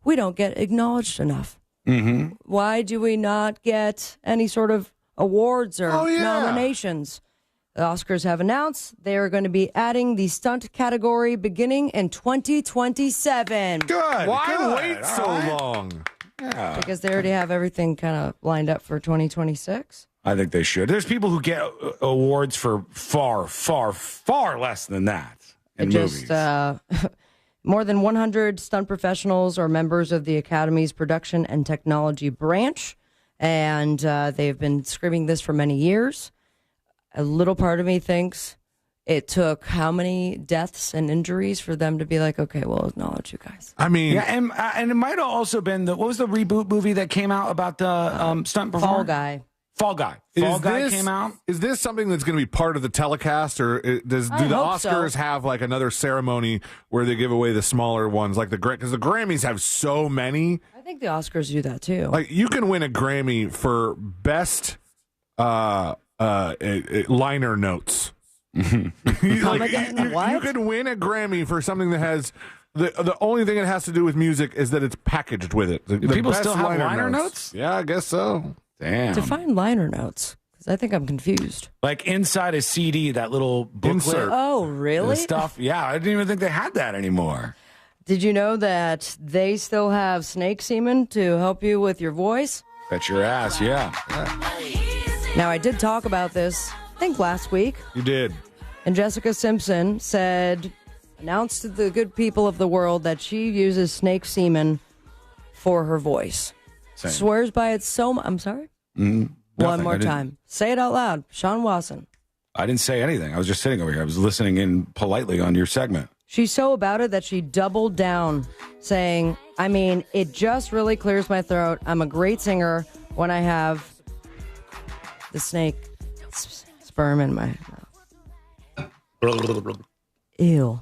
we don't get acknowledged enough. Mm-hmm. Why do we not get any sort of awards or nominations? The Oscars have announced they are going to be adding the stunt category beginning in 2027. Good. Why wait so long? Yeah. Because they already have everything kind of lined up for 2026. I think they should. There's people who get awards for far, far, far less than that in movies. More than 100 stunt professionals are members of the Academy's production and technology branch, and they've been screaming this for many years. A little part of me thinks it took how many deaths and injuries for them to be like, okay, we'll acknowledge you guys. I mean, yeah, and it might have also been what was the reboot movie that came out about the stunt performer? Fall Guy. Fall Guy. Fall Guy came out. Is this something that's going to be part of the telecast, or do the Oscars have like another ceremony where they give away the smaller ones, like because the Grammys have so many? I think the Oscars do that too. Like you can win a Grammy for best liner notes. You can win a Grammy for something that has the only thing it has to do with music is that it's packaged with it. Do people still have liner notes? Yeah, I guess so. Damn. Define liner notes, because I think I'm confused. Like inside a CD, that little booklet. Insert. Oh, really? The stuff. Yeah, I didn't even think they had that anymore. Did you know that they still have snake semen to help you with your voice? Bet your ass, yeah. Now, I did talk about this, I think last week. You did. And Jessica Simpson announced to the good people of the world that she uses snake semen for her voice. Same. Swears by it so much. I'm sorry? One more time. Say it out loud. Sean Wasson. I didn't say anything. I was just sitting over here. I was listening in politely on your segment. She's so about it that she doubled down, saying, I mean, it just really clears my throat. I'm a great singer when I have the snake sperm in my mouth. Ew.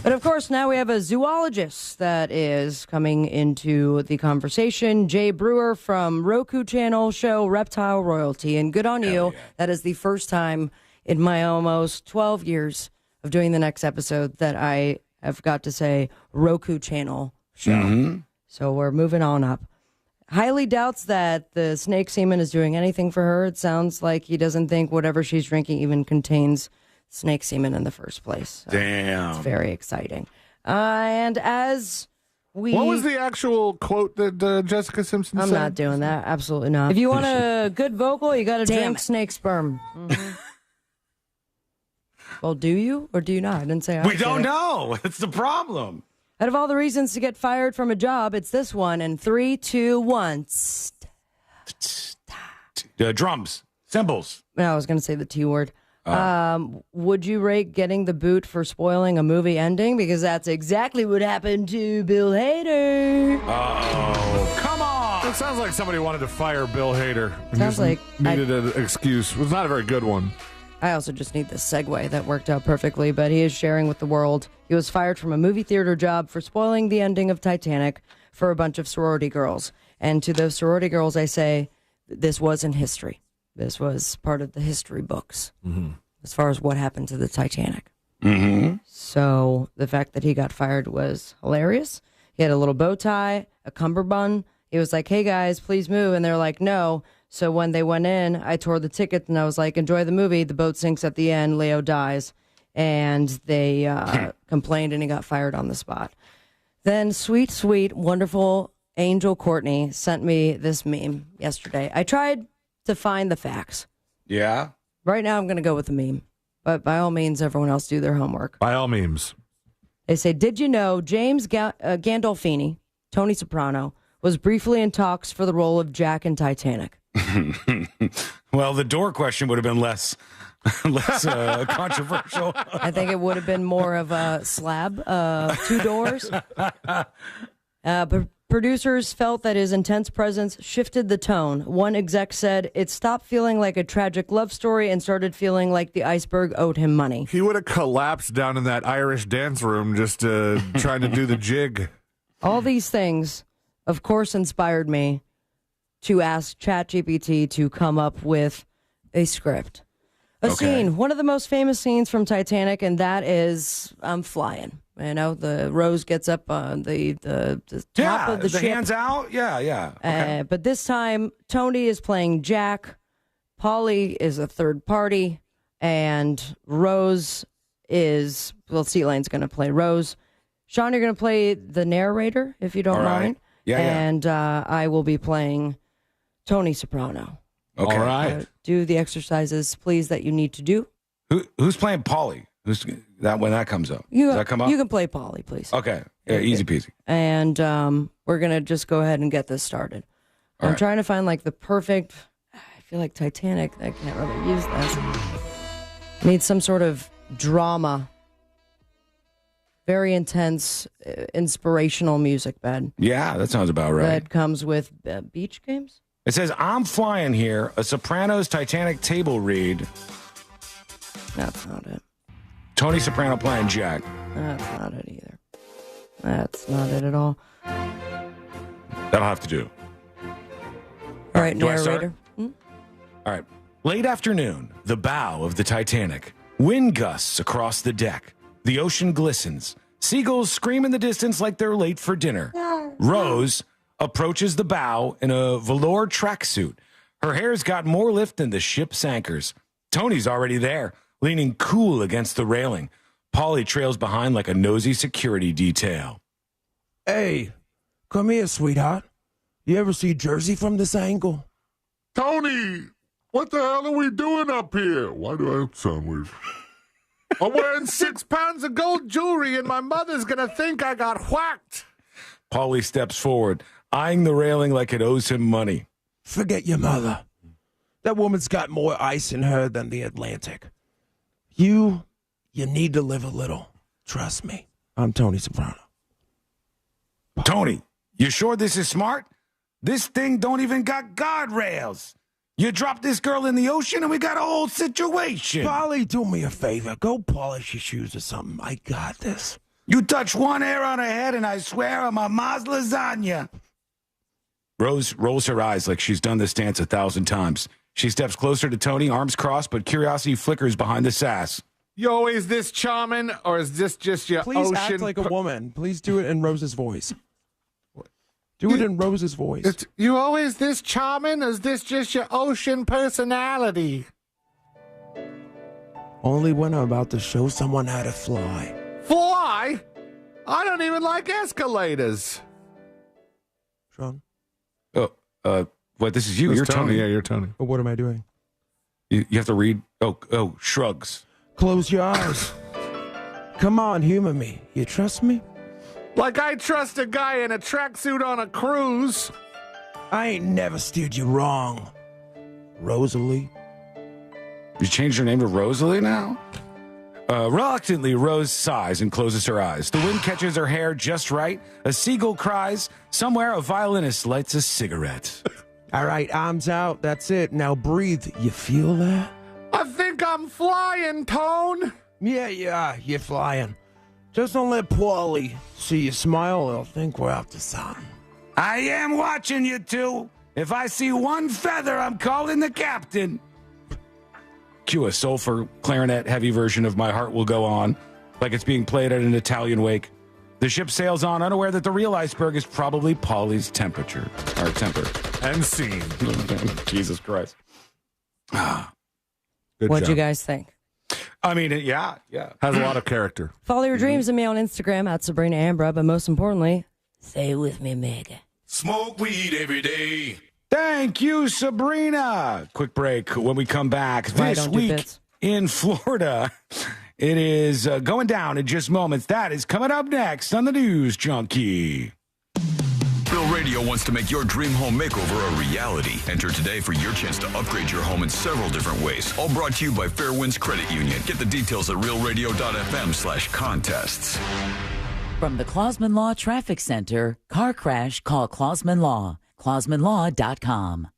But of course, now we have a zoologist that is coming into the conversation. Jay Brewer from Roku channel show Reptile Royalty. And good on you. Yeah. That is the first time in my almost 12 years of doing the next episode that I have got to say Roku channel show. Mm-hmm. So we're moving on up. Highly doubts that the snake semen is doing anything for her. It sounds like he doesn't think whatever she's drinking even contains snake semen in the first place. So damn. It's very exciting. And as we... What was the actual quote that Jessica Simpson said? I'm not doing that. Absolutely not. If you want a good vocal, you got to drink snake sperm. Mm-hmm. Well, do you or do you not? I didn't say I We don't know. That's the problem. Out of all the reasons to get fired from a job, it's this one. In 3, 2, 1. Drums. Cymbals. No, I was going to say the T word. Would you rate getting the boot for spoiling a movie ending? Because that's exactly what happened to Bill Hader. Oh, come on. It sounds like somebody wanted to fire Bill Hader. Sounds like needed an excuse. It was not a very good one. I also just need this segue that worked out perfectly, but he is sharing with the world. He was fired from a movie theater job for spoiling the ending of Titanic for a bunch of sorority girls. And to those sorority girls, I say, this wasn't history. This was part of the history books as far as what happened to the Titanic. Mm-hmm. So the fact that he got fired was hilarious. He had a little bow tie, a cummerbund. He was like, hey, guys, please move. And they're like, no. So when they went in, I tore the ticket and I was like, enjoy the movie. The boat sinks at the end. Leo dies. And they complained and he got fired on the spot. Then sweet, sweet, wonderful Angel Courtney sent me this meme yesterday. I tried to find the facts. Yeah. Right now I'm going to go with the meme. But by all means, everyone else do their homework. By all memes. They say, did you know James Gandolfini, Tony Soprano, was briefly in talks for the role of Jack in Titanic? Well, the door question would have been less controversial. I think it would have been more of a slab, 2 doors. But producers felt that his intense presence shifted the tone. One exec said it stopped feeling like a tragic love story and started feeling like the iceberg owed him money. He would have collapsed down in that Irish dance room just trying to do the jig. All these things, of course, inspired me to ask ChatGPT to come up with a script. A scene, one of the most famous scenes from Titanic, and that is I'm flying. You know, the Rose gets up on the top of the ship. Hands out? Yeah. Okay. But this time, Tony is playing Jack, Polly is a third party, and Rose is, well, Sea Lane's going to play Rose. Sean, you're going to play the narrator, if you don't mind. Yeah. And I will be playing Tony Soprano. Okay. All right. Do the exercises, please, that you need to do. Who's playing Polly? Who's that when that comes up? Does that come up? You can play Polly, please. Okay. Yeah, easy peasy. And we're going to just go ahead and get this started. I'm trying to find like the perfect, I feel like Titanic, I can't really use this. Need some sort of drama. Very intense, inspirational music bed. Yeah, that sounds about right. That comes with beach games? It says, I'm flying here, a Sopranos Titanic table read. That's not it. Tony Soprano playing Jack. That's not it either. That's not it at all. That'll have to do. All right, do I start? narrator. All right. Late afternoon, the bow of the Titanic. Wind gusts across the deck. The ocean glistens. Seagulls scream in the distance like they're late for dinner. Rose approaches the bow in a velour tracksuit. Her hair's got more lift than the ship's anchors. Tony's already there, leaning cool against the railing. Polly trails behind like a nosy security detail. Hey, come here, sweetheart. You ever see Jersey from this angle? Tony, what the hell are we doing up here? Why do I sound weird? I'm wearing 6 pounds of gold jewelry, and my mother's going to think I got whacked. Polly steps forward, eyeing the railing like it owes him money. Forget your mother. That woman's got more ice in her than the Atlantic. You need to live a little. Trust me. I'm Tony Soprano. Tony, you sure this is smart? This thing don't even got guardrails. You drop this girl in the ocean and we got a whole situation. Polly, do me a favor. Go polish your shoes or something. I got this. You touch one hair on her head and I swear I'm a Maz lasagna. Rose rolls her eyes like she's done this dance 1,000 times. She steps closer to Tony, arms crossed, but curiosity flickers behind the sass. Yo, is this charming or is this just your Please ocean? act like a woman. Please do it in Rose's voice. Do it in Rose's voice. You always this charming or is this just your ocean personality? Only when I'm about to show someone how to fly. Fly? I don't even like escalators. Sean? What, this is you. You're Tony. Yeah, you're Tony. But what am I doing? You have to read. Oh, shrugs. Close your eyes. Come on, humor me. You trust me? Like I trust a guy in a tracksuit on a cruise. I ain't never steered you wrong, Rosalie. You changed your name to Rosalie now? Reluctantly, Rose sighs and closes her eyes. The wind catches her hair just right. A seagull cries. Somewhere, a violinist lights a cigarette. All right, arms out. That's it. Now breathe. You feel that? I think I'm flying, Tone. Yeah, you're flying. Just don't let Paulie see you smile. He'll think we're up to something. I am watching you two. If I see one feather, I'm calling the captain. Cue a sulfur clarinet heavy version of My Heart Will Go On, like it's being played at an Italian wake. The ship sails on, unaware that the real iceberg is probably Polly's temper. And scene. Jesus Christ. Good What'd job. you guys think? I mean, yeah. Has a lot of character. Follow your dreams and me on Instagram at Sabrina Ambra, but most importantly, say it with me, Mega. Smoke weed every day. Thank you, Sabrina. Quick break. When we come back this week in Florida, it is going down in just moments. That is coming up next on the News Junkie. Bill Radio wants to make your dream home makeover a reality. Enter today for your chance to upgrade your home in several different ways. All brought to you by Fairwinds Credit Union. Get the details at realradio.fm/contests. From the Clausman Law Traffic Center, car crash, call Clausman Law. ClausmanLaw.com.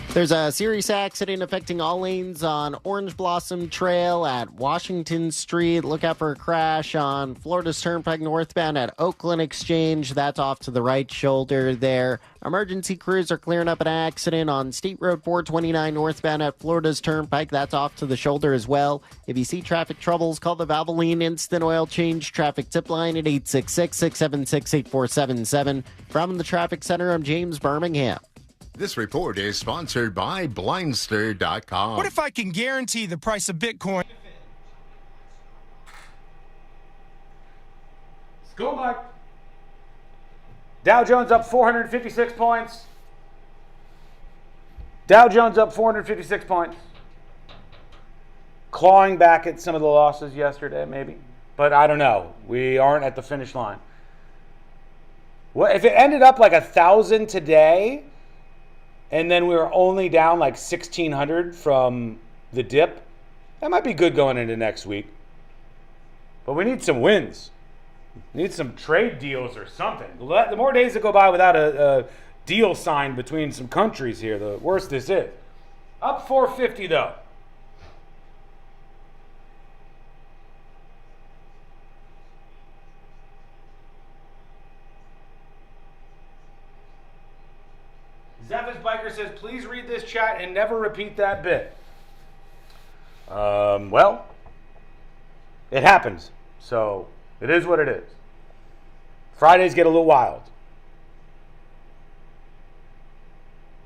There's a serious accident affecting all lanes on Orange Blossom Trail at Washington Street. Look out for a crash on Florida's Turnpike northbound at Oakland Exchange. That's off to the right shoulder there. Emergency crews are clearing up an accident on State Road 429 northbound at Florida's Turnpike. That's off to the shoulder as well. If you see traffic troubles, call the Valvoline Instant Oil Change Traffic Tip Line at 866-676-8477. From the Traffic Center, I'm James Birmingham. This report is sponsored by Blindster.com. What if I can guarantee the price of Bitcoin? Go, Mike. Dow Jones up 456 points. Dow Jones up 456 points. Clawing back at some of the losses yesterday, maybe. But I don't know. We aren't at the finish line. What if it ended up like 1,000 today? And then we were only down like 1,600 from the dip. That might be good going into next week. But we need some wins. We need some trade deals or something. The more days that go by without a deal signed between some countries here, the worse this is. Up 450 though. Zephyr's Biker says, please read this chat and never repeat that bit. Well, it happens. So it is what it is. Fridays get a little wild.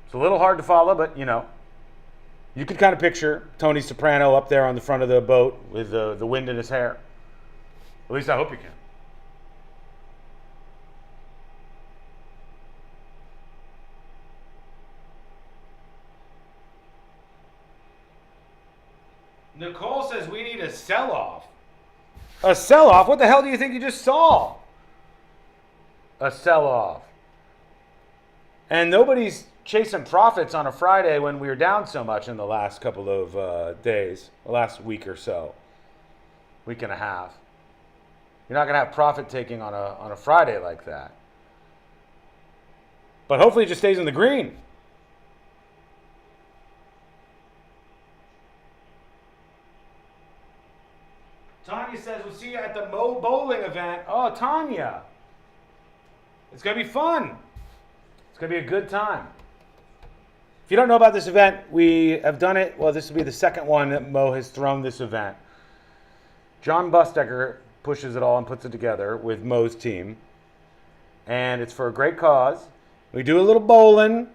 It's a little hard to follow, but you know, you could kind of picture Tony Soprano up there on the front of the boat with the wind in his hair. At least I hope you can. Nicole says we need a sell-off. A sell-off? What the hell do you think you just saw? A sell-off. And nobody's chasing profits on a Friday when we were down so much in the last couple of days, the last week or so, week and a half. You're not going to have profit taking on a Friday like that. But hopefully it just stays in the green. Tanya says, we'll see you at the Mo Bowling event. Oh, Tanya. It's going to be fun. It's going to be a good time. If you don't know about this event, we have done it. Well, this will be the second one that Mo has thrown this event. John Bustecker pushes it all and puts it together with Mo's team. And it's for a great cause. We do a little bowling.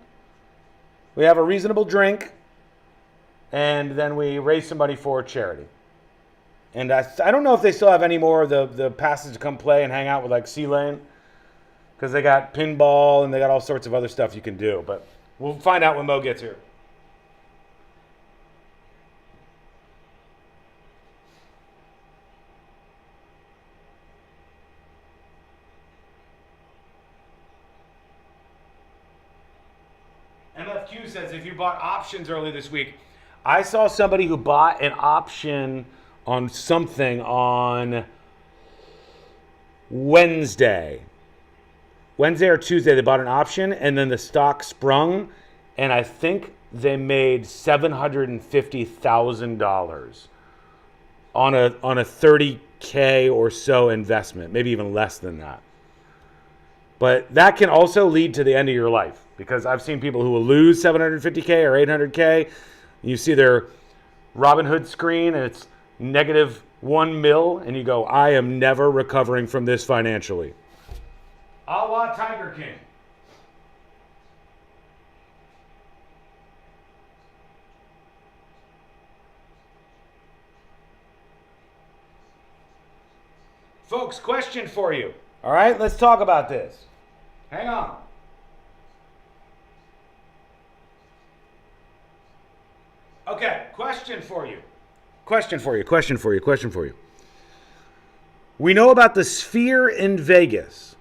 We have a reasonable drink. And then we raise some money for charity. And I don't know if they still have any more of the passes to come play and hang out with like C-Lane. Because they got pinball and they got all sorts of other stuff you can do. But we'll find out when Mo gets here. MFQ says, if you bought options early this week, I saw somebody who bought an option on something on Wednesday or Tuesday. They bought an option and then the stock sprung, and I think they made $750,000 on a 30K or so investment, maybe even less than that. But that can also lead to the end of your life, because I've seen people who will lose 750K or 800K. You see their Robinhood screen and it's -1 mil, and you go, I am never recovering from this financially. A la Tiger King. Folks, question for you. All right, let's talk about this. Hang on. Okay, question for you. Question for you. We know about the Sphere in Vegas.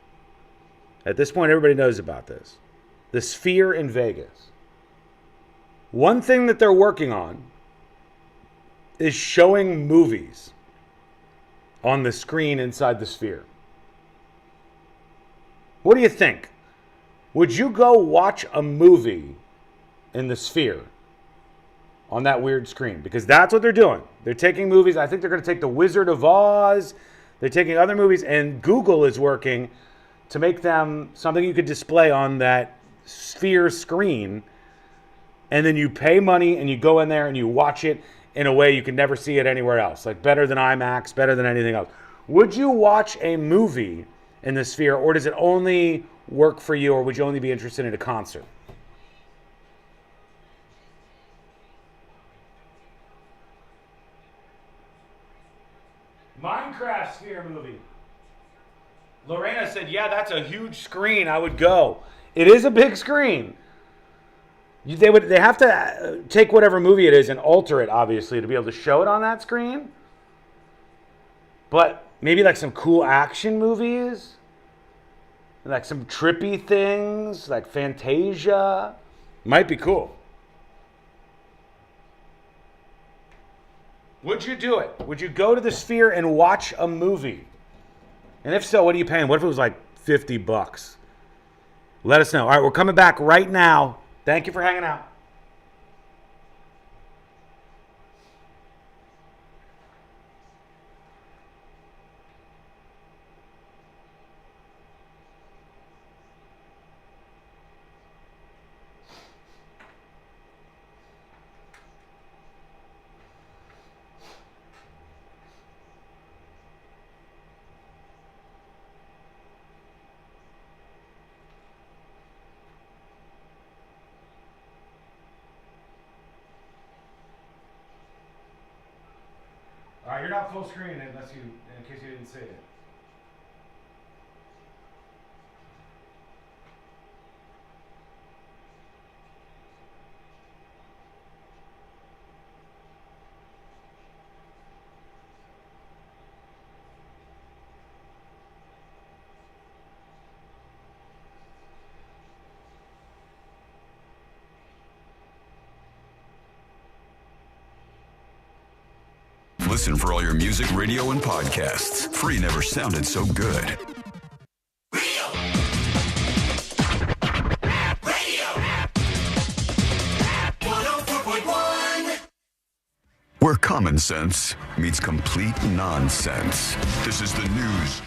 At this point, everybody knows about this. The Sphere in Vegas. One thing that they're working on is showing movies on the screen inside the Sphere. What do you think? Would you go watch a movie in the Sphere on that weird screen? Because that's what they're doing. They're taking movies. I think they're going to take The Wizard of Oz. They're taking other movies, and Google is working to make them something you could display on that Sphere screen, and then you pay money and you go in there and you watch it in a way you can never see it anywhere else. Like better than IMAX, better than anything else. Would you watch a movie in the Sphere, or does it only work for you, or would you only be interested in a concert? Minecraft Sphere movie. Lorena said, yeah, that's a huge screen. I would go. It is a big screen. They have to take whatever movie it is and alter it, obviously, to be able to show it on that screen. But maybe like some cool action movies, like some trippy things, like Fantasia. Might be cool. Would you do it? Would you go to the Sphere and watch a movie? And if so, what are you paying? What if it was like $50? Let us know. All right, we're coming back right now. Thank you for hanging out. All right, you're not full screen in case you didn't see it. Listen for all your music, radio, and podcasts. Free never sounded so good. Where common sense meets complete nonsense. This is the news.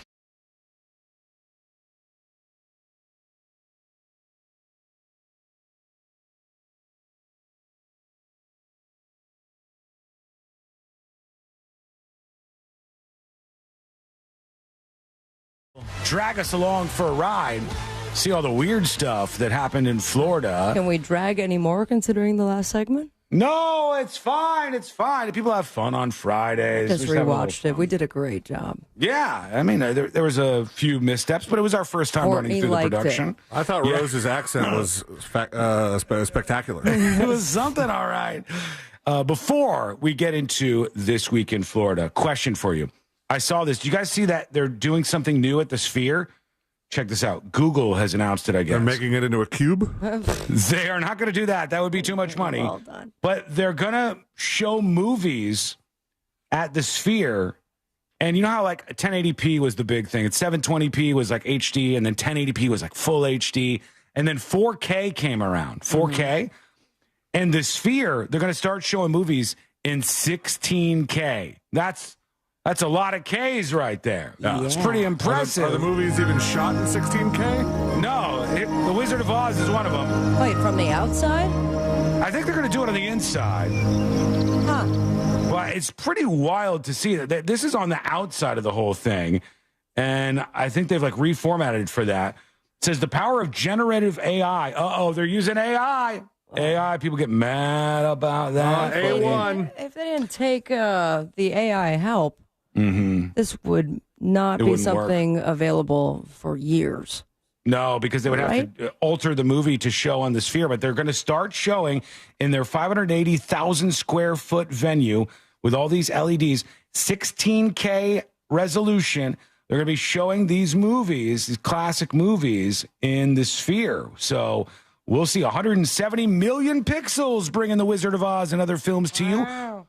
Drag us along for a ride. See all the weird stuff that happened in Florida. Can we drag any more considering the last segment? No, it's fine. It's fine. People have fun on Fridays. Just rewatched it. We did a great job. Yeah, I mean, there was a few missteps, but it was our first time running through the production. I thought Rose's accent was spectacular. It was something, all right. Before we get into This Week in Florida, question for you. I saw this. Do you guys see that they're doing something new at the Sphere? Check this out. Google has announced it, I guess. They're making it into a cube? They are not going to do that. That would be too much money. Well done. But they're going to show movies at the Sphere. And you know how like 1080p was the big thing? It's 720p was like HD, and then 1080p was like full HD. And then 4K came around. 4K. And the Sphere, they're going to start showing movies in 16K. That's a lot of Ks right there. Yeah. It's pretty impressive. Are the movies even shot in 16K? No. The Wizard of Oz is one of them. Wait, from the outside? I think they're going to do it on the inside. Huh. Well, it's pretty wild to see that. This is on the outside of the whole thing. And I think they've like reformatted it for that. It says the power of generative AI. Uh-oh, they're using AI. AI, people get mad about that. A1. If they didn't take the AI help, this would not be wouldn't something available for years. No, because they would have to alter the movie to show on the Sphere, but they're going to start showing in their 580,000 square foot venue with all these LEDs, 16K resolution. They're going to be showing these movies, these classic movies in the Sphere. So we'll see 170 million pixels bringing The Wizard of Oz and other films to you.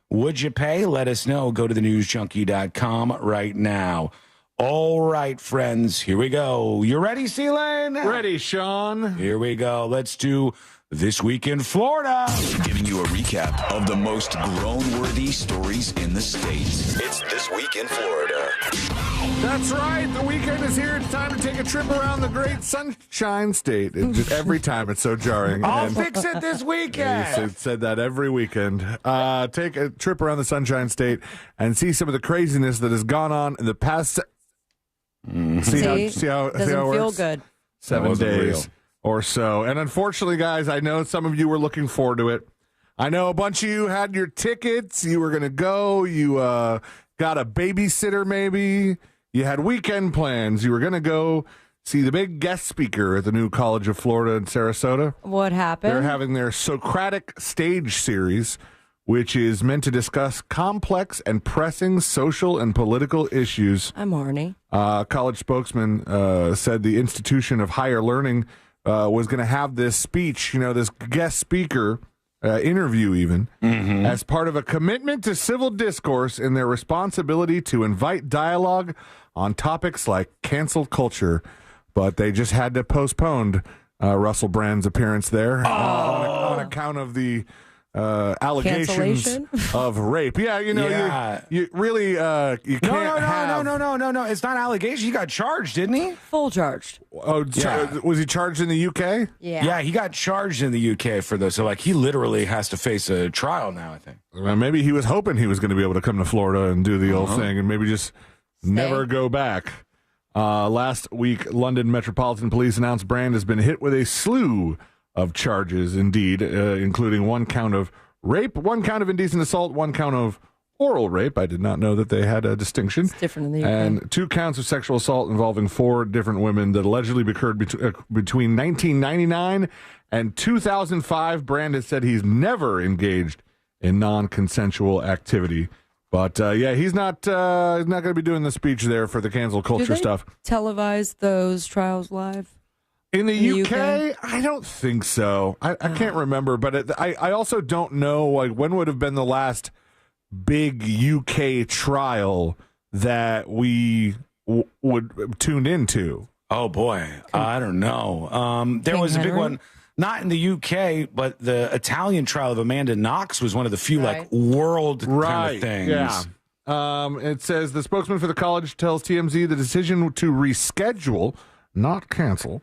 Would you pay? Let us know. Go to thenewsjunkie.com right now. All right, friends, here we go. You ready, C-Lane? Ready, Sean. Here we go. Let's do This Week in Florida. Giving you a recap of the most groan-worthy stories in the States. It's This Week in Florida. That's right. The weekend is here. It's time to take a trip around the great Sunshine State. Every time it's so jarring. I'll fix it this weekend. You said that every weekend. Take a trip around the Sunshine State and see some of the craziness that has gone on in the past. See how it doesn't feel works? good. 7 days real. or so. And unfortunately, guys, I know some of you were looking forward to it. I know a bunch of you had your tickets. You were going to go. You got a babysitter, maybe. You had weekend plans. You were going to go see the big guest speaker at the new College of Florida in Sarasota. What happened? They're having their Socratic stage series, which is meant to discuss complex and pressing social and political issues. I'm horny. College spokesman said the institution of higher learning was going to have this speech, this guest speaker interview even, as part of a commitment to civil discourse in their responsibility to invite dialogue on topics like cancel culture. But they just had to postpone Russell Brand's appearance there on account of the allegations of rape. Yeah, you really you can't have... No. It's not allegations. He got charged, didn't he? Full charged. Oh, was he charged in the UK? Yeah, he got charged in the UK for this. So, like, he literally has to face a trial now, I think. Well, maybe he was hoping he was going to be able to come to Florida and do the old thing and maybe just never go back. Last week, London Metropolitan Police announced Brand has been hit with a slew of charges, indeed, including 1 count of rape, 1 count of indecent assault, 1 count of oral rape. I did not know that they had a distinction. It's different in the UK. And 2 counts of sexual assault involving 4 different women that allegedly occurred between 1999 and 2005. Brand has said he's never engaged in non-consensual activity. But, he's not going to be doing the speech there for the cancel culture stuff. Televise those trials live? In the UK, I don't think so. I can't remember, but I also don't know when would have been the last big UK trial that we would tuned into. Oh boy, I don't know. There was a big one, not in the UK, but the Italian trial of Amanda Knox was one of the few world kind of things. Yeah. It says the spokesman for the college tells TMZ the decision to reschedule, not cancel,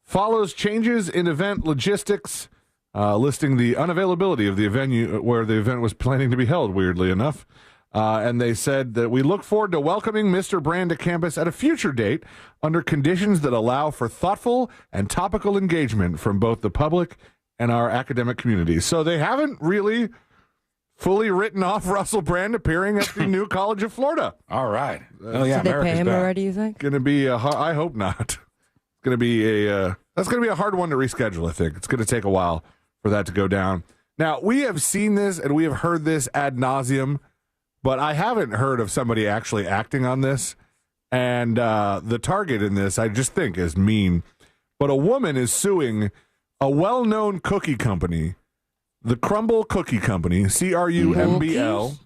follows changes in event logistics, listing the unavailability of the venue where the event was planning to be held, weirdly enough. And they said that we look forward to welcoming Mr. Brand to campus at a future date under conditions that allow for thoughtful and topical engagement from both the public and our academic community. So they haven't really fully written off Russell Brand appearing at the new College of Florida. All right. Did they pay him already, you think? Going to be I hope not. Going to be that's going to be a hard one to reschedule. I think it's going to take a while for that to go down. Now, we have seen this and we have heard this ad nauseum, but I haven't heard of somebody actually acting on this. And the target in this, I just think, is mean. But a woman is suing a well-known cookie company, the Crumble Cookie Company, CRUMBL.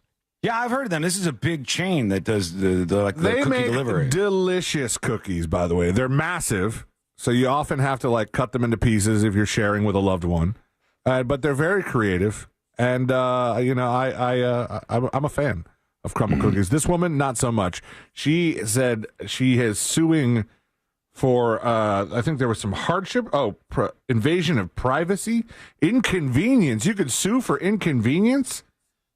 Yeah, I've heard of them. This is a big chain that does the they cookie make delivery. Delicious cookies, by the way. They're massive, so you often have to cut them into pieces if you're sharing with a loved one. But they're very creative, and I'm a fan of Crumble cookies. This woman, not so much. She said she is suing for I think there was some hardship. Invasion of privacy, inconvenience. You could sue for inconvenience.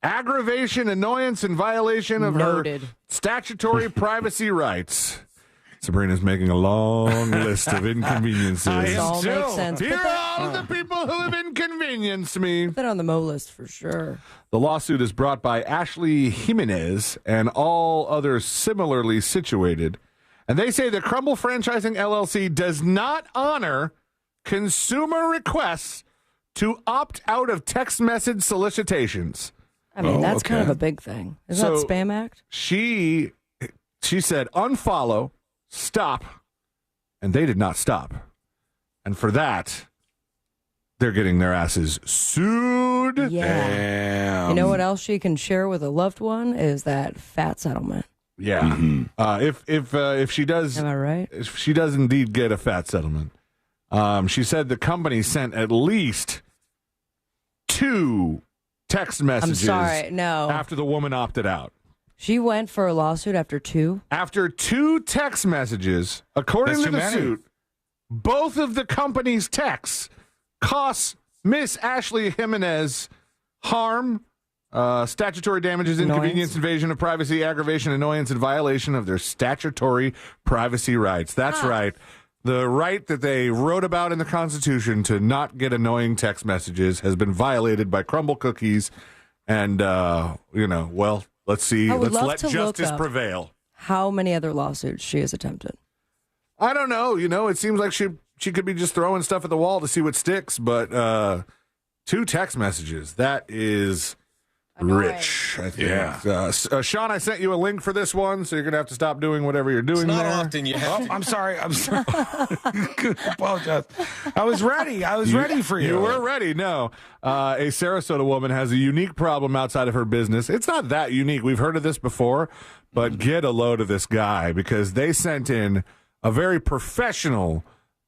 Aggravation, annoyance, and violation of her statutory privacy rights. Sabrina's making a long list of inconveniences. It all makes sense. Here are all the people who have inconvenienced me. Put that on the Mo list for sure. The lawsuit is brought by Ashley Jimenez and all others similarly situated. And they say that Crumble Franchising LLC does not honor consumer requests to opt out of text message solicitations. I mean, that's kind of a big thing. Isn't that Spam Act? She said, unfollow, stop, and they did not stop. And for that, they're getting their asses sued. Yeah. Damn. You know what else she can share with a loved one is that fat settlement. Yeah. If she does, am I right? If she does indeed get a fat settlement, she said the company sent at least 2 text messages. I'm sorry, no. After the woman opted out. She went for a lawsuit after 2? After 2 text messages, according to the suit, both of the company's texts cost Miss Ashley Jimenez harm, statutory damages, inconvenience, invasion of privacy, aggravation, annoyance, and violation of their statutory privacy rights. That's right. The right that they wrote about in the Constitution to not get annoying text messages has been violated by Crumble Cookies. And, let's see. Let's let justice prevail. How many other lawsuits she has attempted? I don't know. It seems like she could be just throwing stuff at the wall to see what sticks. But 2 text messages, that is rich, I think. Yeah. Sean, I sent you a link for this one, so you're going to have to stop doing whatever you're doing there. Often you have I'm sorry. Apologize. I was ready. I was ready for you. You were ready. No. A Sarasota woman has a unique problem outside of her business. It's not that unique. We've heard of this before, but get a load of this guy because they sent in a very professional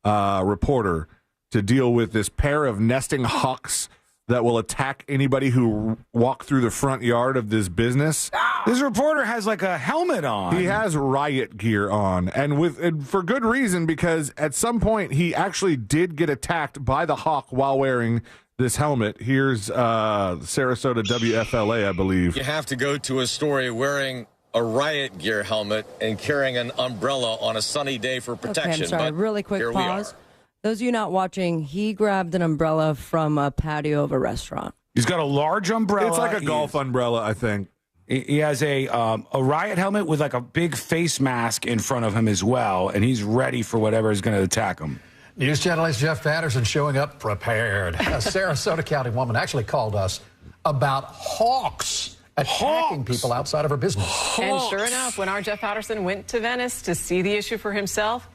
reporter to deal with this pair of nesting hawks that will attack anybody who walk through the front yard of this business. This reporter has like a helmet on. He has riot gear on, and for good reason, because at some point he actually did get attacked by the hawk while wearing this helmet. Here's Sarasota WFLA, I believe. You have to go to a story wearing a riot gear helmet and carrying an umbrella on a sunny day for protection. Okay, I'm sorry, but really quick here pause. we are. Those of you not watching, he grabbed an umbrella from a patio of a restaurant. He's got a large umbrella. It's like a golf umbrella, I think. He has a riot helmet with like a big face mask in front of him as well, and he's ready for whatever is going to attack him. News Channel's Jeff Patterson showing up prepared. A Sarasota County woman actually called us about hawks attacking people outside of her business. And sure enough, when our Jeff Patterson went to Venice to see the issue for himself,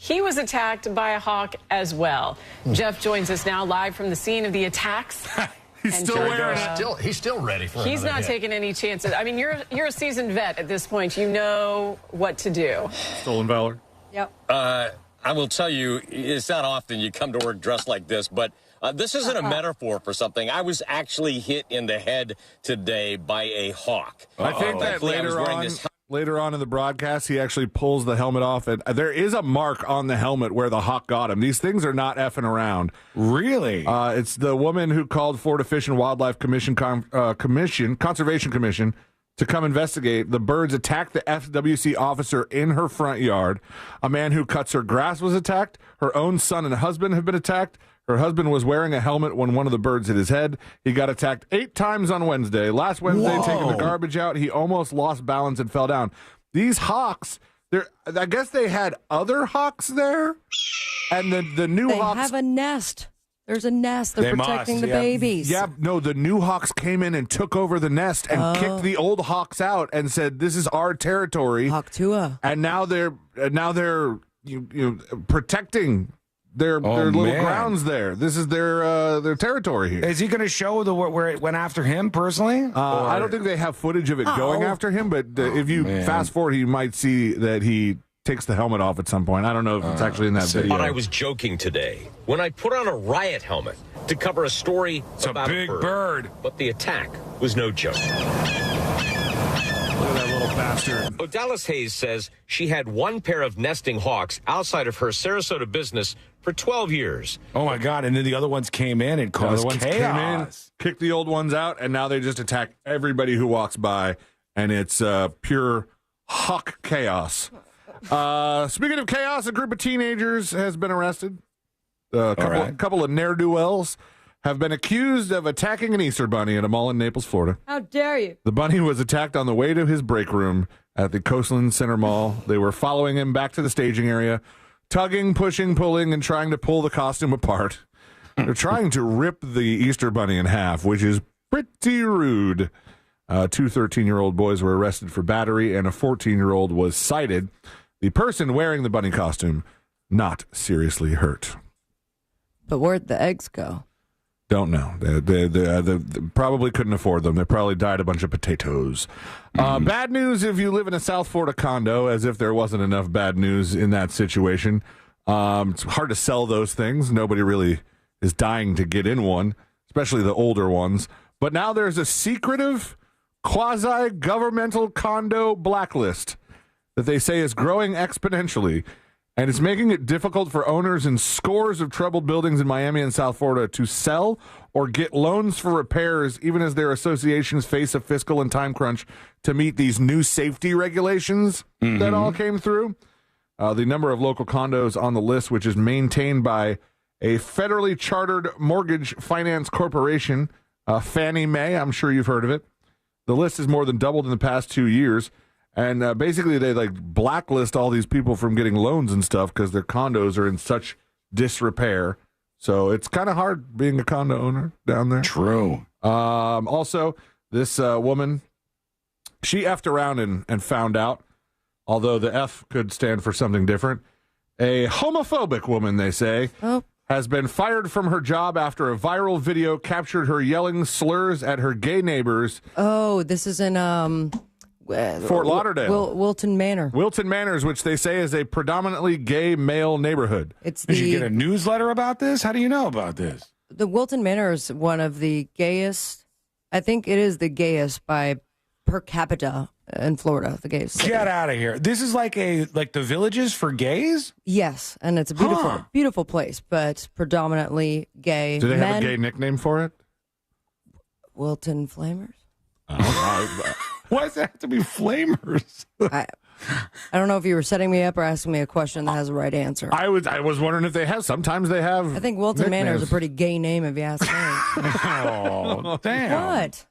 he was attacked by a hawk as well. Jeff joins us now live from the scene of the attacks. He's still ready for it. He's not taking any chances. I mean, you're a seasoned vet at this point. You know what to do. Stolen valor. Yep. I will tell you, it's not often you come to work dressed like this, but this isn't a metaphor for something. I was actually hit in the head today by a hawk. I think that later on in the broadcast, he actually pulls the helmet off, and there is a mark on the helmet where the hawk got him. These things are not effing around. Really? It's the woman who called Florida Fish and Wildlife Conservation Commission to come investigate. The birds attacked the FWC officer in her front yard. A man who cuts her grass was attacked. Her own son and husband have been attacked. Her husband was wearing a helmet when one of the birds hit his head. He got attacked 8 times on Wednesday. Last Wednesday, taking the garbage out, he almost lost balance and fell down. These hawks, I guess they had other hawks there, and the new hawks... They have a nest. There's a nest. They're protecting the babies. Yeah, no, the new hawks came in and took over the nest and kicked the old hawks out and said, "This is our territory." Hawk Tua. And now they're protecting their little grounds there. This is their territory here. Is he going to show where it went after him personally? I don't think they have footage of it going after him, but if you fast forward, you might see that he takes the helmet off at some point. I don't know if it's actually in that video. But I was joking today when I put on a riot helmet to cover a story about a big bird. But the attack was no joke. Look at that little bastard. Odalis Hayes says she had one pair of nesting hawks outside of her Sarasota business for 12 years. Oh, my God. And then the other ones came in and caused chaos. Kicked the old ones out, and now they just attack everybody who walks by, and it's pure hawk chaos. Speaking of chaos, a group of teenagers has been arrested. A couple of ne'er-do-wells have been accused of attacking an Easter bunny at a mall in Naples, Florida. How dare you? The bunny was attacked on the way to his break room at the Coastland Center Mall. They were following him back to the staging area, tugging, pushing, pulling, and trying to pull the costume apart. They're trying to rip the Easter bunny in half, which is pretty rude. 2 13-year-old boys were arrested for battery, and a 14-year-old was cited. The person wearing the bunny costume not seriously hurt. But where'd the eggs go? Don't know. They probably couldn't afford them. They probably died a bunch of potatoes. Bad news if you live in a South Florida condo, as if there wasn't enough bad news in that situation. It's hard to sell those things. Nobody really is dying to get in one, especially the older ones. But now there's a secretive quasi-governmental condo blacklist that they say is growing exponentially, and it's making it difficult for owners in scores of troubled buildings in Miami and South Florida to sell or get loans for repairs, even as their associations face a fiscal and time crunch to meet these new safety regulations that all came through. The number of local condos on the list, which is maintained by a federally chartered mortgage finance corporation, Fannie Mae, I'm sure you've heard of it. The list has more than doubled in the past 2 years. And basically, they blacklist all these people from getting loans and stuff because their condos are in such disrepair. So it's kind of hard being a condo owner down there. True. Also, this woman, she effed around and found out, although the F could stand for something different. A homophobic woman, they say, has been fired from her job after a viral video captured her yelling slurs at her gay neighbors. Oh, this is in Fort Lauderdale. Wilton Manor. Wilton Manors, which they say is a predominantly gay male neighborhood. Did you get a newsletter about this? How do you know about this? The Wilton Manor is one of the gayest. I think it is the gayest by per capita in Florida. The gayest city. Get out of here! This is like the Villages for gays. Yes, and it's a beautiful place, but predominantly gay. Do they men. have a gay nickname for it? Wilton Flamers. Why does it have to be Flamers? I don't know if you were setting me up or asking me a question that has a right answer. I was wondering if they have. Sometimes they have. I think Wilton Manor is a pretty gay name, if you ask me. Oh, damn! What?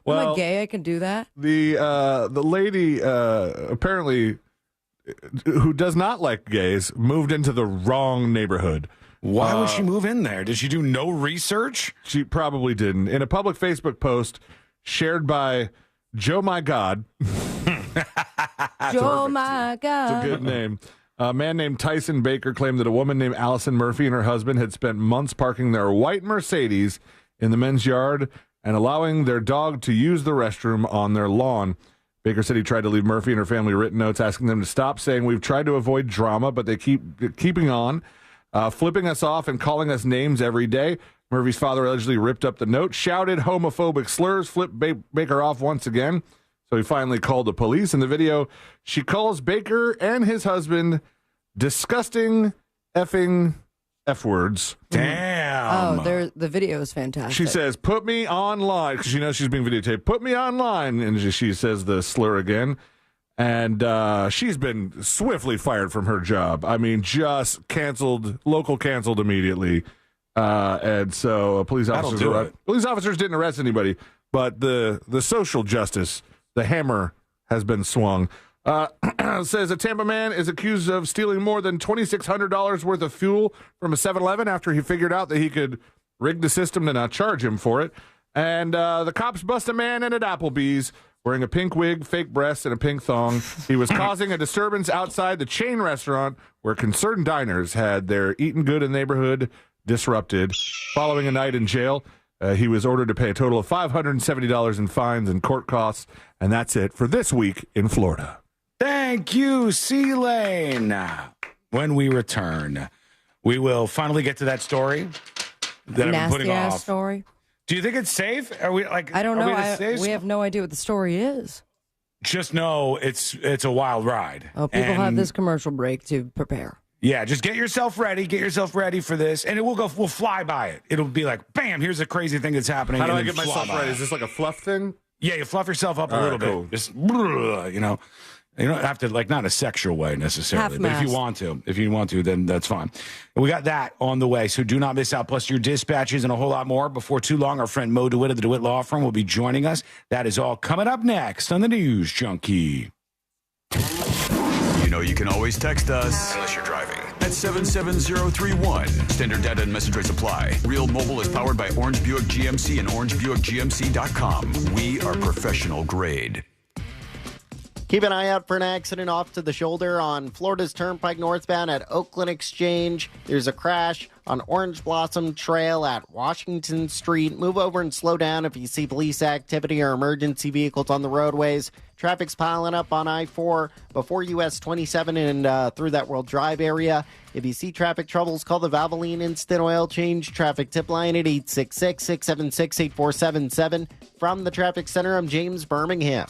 Well, I'm gay. I can do that. The lady apparently who does not like gays moved into the wrong neighborhood. Why would she move in there? Did she do no research? She probably didn't. In a public Facebook post shared by Joe My God. Joe My God. It's a good name. A man named Tyson Baker claimed that a woman named Allison Murphy and her husband had spent months parking their white Mercedes in the men's yard and allowing their dog to use the restroom on their lawn. Baker said he tried to leave Murphy and her family written notes asking them to stop, saying, "We've tried to avoid drama, but they keeping on, flipping us off and calling us names every day." Murphy's father allegedly ripped up the note, shouted homophobic slurs, flipped Baker off once again. So he finally called the police. In the video, she calls Baker and his husband disgusting effing F-words. Damn. Oh, the video is fantastic. She says, "Put me online," because she knows she's being videotaped. "Put me online." And she says the slur again. And she's been swiftly fired from her job. I mean, just local canceled immediately. And so police officers didn't arrest anybody, but the social justice, the hammer has been swung. Says a Tampa man is accused of stealing more than $2,600 worth of fuel from a 7-Eleven after he figured out that he could rig the system to not charge him for it. And the cops bust a man in at Applebee's wearing a pink wig, fake breasts, and a pink thong. He was causing a disturbance outside the chain restaurant where concerned diners had their eating good in the neighborhood disrupted. Following a night in jail, he was ordered to pay a total of $570 in fines and court costs. And that's it for this week in Florida. Thank you, C-Lane. When we return, we will finally get to that story that I've been putting off. Nasty-ass story. Do you think it's safe? Are we like? I don't know. We We have no idea what the story is. Just know it's a wild ride. Oh, people have this commercial break to prepare. Yeah, just get yourself ready. Get yourself ready for this, and we'll fly by it. It'll be like, bam! Here's a crazy thing that's happening. How do and I then get myself fly by ready? it. Is this like a fluff thing? Yeah, you fluff yourself up a little bit. Just you don't have to, like, not in a sexual way necessarily, but if you want to, then that's fine. And we got that on the way, so do not miss out. Plus your dispatches and a whole lot more. Before too long, our friend Mo DeWitt of the DeWitt Law Firm will be joining us. That is all coming up next on the News Junkie. You know you can always text us, unless you're driving, at 77031. Standard data and message rates apply. Real Mobile is powered by Orange Buick GMC and orangebuickgmc.com. We are professional grade. Keep an eye out for an accident off to the shoulder on Florida's Turnpike northbound at Oakland Exchange. There's a crash on Orange Blossom Trail at Washington Street. Move over and slow down if you see police activity or emergency vehicles on the roadways. Traffic's piling up on I-4 before US 27 and through that World Drive area. If you see traffic troubles, call the Valvoline Instant Oil Change traffic tip line at 866-676-8477. From the Traffic Center, I'm James Birmingham.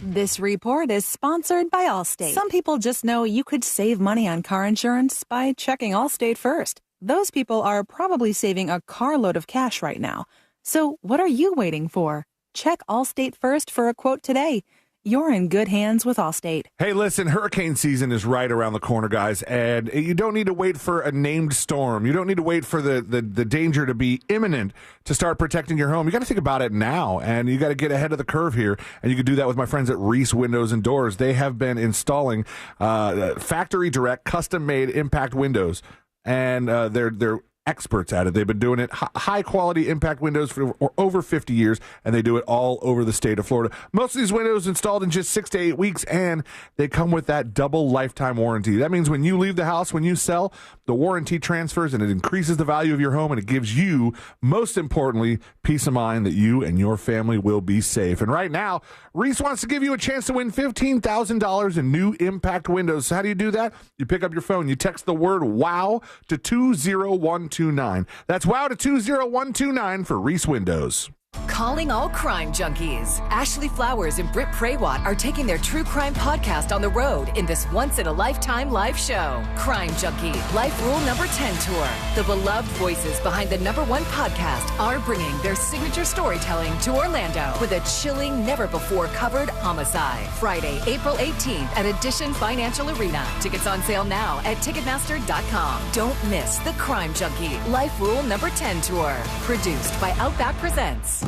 This report is sponsored by Allstate. Some people just know you could save money on car insurance by checking Allstate first. Those people are probably saving a carload of cash right now. So what are you waiting for? Check Allstate first for a quote today. You're in good hands with Allstate. Hey, listen, hurricane season is right around the corner, guys, and you don't need to wait for a named storm. You don't need to wait for the danger to be imminent to start protecting your home. You got to think about it now, and you got to get ahead of the curve here, and you can do that with my friends at Reese Windows and Doors. They have been installing factory direct, custom-made impact windows, and they're experts at it. They've been doing it high-quality impact windows for over 50 years, and they do it all over the state of Florida. Most of these windows installed in just 6 to 8 weeks, and they come with that double lifetime warranty. That means when you leave the house, when you sell, the warranty transfers, and it increases the value of your home, and it gives you, most importantly, peace of mind that you and your family will be safe. And right now, Reese wants to give you a chance to win $15,000 in new impact windows. So how do you do that? You pick up your phone, you text the word WOW to 20129. That's WOW to 20129 for Reese Windows. Calling all crime junkies. Ashley Flowers and Britt Praywat are taking their true crime podcast on the road in this once-in-a-lifetime live show. Crime Junkie, Life Rule Number 10 Tour. The beloved voices behind the #1 podcast are bringing their signature storytelling to Orlando with a chilling, never-before-covered homicide. Friday, April 18th at Edition Financial Arena. Tickets on sale now at Ticketmaster.com. Don't miss the Crime Junkie, Life Rule Number 10 Tour. Produced by Outback Presents.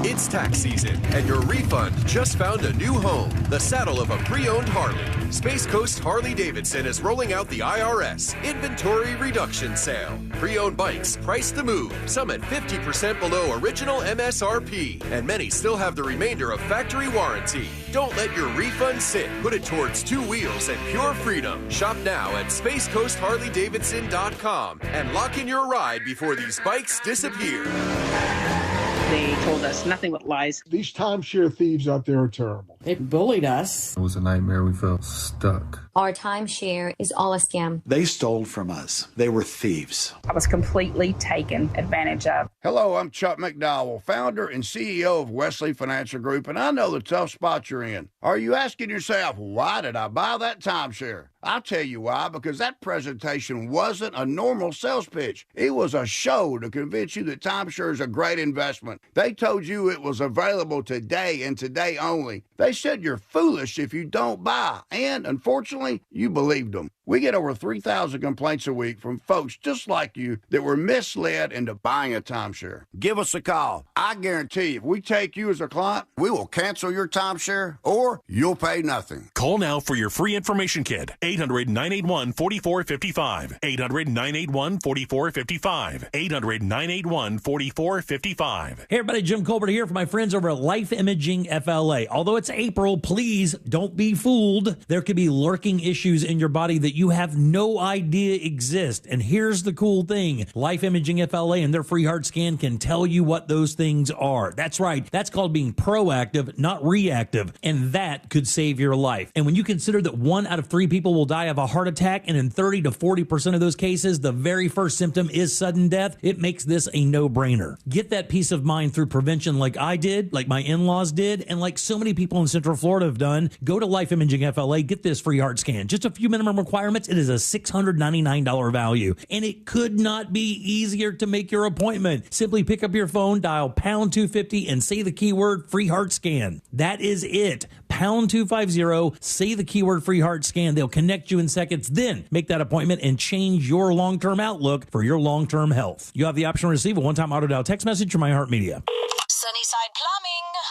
It's tax season, and your refund just found a new home, the saddle of a pre-owned Harley. Space Coast Harley-Davidson is rolling out the IRS Inventory Reduction Sale. Pre-owned bikes priced to move, some at 50% below original MSRP, and many still have the remainder of factory warranty. Don't let your refund sit. Put it towards 2 wheels and pure freedom. Shop now at SpaceCoastHarleyDavidson.com and lock in your ride before these bikes disappear. They told us nothing but lies. These timeshare thieves out there are terrible. They bullied us. It was a nightmare. We felt stuck. Our timeshare is all a scam. They stole from us. They were thieves. I was completely taken advantage of. Hello, I'm Chuck McDowell, founder and CEO of Wesley Financial Group, and I know the tough spot you're in. Are you asking yourself, why did I buy that timeshare? I'll tell you why, because that presentation wasn't a normal sales pitch. It was a show to convince you that timeshare is a great investment. They told you it was available today and today only. They said you're foolish if you don't buy, and unfortunately, you believed them. We get over 3,000 complaints a week from folks just like you that were misled into buying a timeshare. Give us a call. I guarantee you, if we take you as a client, we will cancel your timeshare or you'll pay nothing. Call now for your free information kit. 800-981-4455. 800-981-4455. 800-981-4455. Hey everybody, Jim Colbert here for my friends over at Life Imaging FLA. Although it's April, please don't be fooled. There could be lurking issues in your body that you have no idea exist. And here's the cool thing. Life Imaging FLA and their free heart scan can tell you what those things are. That's right. That's called being proactive, not reactive. And that could save your life. And when you consider that 1 out of 3 people will die of a heart attack, and in 30 to 40% of those cases, the very first symptom is sudden death, it makes this a no-brainer. Get that peace of mind through prevention like I did, like my in-laws did, and like so many people in Central Florida have done. Go to Life Imaging FLA, get this free heart scan. Just a few minimum requirements. It is a $699 value, and it could not be easier to make your appointment. Simply pick up your phone, dial pound 250, and say the keyword free heart scan. That is it. Pound 250, say the keyword free heart scan. They'll connect you in seconds. Then make that appointment and change your long-term outlook for your long-term health. You have the option to receive a one-time auto-dial text message from iHeartMedia. Sunnyside Plumbing.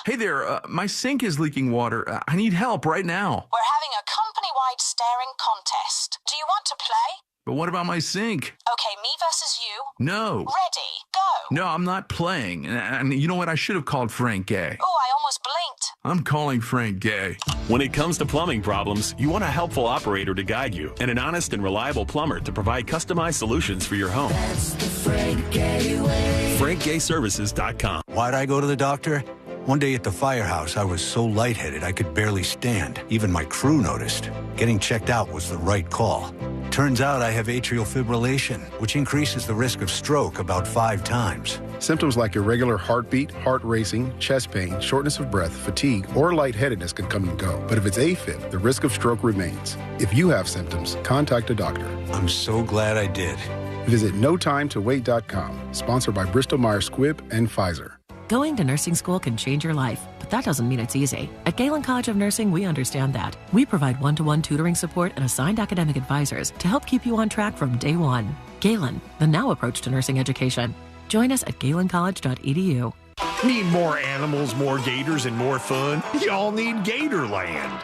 Hey there, my sink is leaking water. I need help right now. We're having a company-wide staring contest. Do you want to play? But what about my sink? Okay, me versus you. No. Ready, go. No, I'm not playing. And you know what? I should have called Frank Gay. Oh, I almost blinked. I'm calling Frank Gay. When it comes to plumbing problems, you want a helpful operator to guide you and an honest and reliable plumber to provide customized solutions for your home. That's the Frank Gay way. FrankGayServices.com. Why'd I go to the doctor? One day at the firehouse, I was so lightheaded I could barely stand. Even my crew noticed. Getting checked out was the right call. Turns out I have atrial fibrillation, which increases the risk of stroke about 5 times. Symptoms like irregular heartbeat, heart racing, chest pain, shortness of breath, fatigue, or lightheadedness can come and go. But if it's AFib, the risk of stroke remains. If you have symptoms, contact a doctor. I'm so glad I did. Visit NoTimeToWait.com, sponsored by Bristol-Myers Squibb and Pfizer. Going to nursing school can change your life, but that doesn't mean it's easy. At Galen College of Nursing, we understand that. We provide one-to-one tutoring support and assigned academic advisors to help keep you on track from day one. Galen, the now approach to nursing education. Join us at galencollege.edu. Need more animals, more gators, and more fun? Y'all need Gatorland.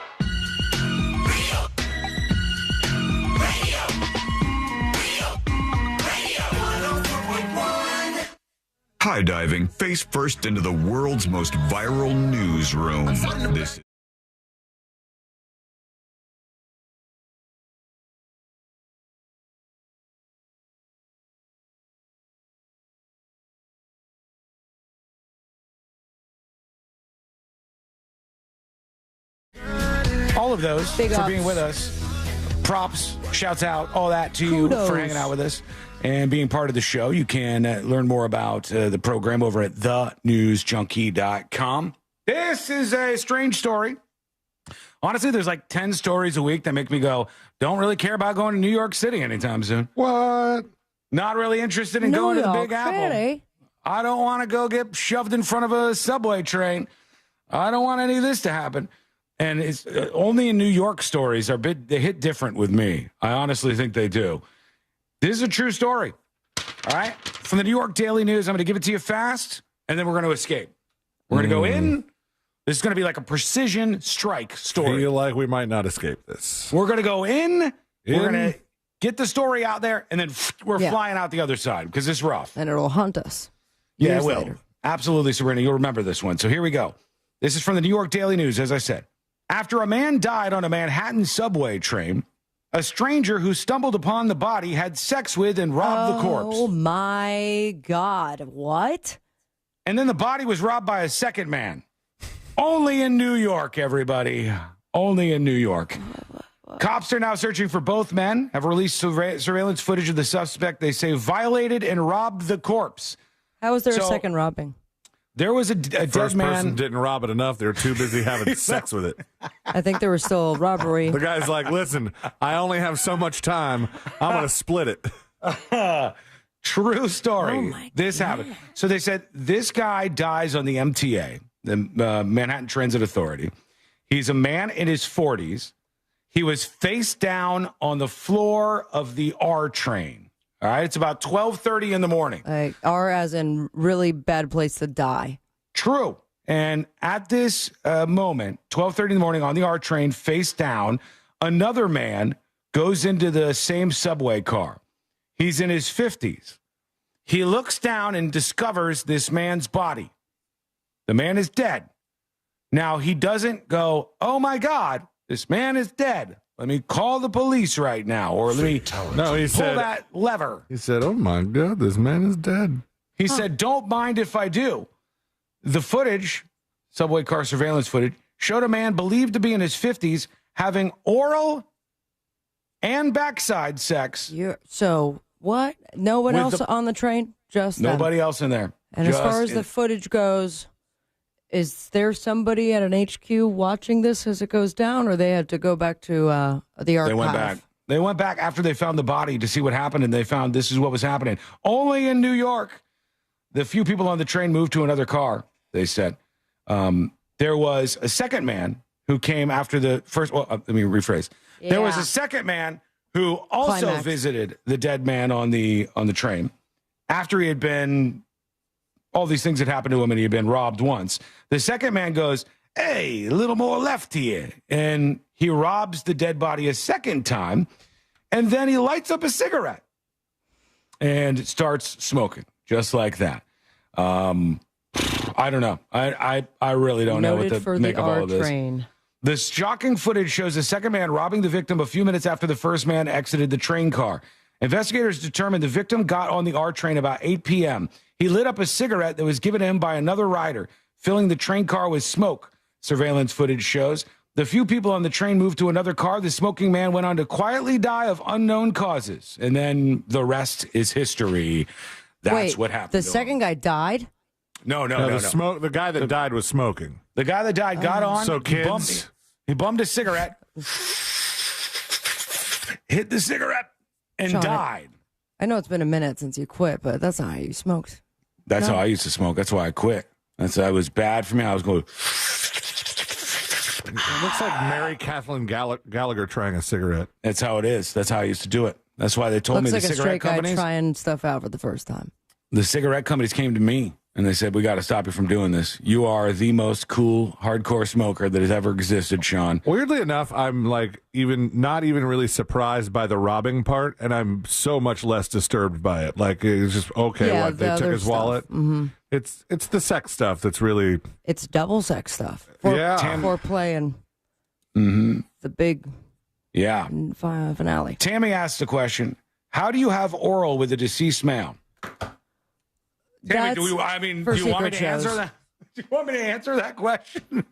high diving face first into the world's most viral newsroom. This all of those Big for ups. being with us. Props, shouts out, all that to you Kudos. for hanging out with us and being part of the show. You can learn more about the program over at thenewsjunkie.com. This is a strange story. Honestly, there's like 10 stories a week that make me go, don't really care about going to New York City anytime soon. What? Not really interested in New going to the York Big Apple. City? I don't want to go get shoved in front of a subway train. I don't want any of this to happen. And it's only in New York stories they hit different with me. I honestly think they do. This is a true story. All right. From the New York Daily News, I'm going to give it to you fast, and then we're going to escape. We're going to go in. This is going to be like a precision strike story. Feel like we might not escape this. We're going to go in. We're going to get the story out there, and then we're flying out the other side because it's rough. And it'll hunt us. Yeah, years it will. later. Absolutely, Sabrina. You'll remember this one. So here we go. This is from the New York Daily News, as I said. After a man died on a Manhattan subway train, a stranger who stumbled upon the body had sex with and robbed the corpse. Oh, my God. What? And then the body was robbed by a second man. Only in New York, everybody. Only in New York. Cops are now searching for both men, have released surveillance footage of the suspect they say violated and robbed the corpse. How was there a second robbing? There was a dead First man. person didn't rob it enough. They were too busy having sex with it. I think there was still a robbery. The guy's like, listen, I only have so much time. I'm going to split it. True story. Oh This happened. So they said this guy dies on the MTA, the Manhattan Transit Authority. He's a man in his 40s. He was face down on the floor of the R train. All right, it's about 12:30 in the morning. Or as in really bad place to die. True. And at this moment, 12:30 in the morning on the R train, face down, another man goes into the same subway car. He's in his 50s. He looks down and discovers this man's body. The man is dead. Now, he doesn't go, oh, my God, this man is dead. Let me call the police right now, or let me pull that lever. He said, oh, my God, this man is dead. He said, don't mind if I do. The footage, subway car surveillance footage, showed a man believed to be in his 50s having oral and backside sex. So what? No one With else on the train? Just them. Nobody else in there. And as far as the footage goes, is there somebody at an HQ watching this as it goes down, or they had to go back to the archive? They went back. They went back after they found the body to see what happened, and they found this is what was happening. Only in New York, the few people on the train moved to another car, they said. There was a second man who came after the first. Well, let me rephrase. Yeah. There was a second man who also visited the dead man on the train after he had been. All these things had happened to him, and he had been robbed once. The second man goes, hey, a little more left here. And he robs the dead body a second time, and then he lights up a cigarette and starts smoking, just like that. I don't know. I really don't know what to make of all of this. Train. The shocking footage shows the second man robbing the victim a few minutes after the first man exited the train car. Investigators determined the victim got on the R train about 8 p.m. He lit up a cigarette that was given to him by another rider, filling the train car with smoke. Surveillance footage shows. The few people on the train moved to another car. The smoking man went on to quietly die of unknown causes. And then the rest is history. That's what happened. The second guy died? No. The guy that died was smoking. The guy that died got on. So kids. He bummed a cigarette, hit the cigarette, and Sean, died. I know it's been a minute since you quit, but that's not how you smoked. That's how I used to smoke. That's why I quit. That was bad for me. I was going. It looks like Mary Kathleen Gallagher trying a cigarette. That's how it is. That's how I used to do it. That's why they told me Looks the like a cigarette straight guy companies. trying stuff out for the first time. The cigarette companies came to me and they said, we got to stop you from doing this. You are the most cool, hardcore smoker that has ever existed, Sean. Weirdly enough, I'm like not even really surprised by the robbing part, and I'm so much less disturbed by it. Like, it's just, okay, Yeah, what, they the took other his stuff. wallet? Mhm. It's the sex stuff that's really... It's double sex stuff. Foreplay and the big finale. Tammy asked the question, how do you have oral with a deceased male? Tammy, do you want me to answer that? Do you want me to answer that question?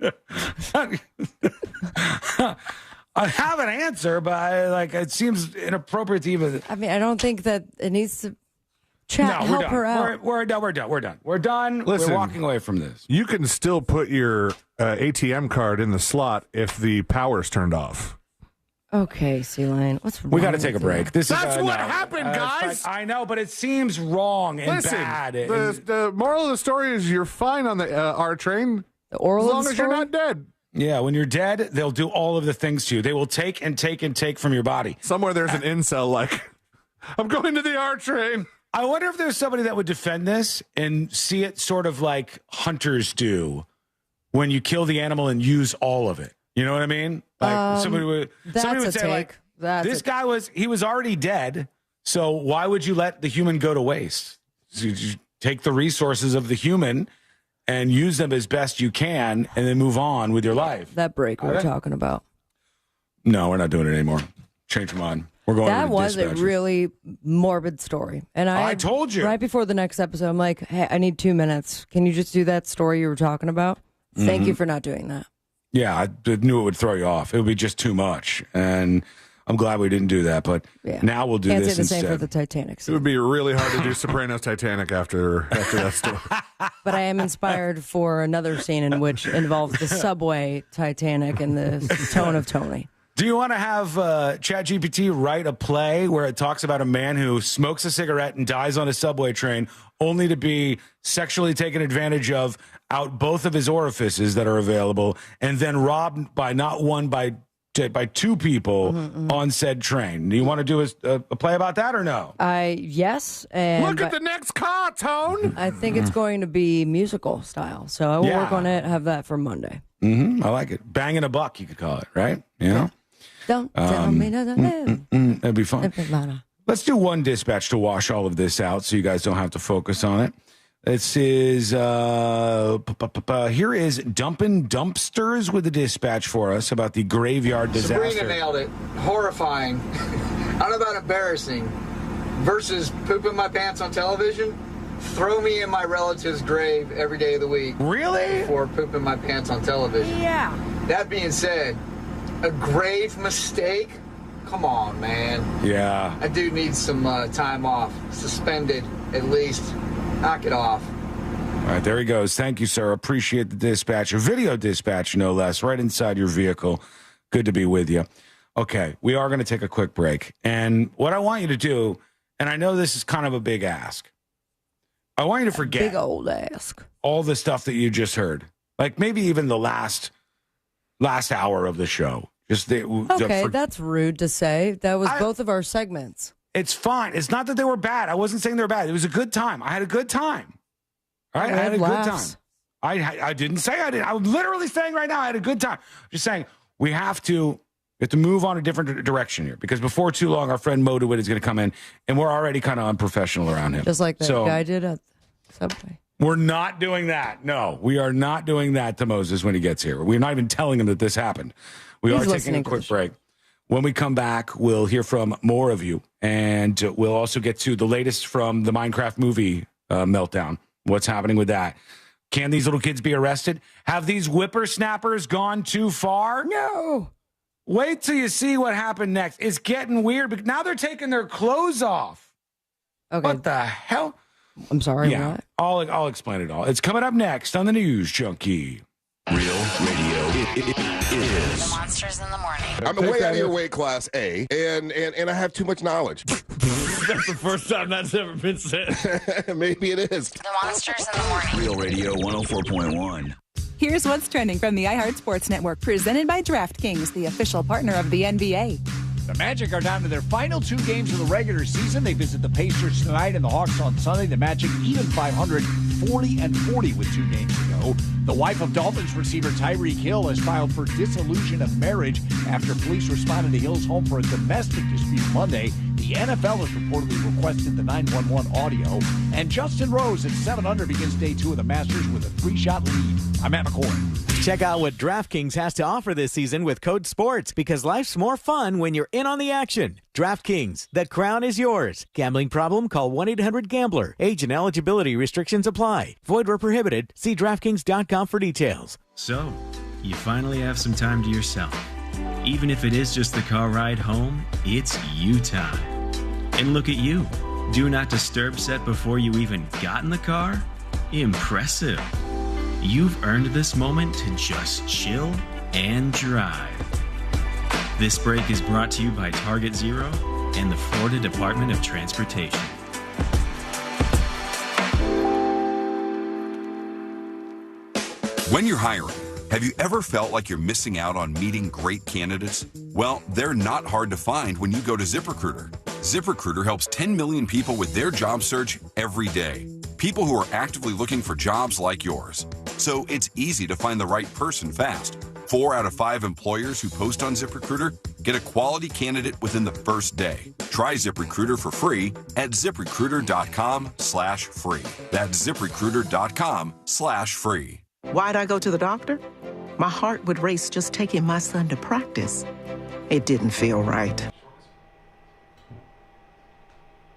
I have an answer, but it seems inappropriate to even. I mean, I don't think that it needs to help her out. We're done. Listen, we're walking away from this. You can still put your ATM card in the slot if the power's turned off. Okay, C-Lane, what's wrong? We got to take a break. That's what happened, guys. I know, but it seems wrong and bad. The moral of the story is you're fine on the R train as long as you're not dead. Yeah, when you're dead, they'll do all of the things to you. They will take and take and take from your body. Somewhere there's an incel like, I'm going to the R train. I wonder if there's somebody that would defend this and see it sort of like hunters do when you kill the animal and use all of it. You know what I mean? Like somebody would say, like, this guy was already dead, so why would you let the human go to waste? So you take the resources of the human and use them as best you can, and then move on with your life. That break we were talking about. No, we're not doing it anymore. Change your mind. We're going. That to the was dispatcher. a really morbid story, and I told you right before the next episode. I'm like, hey, I need 2 minutes. Can you just do that story you were talking about? Thank you for not doing that. Yeah, I knew it would throw you off. It would be just too much, and I'm glad we didn't do that. But now we'll do Can't this say the instead. same for the Titanic It would be really hard to do Sopranos Titanic after that story. But I am inspired for another scene in which involves the subway Titanic and the tone of Tony. Do you want to have ChatGPT write a play where it talks about a man who smokes a cigarette and dies on a subway train only to be sexually taken advantage of out both of his orifices that are available and then robbed by not one, by two people on said train? Do you want to do a play about that or no? Yes. And Look at the next car, Tone. I think it's going to be musical style. So I will work on it, have that for Monday. I like it. Banging a buck, you could call it, right? You know? Don't tell me nothing. That'd be fun. Let's do one dispatch to wash all of this out so you guys don't have to focus on it. This is, here is Dumpin' Dumpsters with a dispatch for us about the graveyard disaster. Sabrina nailed it. Horrifying. I don't know about embarrassing. Versus pooping my pants on television. Throw me in my relative's grave every day of the week. Really? For pooping my pants on television. Yeah. That being said, a grave mistake? Come on, man. Yeah. That dude needs some time off. Suspended, at least. Knock it off. All right, there he goes. Thank you, sir. Appreciate the dispatch. A video dispatch, no less, right inside your vehicle. Good to be with you. Okay, we are going to take a quick break. And what I want you to do, and I know this is kind of a big ask, I want you to forget Big old ask. all the stuff that you just heard. Like maybe even the last hour of the show. Okay, that's rude to say. That was both of our segments. It's fine. It's not that they were bad. I wasn't saying they were bad. It was a good time. I had a good time. All right, I had a good time. I didn't say I did. I'm literally saying right now I had a good time. Just saying we have to move on a different direction here because before too long our friend Mo DeWitt is going to come in and we're already kind of unprofessional around him. Just like that guy did at Subway. We're not doing that. No, we are not doing that to Moses when he gets here. We're not even telling him that this happened. We are taking a quick break. When we come back, we'll hear from more of you, and we'll also get to the latest from the Minecraft movie meltdown. What's happening with that? Can these little kids be arrested? Have these whippersnappers gone too far? No. Wait till you see what happened next. It's getting weird, but now they're taking their clothes off. Okay. What the hell? I'm sorry. Yeah, what? I'll explain it all. It's coming up next on the News Junkie. Real radio is The Monsters in the Morning. I'm way out of your weight class, A, and I have too much knowledge. That's the first time that's ever been said. Maybe it is. The Monsters in the Morning. Real Radio 104.1. Here's what's trending from the iHeart Sports Network, presented by DraftKings, the official partner of the NBA. The Magic are down to their final 2 games of the regular season. They visit the Pacers tonight and the Hawks on Sunday. The Magic even 500 40-40 with 2 games to go. The wife of Dolphins receiver Tyreek Hill has filed for dissolution of marriage after police responded to Hill's home for a domestic dispute Monday. The NFL has reportedly requested the 911 audio. And Justin Rose at 7-under begins day 2 of the Masters with a 3-shot lead. I'm Matt McCoy. Check out what DraftKings has to offer this season with code SPORTS, because life's more fun when you're in on the action. DraftKings, the crown is yours. Gambling problem? Call 1-800-GAMBLER. Age and eligibility restrictions apply. Void where prohibited. See DraftKings.com for details. So, you finally have some time to yourself. Even if it is just the car ride home, it's you time. And look at you. Do not disturb set before you even got in the car? Impressive. You've earned this moment to just chill and drive. This break is brought to you by Target Zero and the Florida Department of Transportation. When you're hiring, have you ever felt like you're missing out on meeting great candidates? Well, they're not hard to find when you go to ZipRecruiter. ZipRecruiter helps 10 million people with their job search every day. People who are actively looking for jobs like yours. So it's easy to find the right person fast. 4 out of 5 employers who post on ZipRecruiter get a quality candidate within the first day. Try ZipRecruiter for free at ZipRecruiter.com/free. That's ZipRecruiter.com/free. Why'd I go to the doctor? My heart would race just taking my son to practice. It didn't feel right.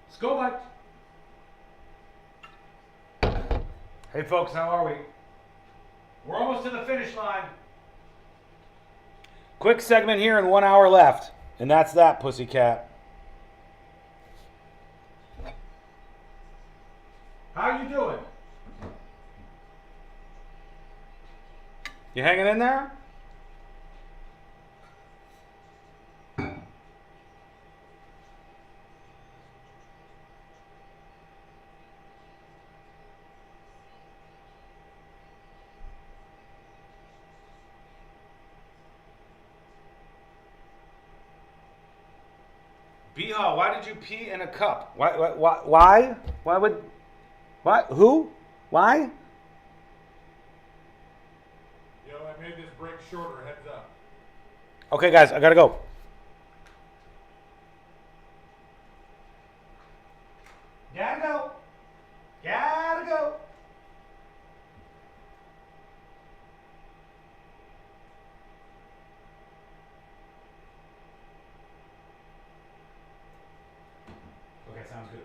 Let's go, Mike. Hey, folks, how are we? We're almost to the finish line. Quick segment here and 1 hour left. And that's that, pussycat. How you doing? You hanging in there? Beha, why did you pee in a cup? Why? Why would? What? Who? Why? Yo, I made this break shorter. Heads up. Okay, guys, I gotta go. Gotta go. Gotta go. Okay, sounds good.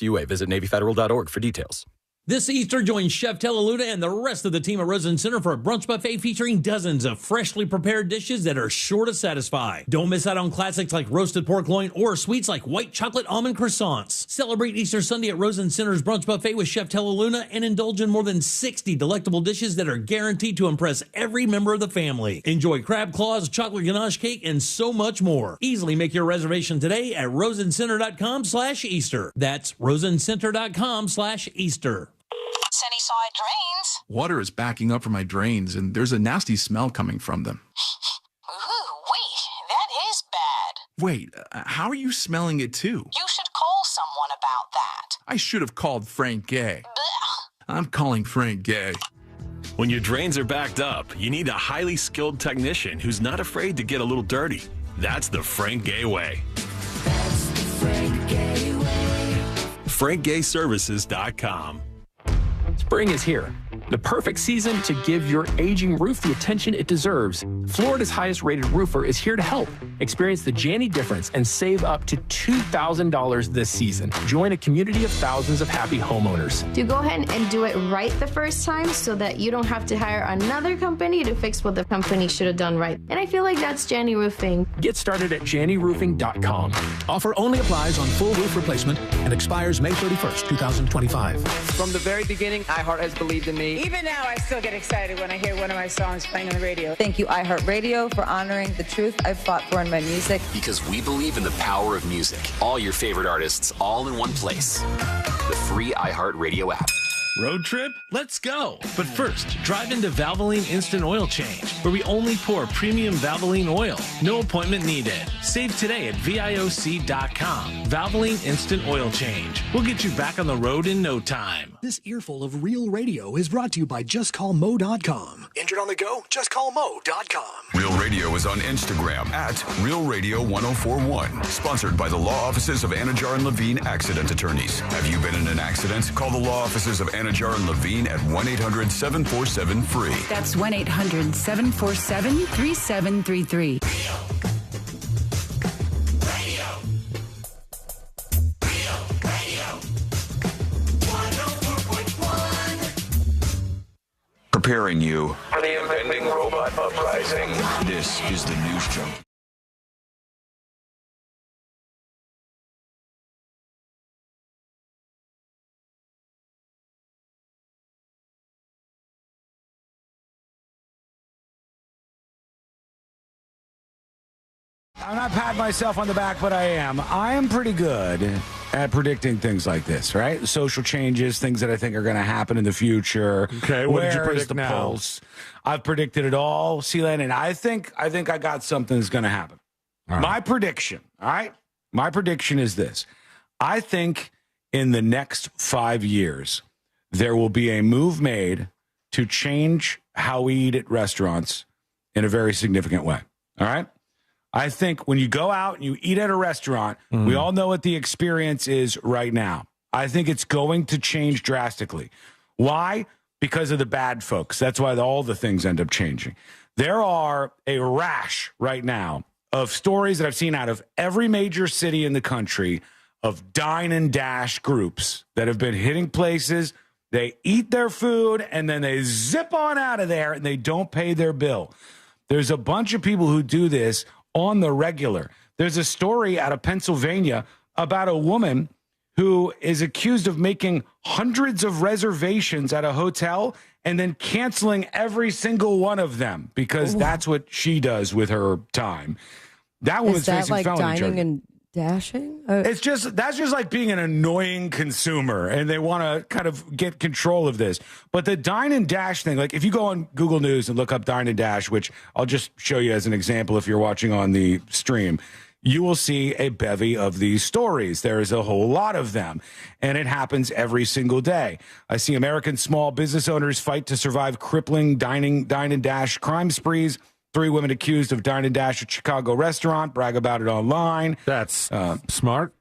UA. Visit NavyFederal.org for details. This Easter, join Chef Tellaluna and the rest of the team at Rosen Center for a brunch buffet featuring dozens of freshly prepared dishes that are sure to satisfy. Don't miss out on classics like roasted pork loin or sweets like white chocolate almond croissants. Celebrate Easter Sunday at Rosen Center's brunch buffet with Chef Tellaluna and indulge in more than 60 delectable dishes that are guaranteed to impress every member of the family. Enjoy crab claws, chocolate ganache cake, and so much more. Easily make your reservation today at rosencenter.com/Easter. That's rosencenter.com/Easter. Sunnyside drains. Water is backing up from my drains, and there's a nasty smell coming from them. Ooh-wee, that is bad. Wait, how are you smelling it too? You should call someone about that. I should have called Frank Gay. I'm calling Frank Gay. When your drains are backed up, you need a highly skilled technician who's not afraid to get a little dirty. That's the Frank Gay way. That's the Frank Gay way. FrankGayServices.com. Spring is here, the perfect season to give your aging roof the attention it deserves. Florida's highest rated roofer is here to help. Experience the Janney difference and save up to $2,000 this season. Join a community of thousands of happy homeowners. Do go ahead and do it right the first time so that you don't have to hire another company to fix what the company should have done right. And I feel like that's Janney Roofing. Get started at JannyRoofing.com. Offer only applies on full roof replacement and expires May 31st, 2025. From the very beginning, iHeart has believed in me. Even now, I still get excited when I hear one of my songs playing on the radio. Thank you, iHeartRadio, for honoring the truth I've fought for in my music. Because we believe in the power of music. All your favorite artists, all in one place. The free iHeartRadio app. Road trip? Let's go! But first, drive into Valvoline Instant Oil Change, where we only pour premium Valvoline oil. No appointment needed. Save today at VIOC.com. Valvoline Instant Oil Change. We'll get you back on the road in no time. This earful of real radio is brought to you by JustCallMo.com. Injured on the go? JustCallMo.com. Real Radio is on Instagram at Real Radio 1041. Sponsored by the law offices of Anajar and Levine Accident Attorneys. Have you been in an accident? Call the law offices of Anajar and Levine at 1-800-747-FREE. That's 1-800-747-3733. Preparing you for the impending robot uprising. This is the News Junkie. I'm not patting myself on the back, but I am. I am pretty good at predicting things like this, right? Social changes, things that I think are going to happen in the future. Okay, what did you Where is predict the now? pulse? I've predicted it all, Sealand, and I think I got something that's going to happen. All right. My prediction, all right? My prediction is this. I think in the next 5 years, there will be a move made to change how we eat at restaurants in a very significant way, all right? I think when you go out and you eat at a restaurant, we all know what the experience is right now. I think it's going to change drastically. Why? Because of the bad folks. That's why all the things end up changing. There are a rash right now of stories that I've seen out of every major city in the country of dine and dash groups that have been hitting places. They eat their food and then they zip on out of there and they don't pay their bill. There's a bunch of people who do this on the regular. There's a story out of Pennsylvania about a woman who is accused of making hundreds of reservations at a hotel and then canceling every single one of them because that's what she does with her time. That woman's Is that facing like felony dining charges. and dashing? That's just like being an annoying consumer, and they want to kind of get control of this. But the dine and dash thing, like if you go on Google News and look up dine and dash, which I'll just show you as an example if you're watching on the stream, you will see a bevy of these stories. There is a whole lot of them, and it happens every single day. I see American small business owners fight to survive crippling dine and dash crime sprees. 3 women accused of dine and dash at Chicago restaurant brag about it online. That's smart.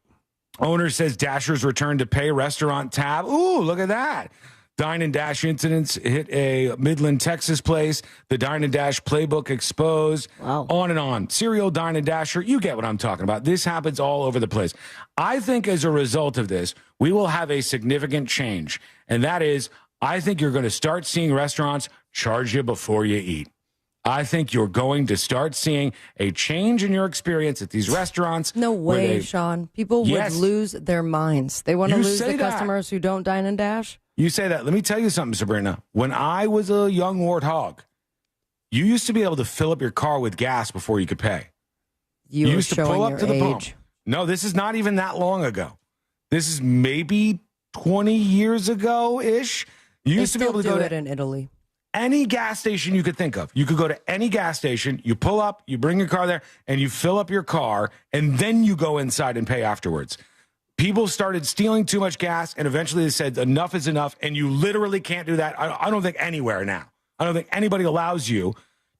Owner says dashers return to pay restaurant tab. Ooh, look at that. Dine and dash incidents hit a Midland, Texas place. The dine and dash playbook exposed. Wow. On and on. Serial dine and dasher. You get what I'm talking about. This happens all over the place. I think as a result of this, we will have a significant change. And that is, I think you're going to start seeing restaurants charge you before you eat. I think you're going to start seeing a change in your experience at these restaurants. No way, Sean. People would lose their minds. They want to You lose say the that. customers who don't dine and dash. You say that. Let me tell you something, Sabrina. When I was a young warthog, you used to be able to fill up your car with gas before you could pay. You were used to showing pull up your to the pump. age. No, this is not even that long ago. This is maybe 20 years ago-ish. You They used to be still able to do go it to in Italy. any gas station you could think of. You could go to any gas station, you pull up, you bring your car there, and you fill up your car, and then you go inside and pay afterwards. People started stealing too much gas, and eventually they said enough is enough, and you literally can't do that. I don't think anywhere now. I don't think anybody allows you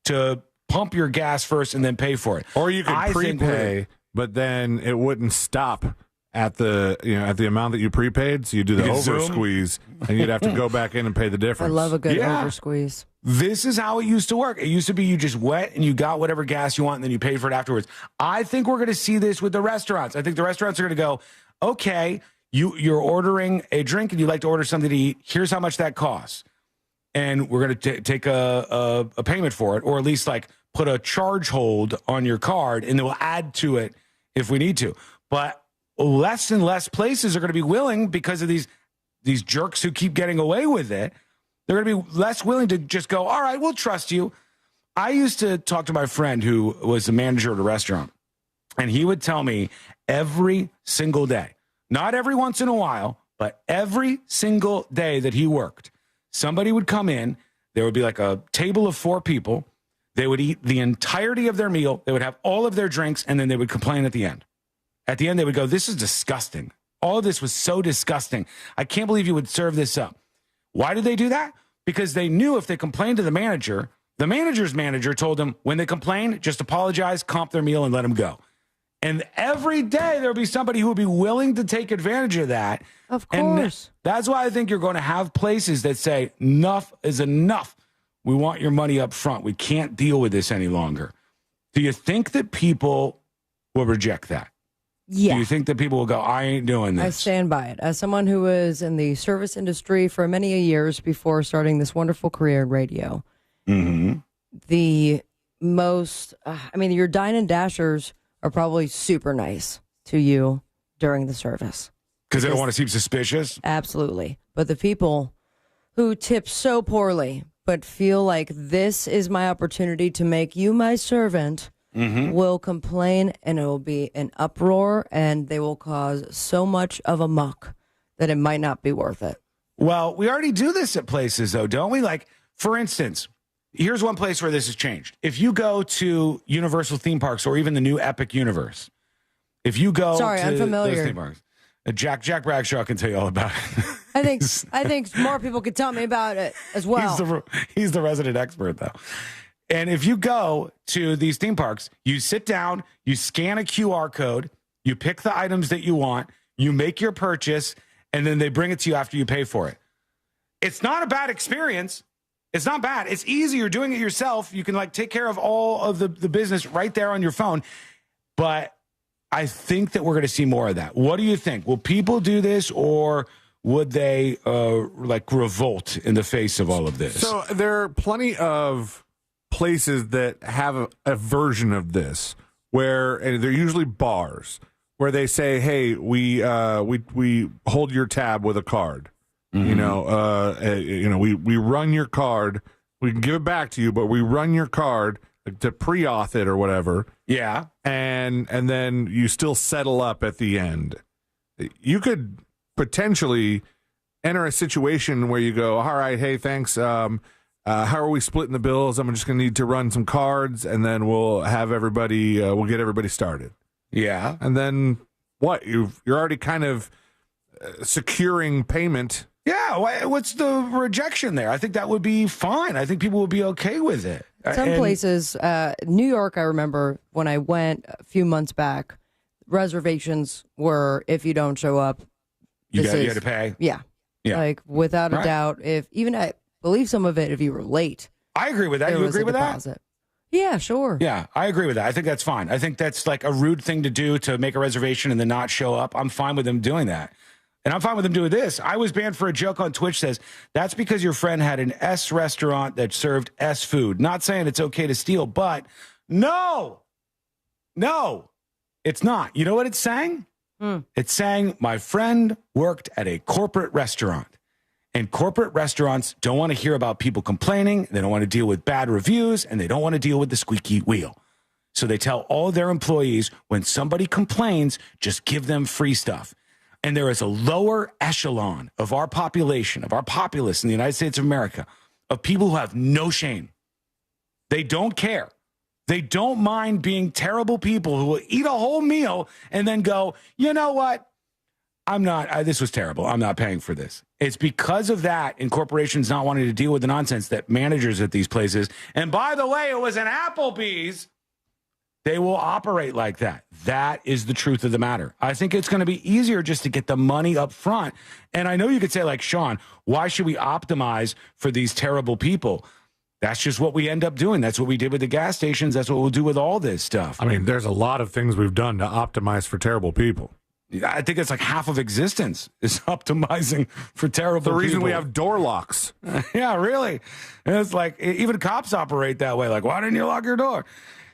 to pump your gas first and then pay for it. Or you could I think prepay, but then it wouldn't stop at the amount that you prepaid. So you do the You could over zoom. squeeze, and you'd have to go back in and pay the I difference. love a good Yeah. over squeeze. This is how it used to work. It used to be you just went and you got whatever gas you want and then you paid for it afterwards. I think we're going to see this with the restaurants. I think the restaurants are going to go, okay, you're ordering a drink and you'd like to order something to eat. Here's how much that costs. And we're going to take a payment for it, or at least like put a charge hold on your card, and then we'll add to it if we need to. But less and less places are going to be willing, because of these jerks who keep getting away with it. They're going to be less willing to just go, all right, we'll trust you. I used to talk to my friend who was the manager at a restaurant, and he would tell me every single day, not every once in a while, But every single day that he worked, somebody would come in. There would be like a table of 4 people. They would eat the entirety of their meal. They would have all of their drinks, and then they would complain at the end. At the end, they would go, this is disgusting. All of this was so disgusting. I can't believe you would serve this up. Why did they do that? Because they knew if they complained to the manager's manager told them, when they complain, just apologize, comp their meal, and let them go. And every day there would be somebody who would be willing to take advantage of that. Of course. And that's why I think you're going to have places that say, enough is enough. We want your money up front. We can't deal with this any longer. Do you think that people will reject that? Yeah. Do you think that people will go, I ain't doing this? I stand by it. As someone who was in the service industry for many years before starting this wonderful career in radio, the most, your dine and dashers are probably super nice to you during the service. Because they don't want to seem suspicious? Absolutely. But the people who tip so poorly but feel like this is my opportunity to make you my servant will complain, and it will be an uproar, and they will cause so much of a muck that it might not be worth it. Well, we already do this at places, though, don't we? Like, for instance, here's one place where this has changed. If you go to Universal theme parks or even the new Epic Universe, if you go to unfamiliar. those theme parks, Jack Bradshaw can tell you all about it. I think more people could tell me about it as well. He's the resident expert, though. And if you go to these theme parks, you sit down, you scan a QR code, you pick the items that you want, you make your purchase, and then they bring it to you after you pay for it. It's not a bad experience. It's not bad. It's easy. You're doing it yourself. You can take care of all of the business right there on your phone. But I think that we're going to see more of that. What do you think? Will people do this, or would they revolt in the face of all of this? So there are plenty of places that have a version of this where, and they're usually bars, where they say, hey, we hold your tab with a card. We run your card. We can give it back to you, but we run your card to pre-auth it or whatever. Yeah. And then you still settle up at the end. You could potentially enter a situation where you go, all right, hey, thanks. How are we splitting the bills? I'm just going to need to run some cards, and then we'll have everybody. We'll get everybody started. Yeah. And then what? You're already kind of securing payment. Yeah. What's the rejection there? I think that would be fine. I think people would be okay with it. Some places, New York, I remember when I went a few months back, reservations were, if you don't show up, you had to pay. Yeah. Yeah. Without a doubt, I believe some of it, if you were late. I agree with that. You agree with that? Yeah, sure. Yeah, I agree with that. I think that's fine. I think that's like a rude thing to do, to make a reservation and then not show up. I'm fine with them doing that. And I'm fine with them doing this. I was banned for a joke on Twitch says, that's because your friend had an S restaurant that served S food. Not saying it's okay to steal, but no, it's not. You know what it's saying? It's saying my friend worked at a corporate restaurant. And corporate restaurants don't want to hear about people complaining. They don't want to deal with bad reviews, and they don't want to deal with the squeaky wheel. So they tell all their employees, when somebody complains, just give them free stuff. And there is a lower echelon of our population, of our populace in the United States of America, of people who have no shame. They don't care. They don't mind being terrible people who will eat a whole meal and then go, you know what? This was terrible. I'm not paying for this. It's because of that, and corporations not wanting to deal with the nonsense, that managers at these places, and by the way, it was an Applebee's, they will operate like that. That is the truth of the matter. I think it's going to be easier just to get the money up front. And I know you could say, like, Sean, why should we optimize for these terrible people? That's just what we end up doing. That's what we did with the gas stations. That's what we'll do with all this stuff. I mean, there's a lot of things we've done to optimize for terrible people. I think it's like half of existence is optimizing for terrible people. The reason we have door locks. Yeah, really. And it's like, even cops operate that way. Like, why didn't you lock your door?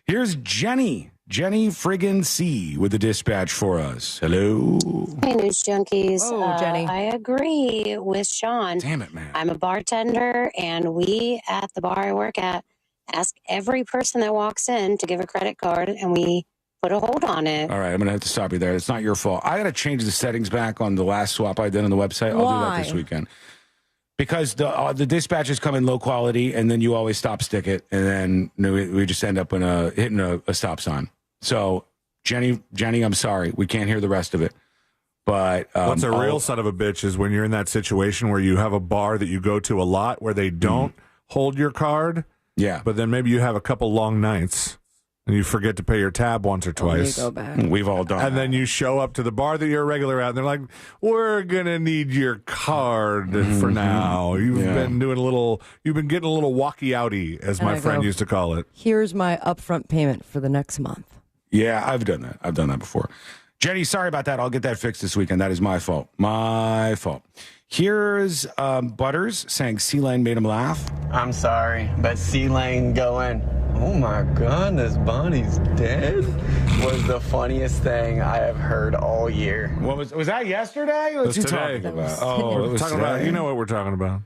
Here's Jenny friggin' C with the dispatch for us. Hello. Hey, News Junkies. Oh, Jenny. I agree with Sean. Damn it, man. I'm a bartender, and we at the bar I work at ask every person that walks in to give a credit card, and we put a hold on it. All right, I'm going to have to stop you there. It's not your fault. I got to change the settings back on the last swap I did on the website. I'll do that this weekend. Because the dispatches come in low quality, and then you always stop stick it, and then we just end up hitting a stop sign. So, Jenny, I'm sorry. We can't hear the rest of it. But what's a real son of a bitch is when you're in that situation where you have a bar that you go to a lot where they don't hold your card. Yeah. But then maybe you have a couple long nights and you forget to pay your tab once or twice. Go back. We've all done And that. then you show up to the bar that you're a regular at, and they're like, "We're gonna need your card for now. You've been getting a little walkie-outy, as my friend used to call it." Here's my upfront payment for the next month. Yeah, I've done that. I've done that before. Jenny, sorry about that. I'll get that fixed this weekend. That is my fault. My fault. Here's Butters saying C-Lane made him laugh. I'm sorry, but C-Lane going, "Oh my goodness, Bonnie's dead," was the funniest thing I have heard all year. What was that yesterday? What's he talking about? We're talking about. You know what we're talking about?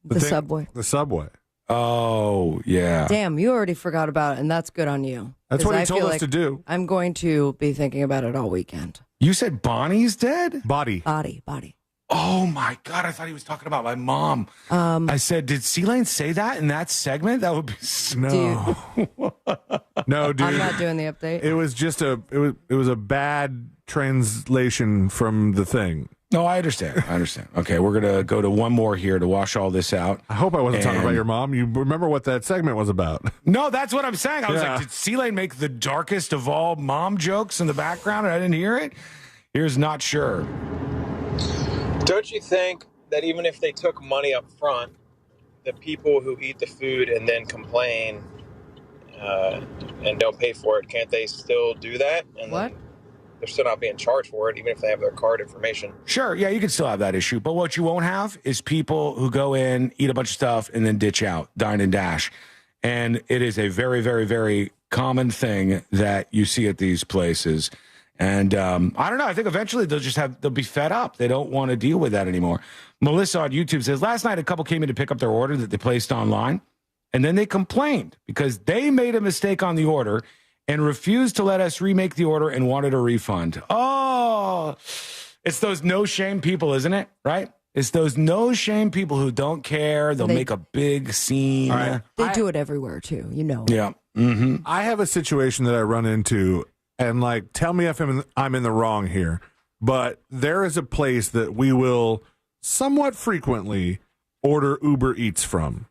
The subway. The subway. Oh, yeah. Damn, you already forgot about it, and that's good on you. That's what he 'Cause I told feel us like to do. I'm going to be thinking about it all weekend. You said Bonnie's dead? Body. Oh, my God. I thought he was talking about my mom. I said, did C-Lane say that in that segment? That would be... No. No, dude. I'm not doing the update. It was just it was a bad translation from the thing. No, I understand. Okay, we're going to go to one more here to wash all this out. I hope I wasn't talking about your mom. You remember what that segment was about. No, that's what I'm saying. I was like, did C-Lane make the darkest of all mom jokes in the background and I didn't hear it? Here's not sure. Don't you think that even if they took money up front, the people who eat the food and then complain and don't pay for it, can't they still do that? And what? They're still not being charged for it, even if they have their card information. Sure, yeah, you can still have that issue. But what you won't have is people who go in, eat a bunch of stuff, and then ditch out, dine and dash. And it is a very, very, very common thing that you see at these places. And I don't know. I think eventually they'll be fed up. They don't want to deal with that anymore. Melissa on YouTube says, last night a couple came in to pick up their order that they placed online. And then they complained because they made a mistake on the order and refused to let us remake the order and wanted a refund. Oh, it's those no-shame people, isn't it? Right? It's those no-shame people who don't care. They'll make a big scene. All right. They do it everywhere, too. You know. Yeah. Mm-hmm. I have a situation that I run into, and tell me if I'm in the wrong here, but there is a place that we will somewhat frequently order Uber Eats from,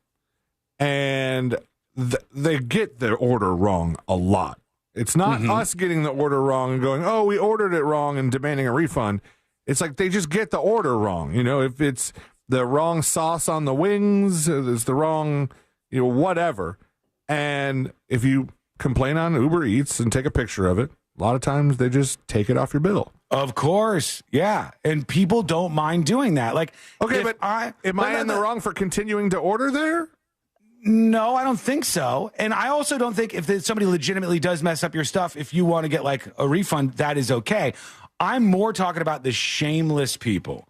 and they get their order wrong a lot. It's not us getting the order wrong and going, "Oh, we ordered it wrong," and demanding a refund. It's like they just get the order wrong. If it's the wrong sauce on the wings, it's the wrong, whatever. And if you complain on Uber Eats and take a picture of it, a lot of times they just take it off your bill. Of course. Yeah. And people don't mind doing that. Okay, but am I in the wrong for continuing to order there? No, I don't think so. And I also don't think if somebody legitimately does mess up your stuff, if you want to get a refund, that is okay. I'm more talking about the shameless people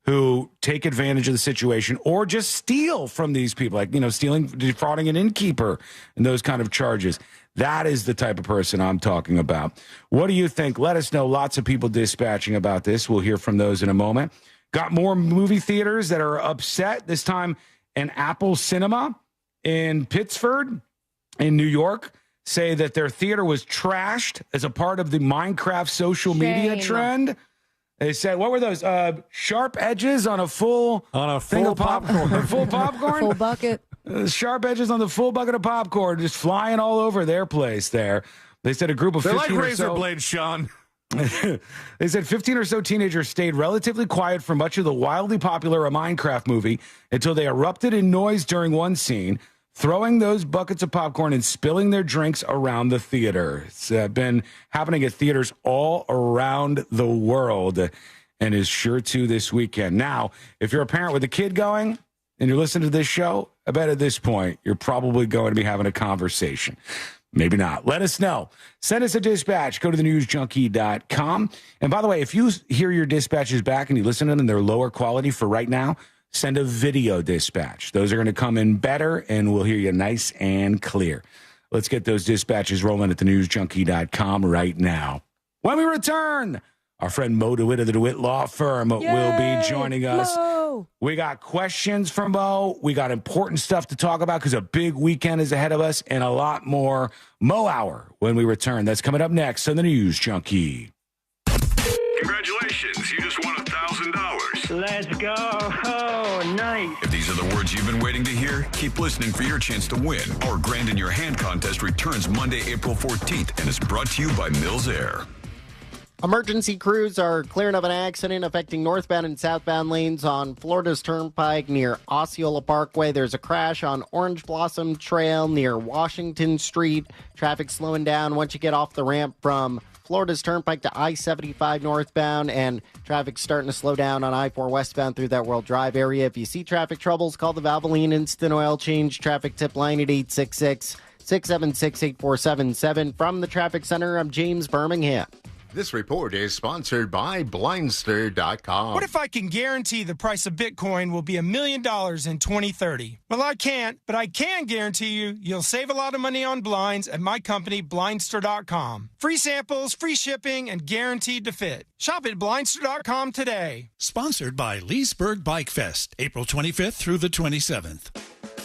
who take advantage of the situation or just steal from these people, stealing, defrauding an innkeeper and those kind of charges. That is the type of person I'm talking about. What do you think? Let us know. Lots of people dispatching about this. We'll hear from those in a moment. Got more movie theaters that are upset. This time an Apple Cinema in Pittsford, in New York, say that their theater was trashed as a part of the Minecraft social media trend. They said, what were those? Sharp edges on a full thing of popcorn. A full popcorn? Full bucket. Sharp edges on the full bucket of popcorn just flying all over their place there. They said a group of 15 They're like razor or so, blades, Sean. They said 15 or so teenagers stayed relatively quiet for much of the wildly popular Minecraft movie until they erupted in noise during one scene, throwing those buckets of popcorn and spilling their drinks around the theater. It's been happening at theaters all around the world and is sure to this weekend. Now, if you're a parent with a kid going and you're listening to this show, I bet at this point you're probably going to be having a conversation. Maybe not. Let us know. Send us a dispatch. Go to thenewsjunkie.com. And by the way, if you hear your dispatches back and you listen to them and they're lower quality for right now, send a video dispatch. Those are going to come in better, and we'll hear you nice and clear. Let's get those dispatches rolling at thenewsjunkie.com right now. When we return, our friend Mo DeWitt of the DeWitt Law Firm will be joining us. Mo. We got questions from Mo. We got important stuff to talk about because a big weekend is ahead of us and a lot more. Mo Hour when we return. That's coming up next on the News Junkie. Congratulations, you just won $1,000. Let's go. Oh, nice. If these are the words you've been waiting to hear, keep listening for your chance to win. Our Grand in Your Hand contest returns Monday, April 14th, and is brought to you by Mills Air. Emergency crews are clearing of an accident affecting northbound and southbound lanes on Florida's Turnpike near Osceola Parkway. There's a crash on Orange Blossom Trail near Washington Street. Traffic slowing down once you get off the ramp from Florida's Turnpike to I-75 northbound, and traffic starting to slow down on I-4 westbound through that World Drive area. If you see traffic troubles, call the Valvoline Instant Oil Change traffic tip line at 866-676-8477. From the Traffic Center, I'm James Birmingham. This report is sponsored by Blindster.com. What if I can guarantee the price of Bitcoin will be $1 million in 2030? Well, I can't, but I can guarantee you'll save a lot of money on blinds at my company, Blindster.com. Free samples, free shipping, and guaranteed to fit. Shop at Blindster.com today. Sponsored by Leesburg Bike Fest, April 25th through the 27th.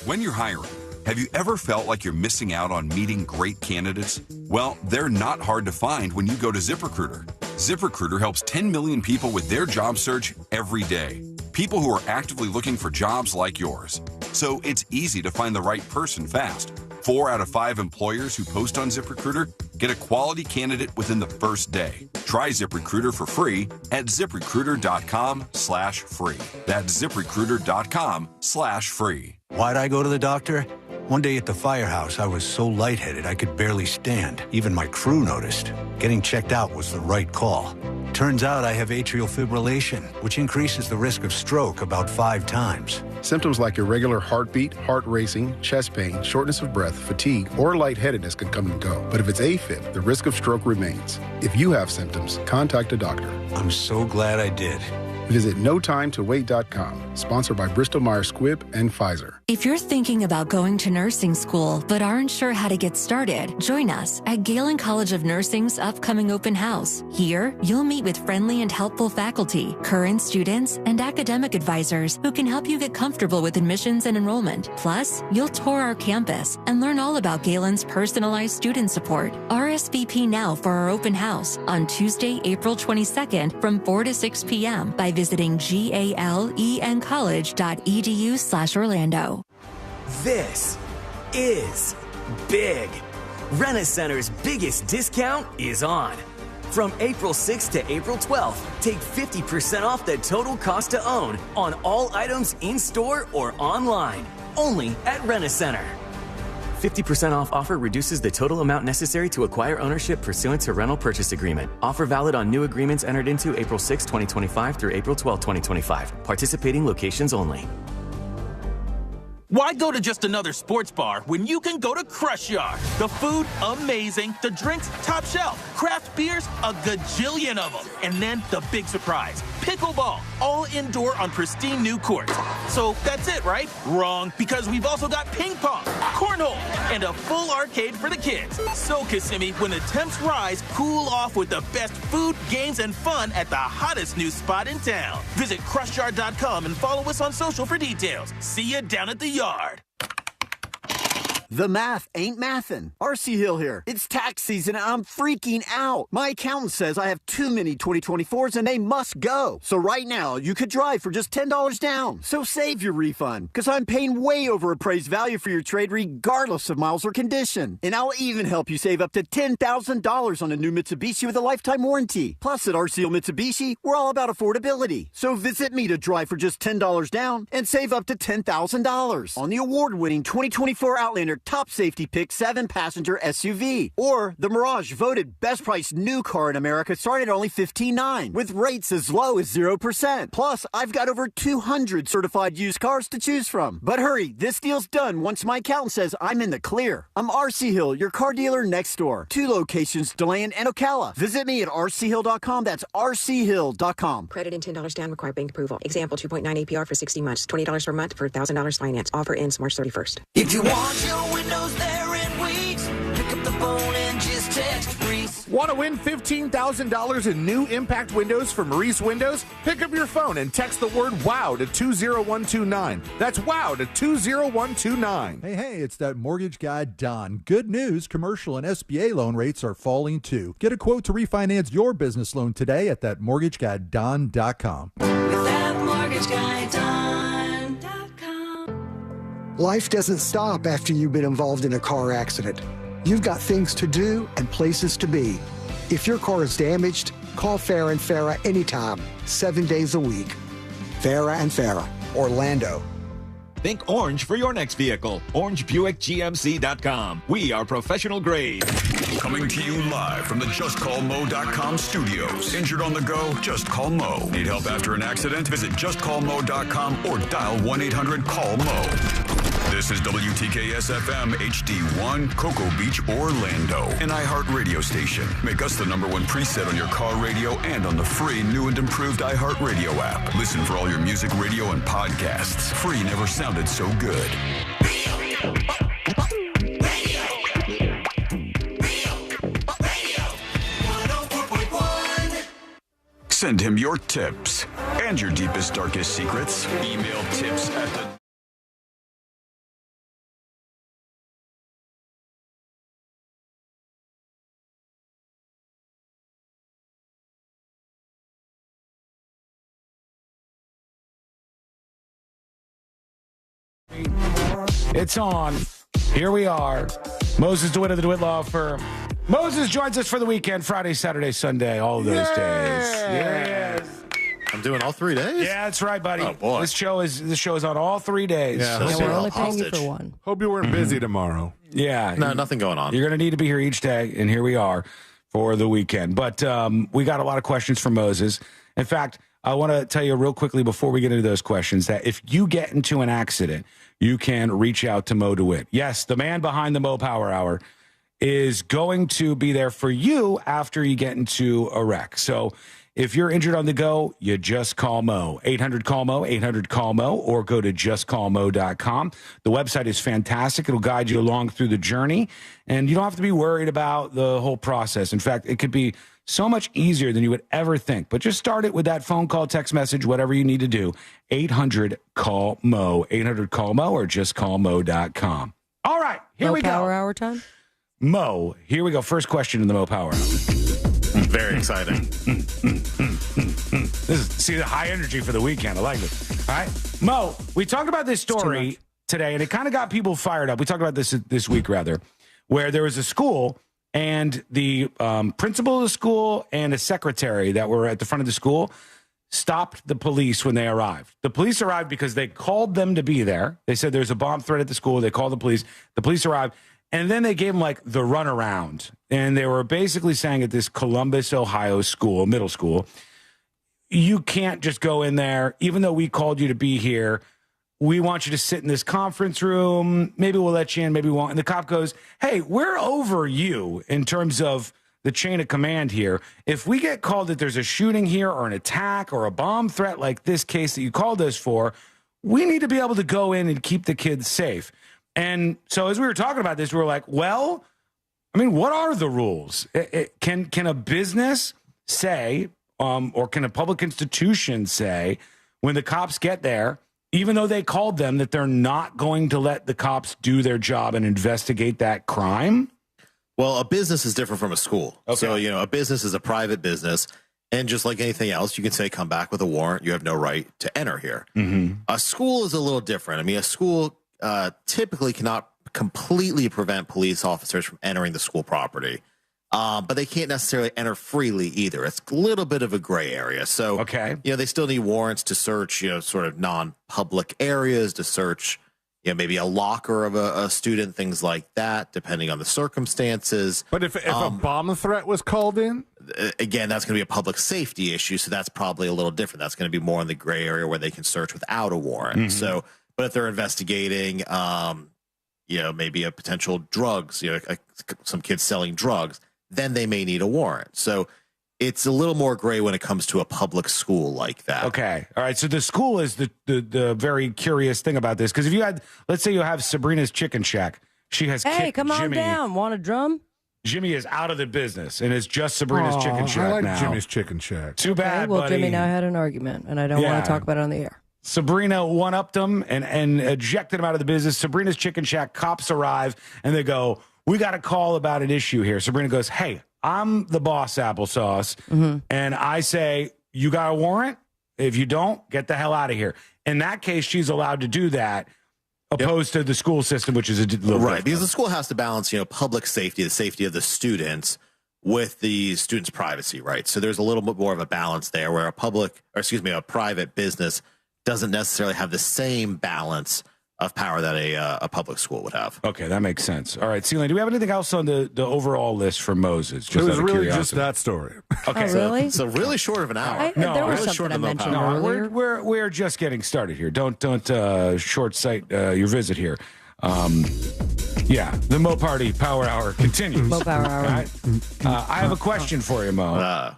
When you're hiring, have you ever felt like you're missing out on meeting great candidates? Well, they're not hard to find when you go to ZipRecruiter. ZipRecruiter helps 10 million people with their job search every day. People who are actively looking for jobs like yours. So it's easy to find the right person fast. 4 out of 5 employers who post on ZipRecruiter get a quality candidate within the first day. Try ZipRecruiter for free at ZipRecruiter.com/free. That's ZipRecruiter.com/free. Why'd I go to the doctor? One day at the firehouse, I was so lightheaded I could barely stand. Even my crew noticed. Getting checked out was the right call. Turns out I have atrial fibrillation, which increases the risk of stroke about 5 times. Symptoms like irregular heartbeat, heart racing, chest pain, shortness of breath, fatigue, or lightheadedness can come and go. But if it's AFib, the risk of stroke remains. If you have symptoms, contact a doctor. I'm so glad I did. Visit NoTimeToWait.com, sponsored by Bristol-Myers Squibb and Pfizer. If you're thinking about going to nursing school but aren't sure how to get started, join us at Galen College of Nursing's upcoming open house. Here, you'll meet with friendly and helpful faculty, current students, and academic advisors who can help you get comfortable with admissions and enrollment. Plus, you'll tour our campus and learn all about Galen's personalized student support. RSVP now for our open house on Tuesday, April 22nd from 4 to 6 p.m. by visiting galencollege.edu/Orlando. This is big. Rent-A-Center's biggest discount is on. From April 6th to April 12th, take 50% off the total cost to own on all items in-store or online. Only at Rent-A-Center. 50% off offer reduces the total amount necessary to acquire ownership pursuant to rental purchase agreement. Offer valid on new agreements entered into April 6, 2025 through April 12, 2025. Participating locations only. Why go to just another sports bar when you can go to Crush Yard? The food, amazing. The drinks, top shelf. Craft beers, a gajillion of them. And then the big surprise, pickleball, all indoor on pristine new courts. So that's it, right? Wrong, because we've also got ping pong, cornhole, and a full arcade for the kids. So, Kissimmee, when the temps rise, cool off with the best food, games, and fun at the hottest new spot in town. Visit CrushYard.com and follow us on social for details. See you down at the yard. The math ain't mathin'. RC Hill here. It's tax season and I'm freaking out. My accountant says I have too many 2024s and they must go. So right now, you could drive for just $10 down. So save your refund, because I'm paying way over appraised value for your trade regardless of miles or condition. And I'll even help you save up to $10,000 on a new Mitsubishi with a lifetime warranty. Plus at RC Hill Mitsubishi, we're all about affordability. So visit me to drive for just $10 down and save up to $10,000 on the award-winning 2024 Outlander Top Safety Pick 7-passenger SUV, or the Mirage voted best priced new car in America, started at only $15,900 with rates as low as 0%. Plus, I've got over 200 certified used cars to choose from. But hurry, this deal's done once my accountant says I'm in the clear. I'm RC Hill, your car dealer next door. 2 locations, DeLand and Ocala. Visit me at rchill.com. That's rchill.com. Credit and $10 down, require bank approval. Example, 2.9 APR for 60 months, $20 per month for $1,000 finance. Offer ends March 31st. If you want your windows there in weeks, Want to win $15,000 in new impact windows from Maurice Windows? Pick up your phone and text the word WOW to 20129. That's WOW to 20129. Hey, it's that mortgage guy, Don. Good news, commercial and SBA loan rates are falling too. Get a quote to refinance your business loan today at thatmortgagguydon.com. With thatmortgagguydon.com. Life doesn't stop after you've been involved in a car accident. You've got things to do and places to be. If your car is damaged, call Farah and Farah anytime, 7 days a week. Farah and Farah, Orlando. Think orange for your next vehicle. OrangeBuickGMC.com. We are professional grade. Coming to you live from the JustCallMo.com studios. Injured on the go? Just call Mo. Need help after an accident? Visit JustCallMo.com or dial 1-800-CALL-MO. This is WTKS-FM HD1, Cocoa Beach, Orlando. An iHeart radio station. Make us the #1 preset on your car radio and on the free new and improved iHeart radio app. Listen for all your music, radio, and podcasts. Free never sounded so good. Send him your tips and your deepest, darkest secrets. Email tips at the... It's on. Here we are. Moses DeWitt of the DeWitt Law Firm. Moses joins us for the weekend, Friday, Saturday, Sunday, all of those days. There he is. I'm doing all 3 days? Yeah, that's right, buddy. Oh, boy. This show is on all 3 days. Yeah, we're only paying you for one. Hope you weren't busy tomorrow. Yeah. No, nothing going on. You're going to need to be here each day, and here we are for the weekend. But we got a lot of questions from Moses. In fact, I want to tell you real quickly before we get into those questions that if you get into an accident, you can reach out to Mo DeWitt. Yes, the man behind the Mo Power Hour is going to be there for you after you get into a wreck. So if you're injured on the go, you just call Mo. 800-CALL-MO, 800-CALL-MO, or go to justcallmo.com. The website is fantastic. It'll guide you along through the journey, and you don't have to be worried about the whole process. In fact, it could be so much easier than you would ever think. But just start it with that phone call, text message, whatever you need to do. 800-CALL-MO, 800-CALL-MO, or justcallmo.com. All right, here we go. Power Hour time? Mo, here we go. First question in the Mo Power Hour. Very exciting. See the high energy for the weekend. I like it. All right. Mo, we talked about this story today, and it kind of got people fired up. We talked about this week, rather, where there was a school, and the principal of the school and a secretary that were at the front of the school stopped the police when they arrived. The police arrived because they called them to be there. They said there's a bomb threat at the school. They called the police. The police arrived. And then they gave them like the runaround. And they were basically saying at this Columbus, Ohio school, middle school, you can't just go in there. Even though we called you to be here, we want you to sit in this conference room. Maybe we'll let you in, maybe we won't. And the cop goes, hey, we're over you in terms of the chain of command here. If we get called that there's a shooting here or an attack or a bomb threat like this case that you called us for, we need to be able to go in and keep the kids safe. And so as we were talking about this, we were like, well, I mean, what are the rules? Can a business say, or can a public institution say, when the cops get there, even though they called them, that they're not going to let the cops do their job and investigate that crime? Well, a business is different from a school. Okay. So, a business is a private business. And just like anything else, you can say, come back with a warrant. You have no right to enter here. Mm-hmm. A school is a little different. I mean, a school typically cannot completely prevent police officers from entering the school property, but they can't necessarily enter freely either. It's a little bit of a gray area. So, they still need warrants to search, sort of non-public areas, to search, maybe a locker of a student, things like that, depending on the circumstances. But if a bomb threat was called in? Again, that's going to be a public safety issue, so that's probably a little different. That's going to be more in the gray area where they can search without a warrant. Mm-hmm. So, but if they're investigating, maybe a potential drugs, some kids selling drugs, then they may need a warrant. So it's a little more gray when it comes to a public school like that. Okay. All right. So the school is the very curious thing about this. Because if you had, let's say you have Sabrina's Chicken Shack. She has Hey, kicked come on Jimmy. down. Want a drum? Jimmy is out of the business, and it's just Sabrina's Chicken Shack I like now. Jimmy's Chicken Shack. Too bad, well, buddy. Jimmy and I had an argument, and I don't want to talk about it on the air. Sabrina one-upped him and ejected him out of the business. Sabrina's Chicken Shack, cops arrive, and they go, we got a call about an issue here. Sabrina goes, hey, I'm the boss, Applesauce, and I say, you got a warrant? If you don't, get the hell out of here. In that case, she's allowed to do that, opposed to the school system, which is a little right, different. because the school has to balance, public safety, the safety of the students, with the students' privacy, right? So there's a little bit more of a balance there, where a private business doesn't necessarily have the same balance of power that a public school would have. Okay, that makes sense. All right, Celine, do we have anything else on the overall list for Moses? It was out of really curiosity. just that story. Okay, really? So really short of an hour. There was something I mentioned earlier. We're just getting started here. Don't short sight your visit here. The Mo Party Power Hour continues. Mo Power Hour. All right? I have a question for you, Mo.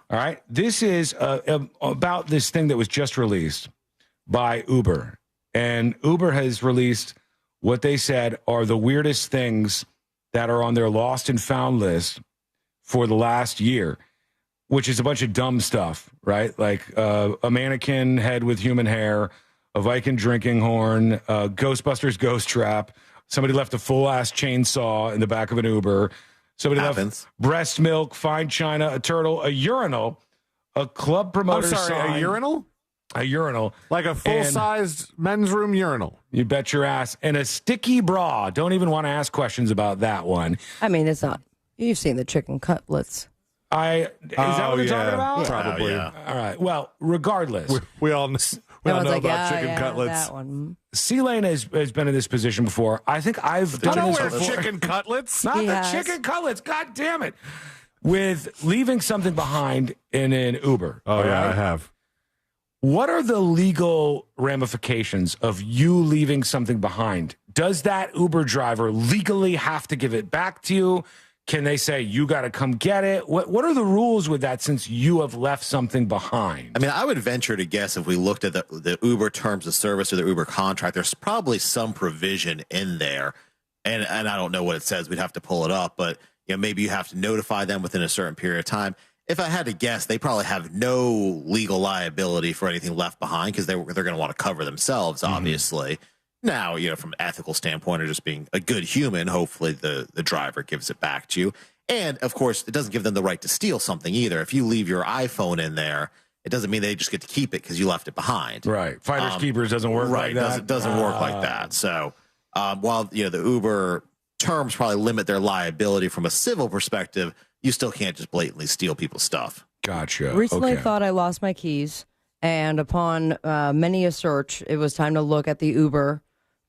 All right, this is about this thing that was just released by Uber. And Uber has released what they said are the weirdest things that are on their lost and found list for the last year, which is a bunch of dumb stuff, right? Like a mannequin head with human hair, a Viking drinking horn, Ghostbusters ghost trap. Somebody left a full-ass chainsaw in the back of an Uber. Somebody left breast milk, fine china, a turtle, a urinal, a club promoter sign. A urinal? A urinal. Like a full-sized men's room urinal. You bet your ass. And a sticky bra. Don't even want to ask questions about that one. I mean, it's not. You've seen the chicken cutlets. Is that what they're talking about? Yeah. Probably. All right. Well, regardless. We all know about chicken cutlets. That one. C-Lane has been in this position before. I think I've done this before. Chicken cutlets? Not the chicken cutlets. God damn it. With leaving something behind in an Uber. Oh, yeah, I have. What are the legal ramifications of you leaving something behind? Does that Uber driver legally have to give it back to you? Can they say, you got to come get it? What are the rules with that since you have left something behind? I mean, I would venture to guess if we looked at the Uber terms of service or the Uber contract, there's probably some provision in there. And I don't know what it says. We'd have to pull it up. But maybe you have to notify them within a certain period of time. If I had to guess, they probably have no legal liability for anything left behind because they're going to want to cover themselves, obviously. Now, from an ethical standpoint or just being a good human, hopefully the driver gives it back to you. And, of course, it doesn't give them the right to steal something either. If you leave your iPhone in there, it doesn't mean they just get to keep it because you left it behind. Right. Finders keepers doesn't work like that. Right, doesn't work like that. So while, the Uber terms probably limit their liability from a civil perspective, you still can't just blatantly steal people's stuff. Gotcha. Recently thought I lost my keys, and upon many a search, it was time to look at the Uber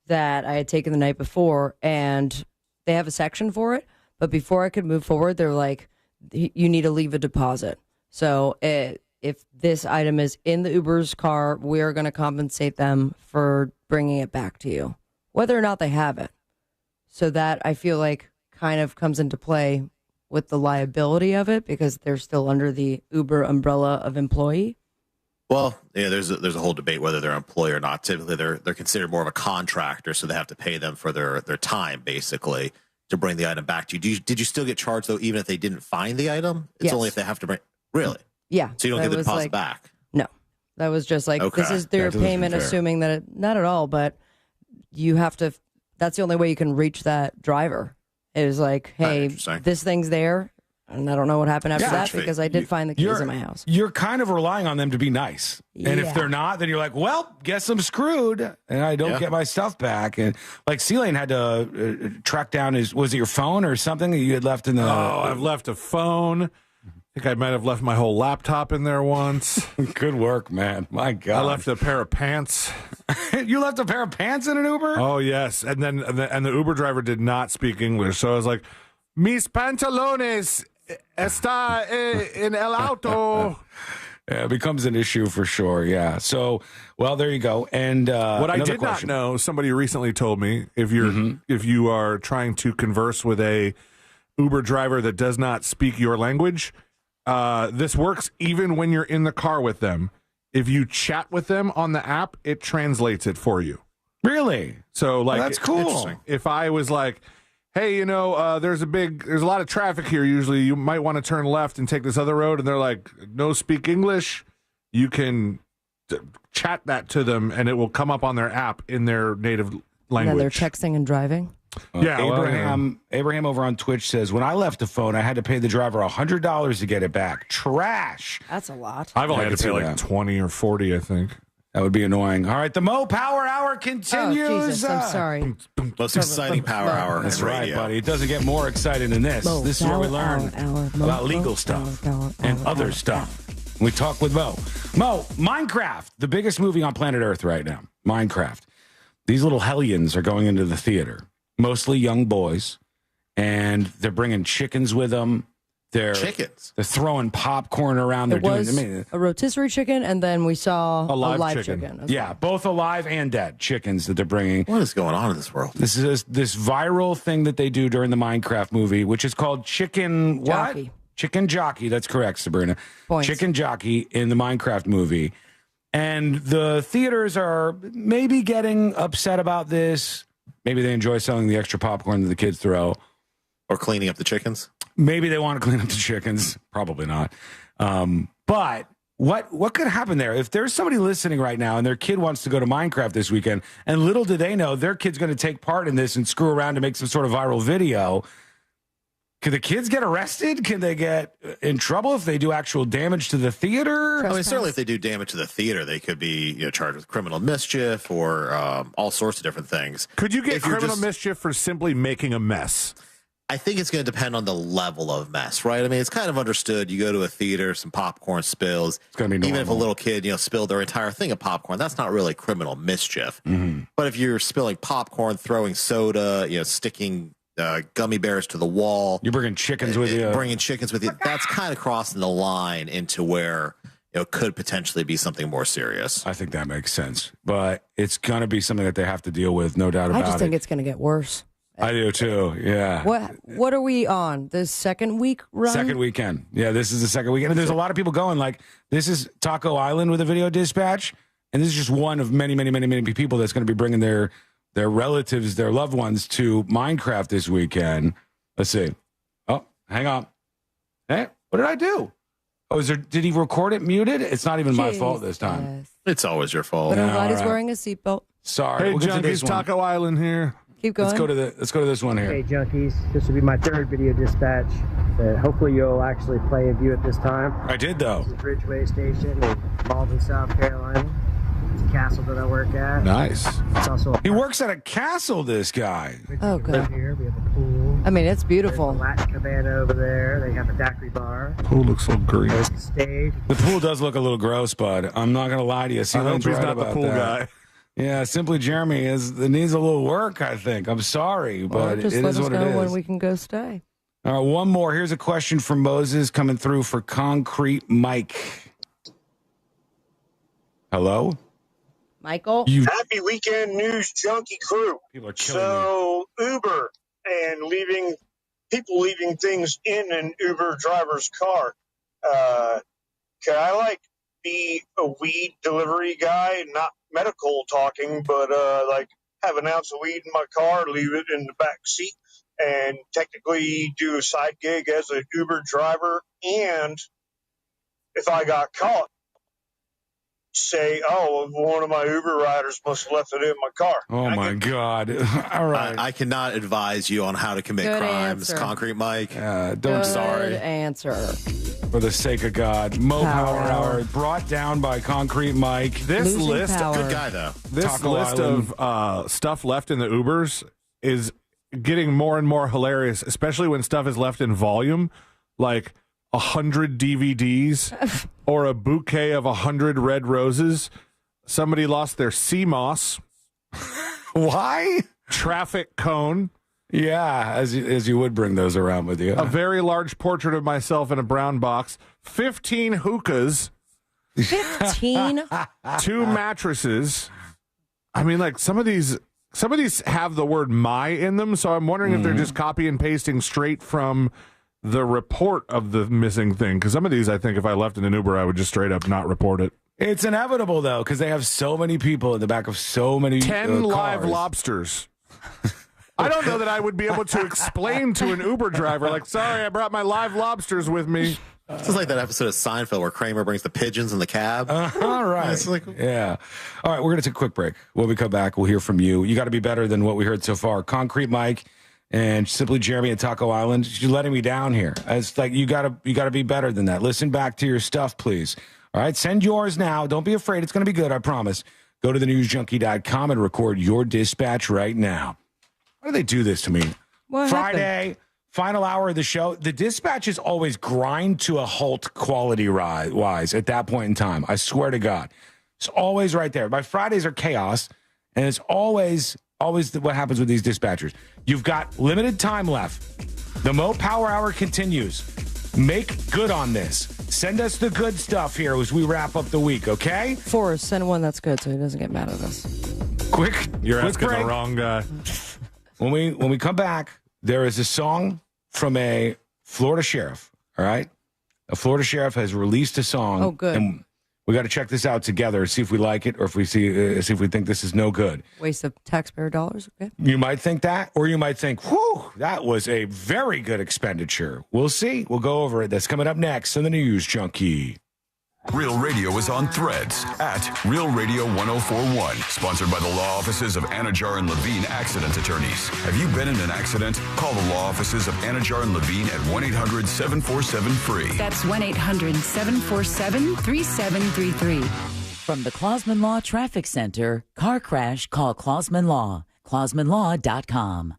that I had taken the night before, and they have a section for it. But before I could move forward, they're like, you need to leave a deposit. So if this item is in the Uber's car, we're going to compensate them for bringing it back to you, whether or not they have it. So that I feel like kind of comes into play with the liability of it because they're still under the Uber umbrella of employee. Well, there's a whole debate whether they're an employee or not. Typically, they're considered more of a contractor, so they have to pay them for their time, basically, to bring the item back to you. Did you still get charged, though, even if they didn't find the item? It's only if they have to bring... Really? Yeah. So you don't get the deposit back? No. That was just like, this is their payment, assuming that not at all, but you have to... That's the only way you can reach that driver. It was like, hey, this thing's there, and I don't know what happened after that because I did find the keys in my house. You're kind of relying on them to be nice. And if they're not, then you're like, well, guess I'm screwed, and I don't get my stuff back. And like C-Lane had to track down was it your phone or something that you had left in the... Oh, I've left a phone. I think I might have left my whole laptop in there once. Good work, man. My God. I left a pair of pants. You left a pair of pants in an Uber? Oh, yes. And then the Uber driver did not speak English. So I was like, mis pantalones está en el auto. Yeah, it becomes an issue for sure. Yeah. So, well, there you go. And what I did not know, somebody recently told me, if you are trying to converse with a Uber driver that does not speak your language, this works even when you're in the car with them. If you chat with them on the app, it translates it for you. Really? So, like, that's cool. If I was like, hey, there's a lot of traffic here. Usually you might want to turn left and take this other road. And they're like, no speak English. You can chat that to them and it will come up on their app in their native language. And they're texting and driving. Abraham over on Twitch says, when I left the phone, I had to pay the driver $100 to get it back. Trash. That's a lot. I've only had to pay like 20 or 40, I think. That would be annoying. All right, the Mo Power Hour continues. Oh, Jesus, I'm sorry. Most exciting power hour. That's in right, radio. buddy. It doesn't get more exciting than this. This is where we learn about legal stuff and other stuff. We talk with Mo. Mo, Minecraft, the biggest movie on planet Earth right now. Minecraft. These little hellions are going into the theater. Mostly young boys, and they're bringing chickens with them. They're throwing popcorn around. It was a rotisserie chicken, and then we saw a live chicken. Yeah, both alive and dead chickens that they're bringing. What is going on in this world? This is this viral thing that they do during the Minecraft movie, which is called Chicken Jockey. Chicken Jockey. That's correct, Sabrina. Points. Chicken Jockey in the Minecraft movie. And the theaters are maybe getting upset about this. Maybe they enjoy selling the extra popcorn that the kids throw. Or cleaning up the chickens. Maybe they want to clean up the chickens. Probably not. But what could happen there? If there's somebody listening right now and their kid wants to go to Minecraft this weekend, and little do they know their kid's going to take part in this and screw around to make some sort of viral video, could the kids get arrested? Can they get in trouble if they do actual damage to the theater? I mean, certainly if they do damage to the theater, they could be charged with criminal mischief or all sorts of different things. Could you get criminal mischief for simply making a mess? I think it's going to depend on the level of mess, right? I mean, it's kind of understood. You go to a theater, some popcorn spills. It's going to be normal. Even if a little kid, spilled their entire thing of popcorn, that's not really criminal mischief. Mm-hmm. But if you're spilling popcorn, throwing soda, sticking gummy bears to the wall, you're bringing chickens with you. That's kind of crossing the line into where could potentially be something more serious. I think that makes sense, but it's going to be something that they have to deal with, no doubt about it. I just think it's going to get worse. I do too. Yeah. What are we on? The second week run? Second weekend. Yeah, this is the second weekend. And there's a lot of people going like, this is Taco Island with a video dispatch, and this is just one of many, many, many, many people that's going to be bringing their relatives, their loved ones to Minecraft this weekend. Let's see. Oh, hang on. Hey, what did I do? Oh, did he record it muted? It's not even my fault this time. It's always your fault. But I'm glad he's wearing a seatbelt. Sorry. Hey, Junkie's Taco Island here. Keep going. Let's go to this one here. Hey, Junkies. This will be my third video dispatch. Hopefully you'll actually play and view it this time. I did, though. This is Ridgeway Station in Baldwin, South Carolina. It's a castle that I work at. Nice. It's also He works at a castle, this guy. Oh, good. Here we have a pool. I mean, it's beautiful. There's a Latin cabana over there. They have a daiquiri bar. Pool looks so green. Stage. The pool does look a little gross, bud. I'm not going to lie to you. I hope he's not the pool guy. Yeah, Simply Jeremy it needs a little work, I think. I'm sorry, but just it let is us what it know is. when we can go stay. All right, one more. Here's a question from Moses coming through for Concrete Mike. Hello? Michael? Happy weekend, News Junkie crew. People are killing me. Uber and people leaving things in an Uber driver's car. Can I be a weed delivery guy, not medical talking, but have an ounce of weed in my car, leave it in the back seat, and technically do a side gig as an Uber driver? And if I got caught, say, one of my Uber riders must have left it in my car. Oh, my God. All right. I cannot advise you on how to commit Good crimes, answer. Concrete Mike. Good Sorry. answer. For the sake of God. Mo Power Hour brought down by Concrete Mike. This list, good guy though. This Taco list Island. of stuff left in the Ubers is getting more and more hilarious, especially when stuff is left in volume, like 100 DVDs or a bouquet of 100 red roses. Somebody lost their sea moss. Why? Traffic cone. Yeah, as you would bring those around with you. A very large portrait of myself in a brown box. 15 hookahs. 15? 2 mattresses. I mean, some of these have the word "my" in them, so I'm wondering if they're just copy and pasting straight from the report of the missing thing. Because some of these, I think, if I left in an Uber, I would just straight up not report it. It's inevitable, though, because they have so many people in the back of so many 10 live cars. lobsters. I don't know that I would be able to explain to an Uber driver, like, sorry, I brought my live lobsters with me. This is like that episode of Seinfeld where Kramer brings the pigeons in the cab. All right. It's like, yeah. All right, we're going to take a quick break. When we come back, we'll hear from you. You got to be better than what we heard so far. Concrete Mike and Simply Jeremy at Taco Island. You're letting me down here. It's like you got to be better than that. Listen back to your stuff, please. All right, send yours now. Don't be afraid. It's going to be good, I promise. Go to thenewsjunkie.com and record your dispatch right now. Why do they do this to me? What Friday, happened? final hour of the show. The dispatches always grind to a halt quality-wise at that point in time. I swear to God. It's always right there. My Fridays are chaos, and it's always what happens with these dispatchers. You've got limited time left. The Mo Power Hour continues. Make good on this. Send us the good stuff here as we wrap up the week, okay? Forrest, send one that's good so he doesn't get mad at us. You're quick asking break. the wrong guy. When we come back, there is a song from a Florida sheriff, all right? A Florida sheriff has released a song. Oh, good. And we got to check this out together, see if we like it or if we see if we think this is no good. Waste of taxpayer dollars, okay? You might think that, or you might think, whew, that was a very good expenditure. We'll see. We'll go over it. That's coming up next on the News Junkie. Real Radio is on Threads at Real Radio 1041. Sponsored by the law offices of Anajar and Levine Accident Attorneys. Have you been in an accident? Call the law offices of Anajar and Levine at 1-800-747-FREE. That's 1-800-747-3733. From the Klausman Law Traffic Center, car crash, call Klausman Law. KlausmanLaw.com.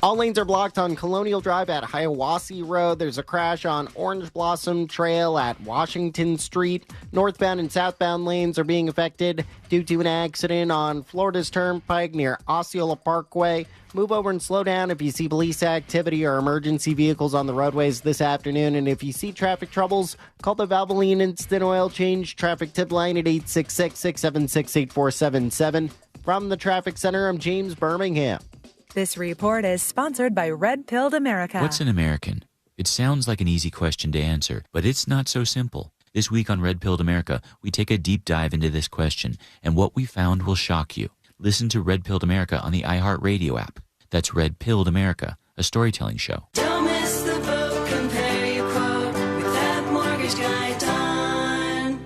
All lanes are blocked on Colonial Drive at Hiawassee Road. There's a crash on Orange Blossom Trail at Washington Street. Northbound and southbound lanes are being affected due to an accident on Florida's Turnpike near Osceola Parkway. Move over and slow down if you see police activity or emergency vehicles on the roadways this afternoon. And if you see traffic troubles, call the Valvoline Instant Oil Change traffic tip line at 866-676-8477. From the Traffic Center, I'm James Birmingham. This report is sponsored by Red Pilled America. What's an American? It sounds like an easy question to answer, but it's not so simple. This week on Red Pilled America, we take a deep dive into this question, and what we found will shock you. Listen to Red Pilled America on the iHeartRadio app. That's Red Pilled America, a storytelling show. Don't miss the boat, compare your quote with that mortgage guy, Don.com.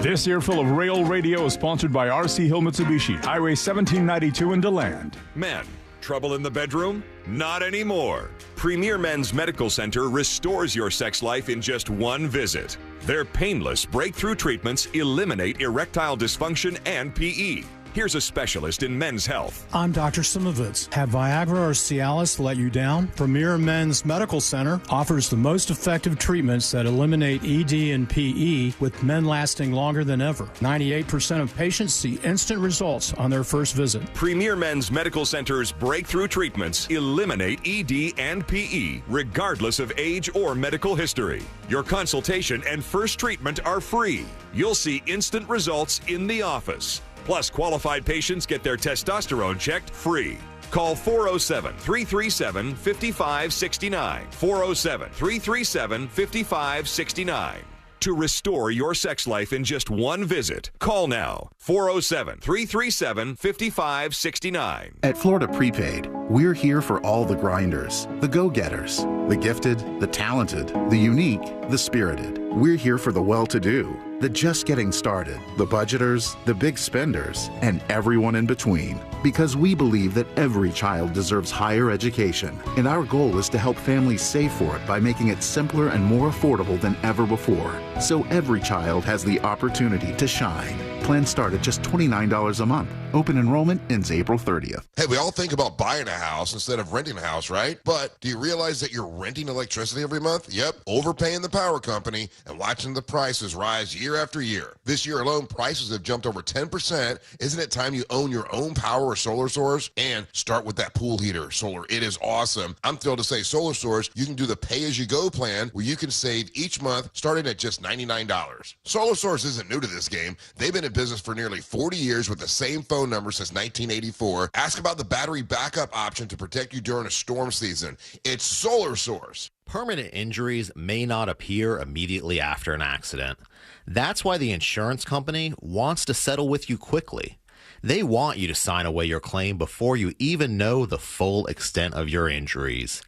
This earful of Rail Radio is sponsored by RC Hill Mitsubishi, Highway 1792 in DeLand. Men, trouble in the bedroom? Not anymore. Premier Men's Medical Center restores your sex life in just one visit. Their painless breakthrough treatments eliminate erectile dysfunction and PE. Here's a specialist in men's health. I'm Dr. Simovitz. Have Viagra or Cialis let you down? Premier Men's Medical Center offers the most effective treatments that eliminate ED and PE, with men lasting longer than ever. 98% of patients see instant results on their first visit. Premier Men's Medical Center's breakthrough treatments eliminate ED and PE, regardless of age or medical history. Your consultation and first treatment are free. You'll see instant results in the office. Plus, qualified patients get their testosterone checked free. Call 407-337-5569. 407-337-5569. To restore your sex life in just one visit, call now. 407-337-5569. At Florida Prepaid, we're here for all the grinders, the go-getters, the gifted, the talented, the unique, the spirited. We're here for the well-to-do, the just getting started, the budgeters, the big spenders, and everyone in between. Because we believe that every child deserves higher education, and our goal is to help families save for it by making it simpler and more affordable than ever before. So every child has the opportunity to shine. Plans start at just $29 a month. Open enrollment ends April 30th. Hey, we all think about buying a house instead of renting a house, right? But do you realize that you're renting electricity every month? Yep, overpaying the power company and watching the prices rise year after year. This year alone, prices have jumped over 10%. Isn't it time you own your own power or solar source? And start with that pool heater solar. It is awesome. I'm thrilled to say Solar Source, you can do the pay-as-you-go plan where you can save each month starting at just $99. Solar Source isn't new to this game. They've been in business for nearly 40 years with the same phone number since 1984. Ask about the battery backup option to protect you during a storm season. It's Solar Source. Permanent injuries may not appear immediately after an accident. That's why the insurance company wants to settle with you quickly. They want you to sign away your claim before you even know the full extent of your injuries.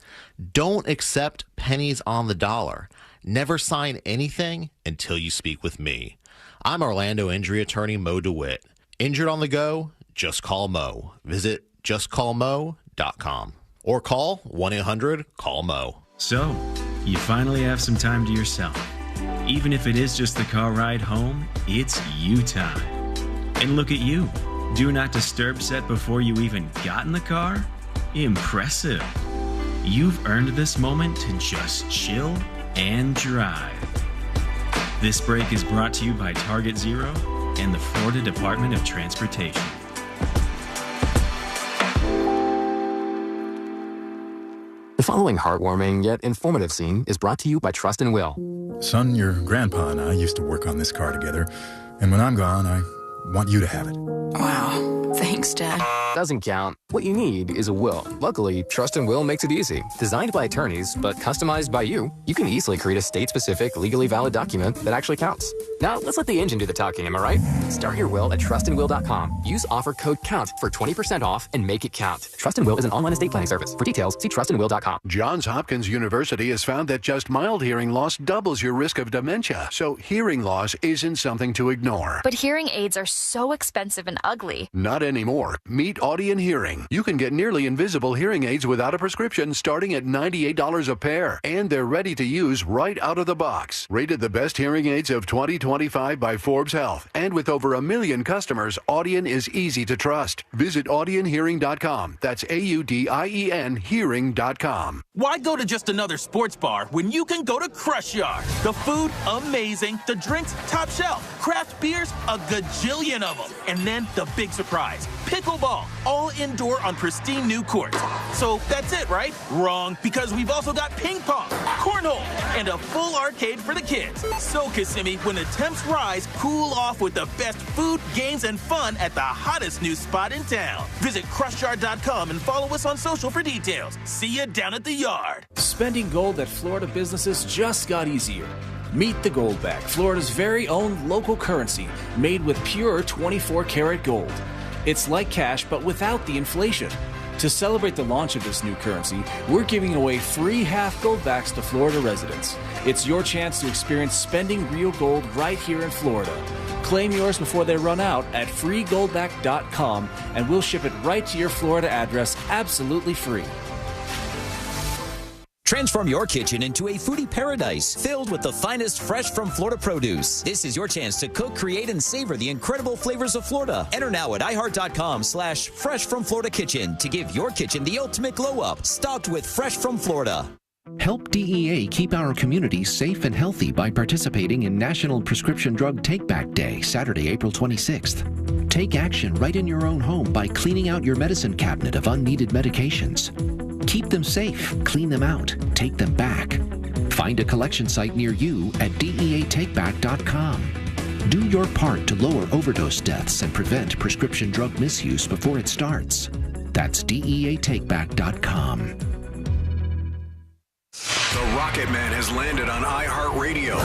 Don't accept pennies on the dollar. Never sign anything until you speak with me. I'm Orlando injury attorney Mo DeWitt. Injured on the go? Just call Mo. Visit justcallmo.com or call 1-800-CALL-MO. So, you finally have some time to yourself. Even if it is just the car ride home, it's you time. And look at you. Do not disturb set before you even got in the car? Impressive. You've earned this moment to just chill and drive. This break is brought to you by Target Zero and the Florida Department of Transportation. The following heartwarming yet informative scene is brought to you by Trust and Will. Son, your grandpa and I used to work on this car together, and when I'm gone, I want you to have it. Wow. Thanks, Dad. Doesn't count. What you need is a will. Luckily, Trust and Will makes it easy. Designed by attorneys, but customized by you, you can easily create a state-specific, legally valid document that actually counts. Now, let's let the engine do the talking, am I right? Start your will at trustandwill.com. Use offer code COUNT for 20% off and make it count. Trust and Will is an online estate planning service. For details, see trustandwill.com. Johns Hopkins University has found that just mild hearing loss doubles your risk of dementia, so hearing loss isn't something to ignore. But hearing aids are so expensive and ugly. Not anymore. Meet Audient Hearing. You can get nearly invisible hearing aids without a prescription starting at $98 a pair, and they're ready to use right out of the box. Rated the best hearing aids of 2025 by Forbes Health, and with over 1 million customers, Audient is easy to trust. Visit AudientHearing.com. That's AUDIEN Hearing.com. Why go to just another sports bar when you can go to Crush Yard? The food, amazing. The drinks, top shelf. Craft beers, a gajillion of them. And then the big surprise, pickleball, all indoor on pristine new courts. So that's it, right? Wrong, because we've also got ping pong, cornhole, and a full arcade for the kids. So, Kissimmee, when the temps rise, cool off with the best food, games, and fun at the hottest new spot in town. Visit crushyard.com and follow us on social for details. See you down at the yard. Spending gold at Florida businesses just got easier. Meet the Goldback, Florida's very own local currency made with pure 24-karat gold. It's like cash, but without the inflation. To celebrate the launch of this new currency, we're giving away free half Goldbacks to Florida residents. It's your chance to experience spending real gold right here in Florida. Claim yours before they run out at freegoldback.com, and we'll ship it right to your Florida address absolutely free. Transform your kitchen into a foodie paradise filled with the finest fresh from Florida produce. This is your chance to cook, create, and savor the incredible flavors of Florida. Enter now at iHeart.com/Fresh from Florida Kitchen to give your kitchen the ultimate glow up, stocked with Fresh from Florida. Help DEA keep our community safe and healthy by participating in National Prescription Drug Take-Back Day, Saturday, April 26th. Take action right in your own home by cleaning out your medicine cabinet of unneeded medications. Keep them safe, clean them out, take them back. Find a collection site near you at DEATakeback.com. Do your part to lower overdose deaths and prevent prescription drug misuse before it starts. That's DEATakeback.com. The Rocket Man has landed on iHeartRadio.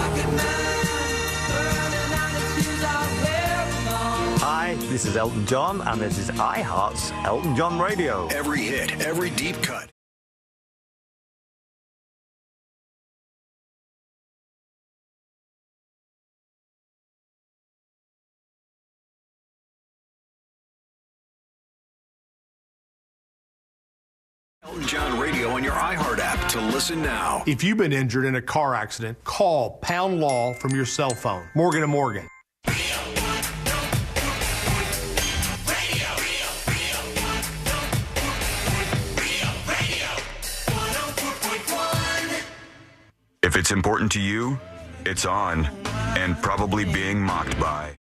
Hi, this is Elton John, and this is iHeart's Elton John Radio. Every hit, every deep cut. Elton John Radio on your iHeart app to listen now. If you've been injured in a car accident, call Pound Law from your cell phone. Morgan & Morgan. If it's important to you, it's on and probably being mocked by.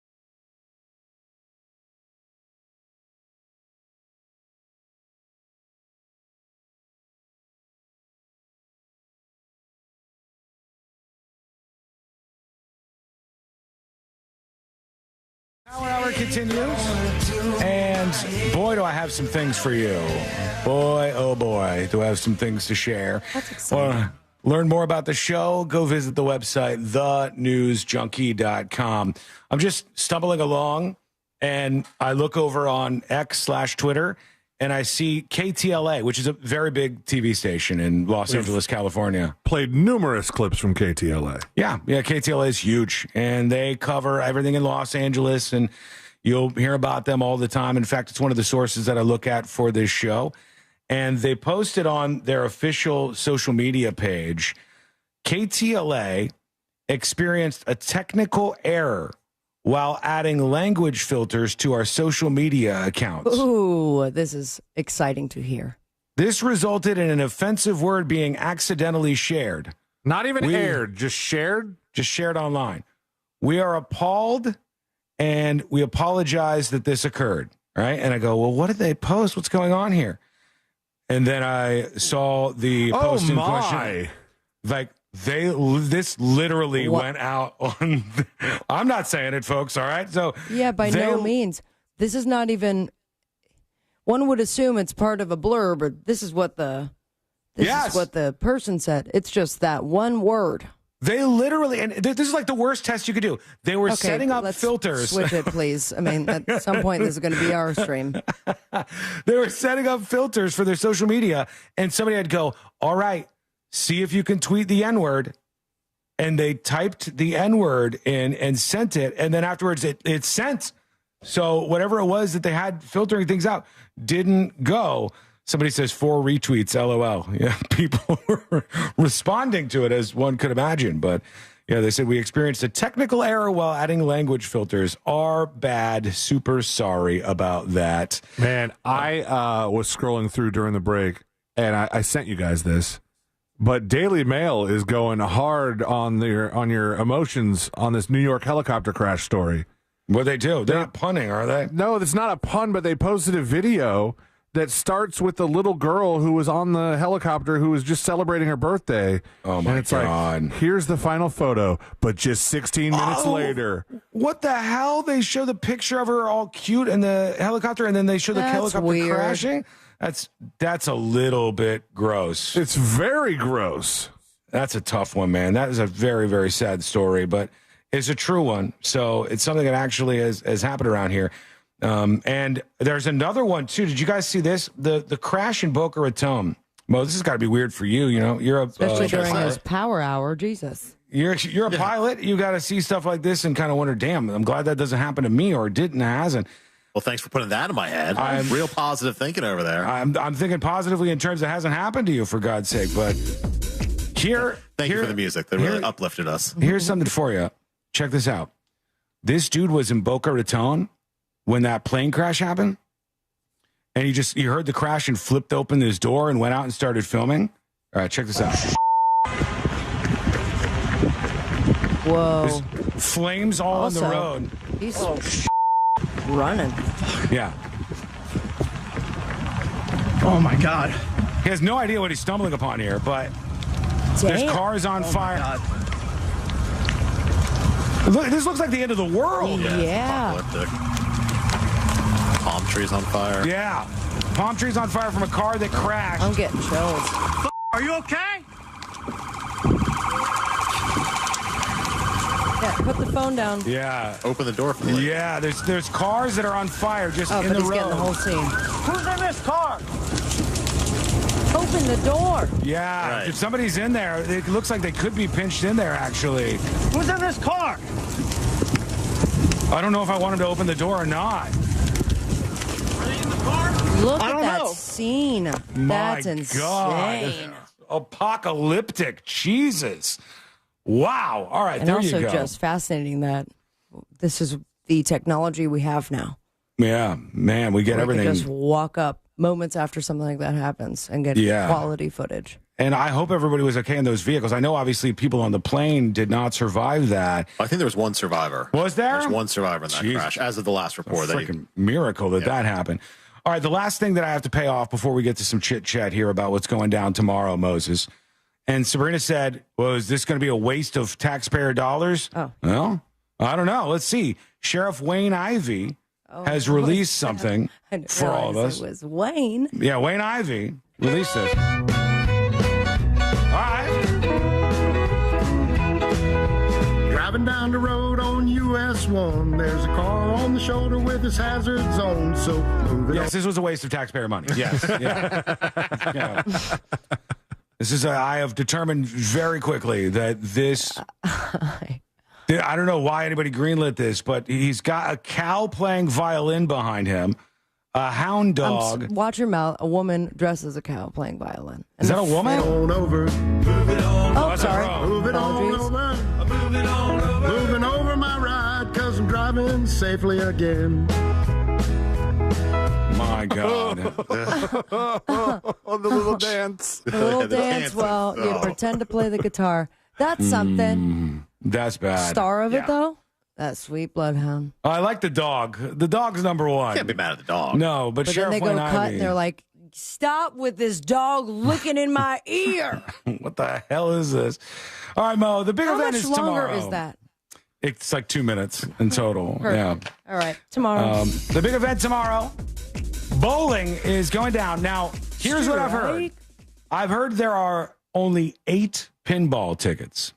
Our hour continues, and boy, do I have some things for you. Boy, oh boy, do I have some things to share. That's exciting. Learn more about the show, go visit the website, thenewsjunkie.com. I'm just stumbling along And I look over on X/Twitter, and I see KTLA, which is a very big TV station in Los Angeles, California. Played numerous clips from KTLA. Yeah, KTLA is huge, and they cover everything in Los Angeles, and you'll hear about them all the time. In fact, it's one of the sources that I look at for this show. And they posted on their official social media page, KTLA experienced a technical error while adding language filters to our social media accounts. Ooh, this is exciting to hear. This resulted in an offensive word being accidentally shared. Not even aired, just shared? Just shared online. We are appalled, and we apologize that this occurred, right? And I go, well, what did they post? What's going on here? And then I saw the post in question. Like, this literally went out on. I'm not saying it, folks. All right. So yeah, by no means. This is not even. One would assume it's part of a blurb, but this is what the person said. It's just that one word. They literally, and this is like the worst test you could do. They were setting up filters. Switch it, please. I mean, at some point, this is going to be our stream. They were setting up filters for their social media, and somebody had to go, all right, see if you can tweet the N-word. And they typed the N-word in and sent it, and then afterwards it sent. So whatever it was that they had filtering things out didn't go. Somebody says 4 retweets, LOL. Yeah, people were responding to it, as one could imagine. But yeah, they said we experienced a technical error while adding language filters. Our bad. Super sorry about that. Man, I was scrolling through during the break, and I sent you guys this. But Daily Mail is going hard on your emotions on this New York helicopter crash story. What they do? They're not punning, are they? No, it's not a pun, but they posted a video that starts with the little girl who was on the helicopter who was just celebrating her birthday. Oh, my God. Like, here's the final photo, but just 16 minutes later. What the hell? They show the picture of her all cute in the helicopter, and then they show the helicopter crashing? That's a little bit gross. It's very gross. That's a tough one, man. That is a very, very sad story, but it's a true one. So it's something that actually has happened around here. And there's another one too. Did you guys see this? The crash in Boca Raton. Mo, this has got to be weird for you. You know, you're especially during his power hour. Jesus, you're a pilot. You got to see stuff like this and kind of wonder, damn, I'm glad that doesn't happen to me, or hasn't. Well, thanks for putting that in my head. I'm real positive thinking over there. I'm thinking positively in terms that hasn't happened to you, for God's sake. But thank you for the music. That really uplifted us. Here's something for you. Check this out. This dude was in Boca Raton when that plane crash happened, and he heard the crash and flipped open his door and went out and started filming. All right, check this out. Whoa. There's flames all on the road. He's running. Yeah. Oh, my God. He has no idea what he's stumbling upon here, but there's cars on fire. Look, this looks like the end of the world. Yeah. Palm trees on fire. Yeah. Palm trees on fire from a car that crashed. I'm getting chills. Are you okay? Yeah, put the phone down. Yeah. Open the door for me. Yeah, there's cars that are on fire just in the road. He's getting the whole scene. Who's in this car? Open the door. Yeah, right. If somebody's in there, it looks like they could be pinched in there, actually. Who's in this car? I don't know if I wanted to open the door or not. Are they in the car? Look at that scene. That's insane. God. Apocalyptic. Jesus. Wow. All right, and there you go. And also just fascinating that this is the technology we have now. Yeah, man, we get everything. We can just walk up moments after something like that happens and get quality footage. And I hope everybody was okay in those vehicles. I know, obviously, people on the plane did not survive that. I think there was one survivor. Was there? There's one survivor in that crash, as of the last report. A freaking miracle that happened. All right, the last thing that I have to pay off before we get to some chit-chat here about what's going down tomorrow, Moses. And Sabrina said, well, is this going to be a waste of taxpayer dollars? Oh. Well, I don't know. Let's see. Sheriff Wayne Ivey has released something for all of us. It was Wayne. Yeah, Wayne Ivey released this. All right. Driving down the road on you US 1. There's a car on the shoulder with its hazard zone, so move it Yes, this was a waste of taxpayer money. Yes. Yeah. This is, I have determined very quickly that this, I don't know why anybody greenlit this, but he's got a cow playing violin behind him, a hound dog. Watch your mouth. A woman dressed as a cow playing violin. Is that a woman? on over. Move it on. Oh, sorry. Move it on Apologies. over. Move it on over. Moving over my ride, cause I'm driving safely again. My God. The little dance. A little dance while you pretend to play the guitar. That's something. That's bad. Star of it, though? That sweet bloodhound. I like the dog. The dog's number one. Can't be mad at the dog. No, but But then Sheriff they go Wayne cut Ivey. and they're like, stop with this dog looking in my ear. What the hell is this? All right, Mo, the big How event much is longer tomorrow. is that? It's like 2 minutes in total. Perfect. All right, tomorrow. Yeah. The big event tomorrow, bowling is going down. Now, here's what I've heard. Right? I've heard there are only 8 pinball tickets.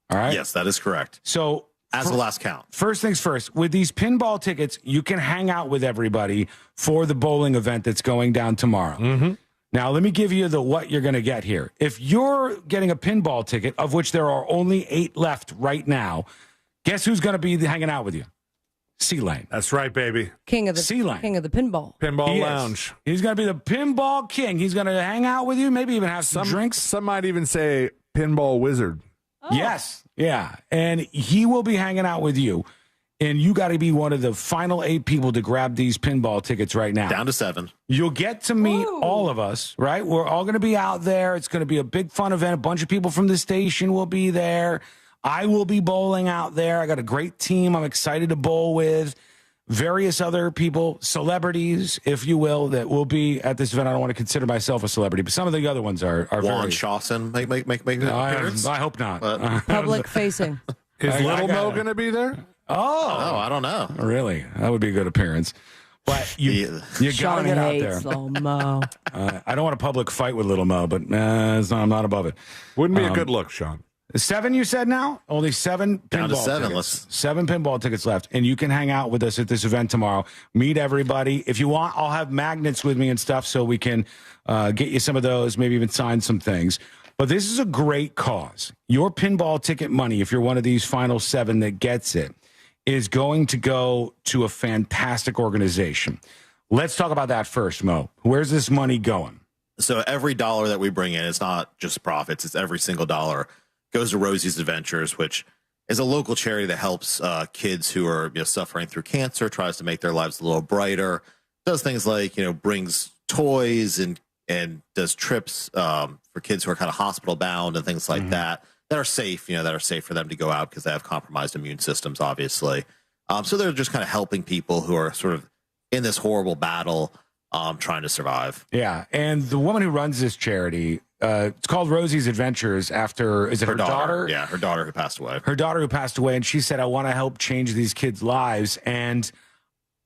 All right? Yes, that is correct. So, As the last count. first things first, with these pinball tickets, you can hang out with everybody for the bowling event that's going down tomorrow. Mm-hmm. Now, let me give you what you're going to get here. If you're getting a pinball ticket, of which there are only 8 left right now, guess who's going to be hanging out with you? C-Lane. That's right, baby. King of the C-Lane. King of the pinball. Pinball He is. Lounge. He's going to be the pinball king. He's going to hang out with you, maybe even have some drinks. Some might even say pinball wizard. Yes. Yeah. And he will be hanging out with you. And you got to be one of the final 8 people to grab these pinball tickets right now. Down to 7. You'll get to meet all of us, right? We're all going to be out there. It's going to be a big fun event. A bunch of people from the station will be there. I will be bowling out there. I got a great team I'm excited to bowl with. Various other people, celebrities, if you will, that will be at this event. I don't want to consider myself a celebrity, but some of the other ones are Juan very... Shawson make an No, appearance. I hope not. Public facing. Is I Little got Mo it. going to be there? Oh, I don't know. really? That would be a good appearance. But you got to Sean get out there. hates Little Mo. I don't want a public fight with Little Mo, but I'm not above it. Wouldn't be a good look, Sean. 7, you said now? Only 7 Down to pinball 7. tickets. 7 pinball tickets left. And you can hang out with us at this event tomorrow. Meet everybody. If you want, I'll have magnets with me and stuff so we can get you some of those, maybe even sign some things. But this is a great cause. Your pinball ticket money, if you're one of these final 7 that gets it, is going to go to a fantastic organization. Let's talk about that first, Mo. Where's this money going? So every dollar that we bring in, it's not just profits. It's every single dollar goes to Rosie's Adventures, which is a local charity that helps kids who are suffering through cancer, tries to make their lives a little brighter, does things like, brings toys and does trips for kids who are kind of hospital bound and things like that are safe, that are safe for them to go out because they have compromised immune systems, obviously. So they're just kind of helping people who are sort of in this horrible battle, trying to survive. Yeah. And the woman who runs this charity, it's called Rosie's Adventures after, is it her daughter? Yeah, her daughter who passed away. Her daughter who passed away. And she said, I want to help change these kids' lives. And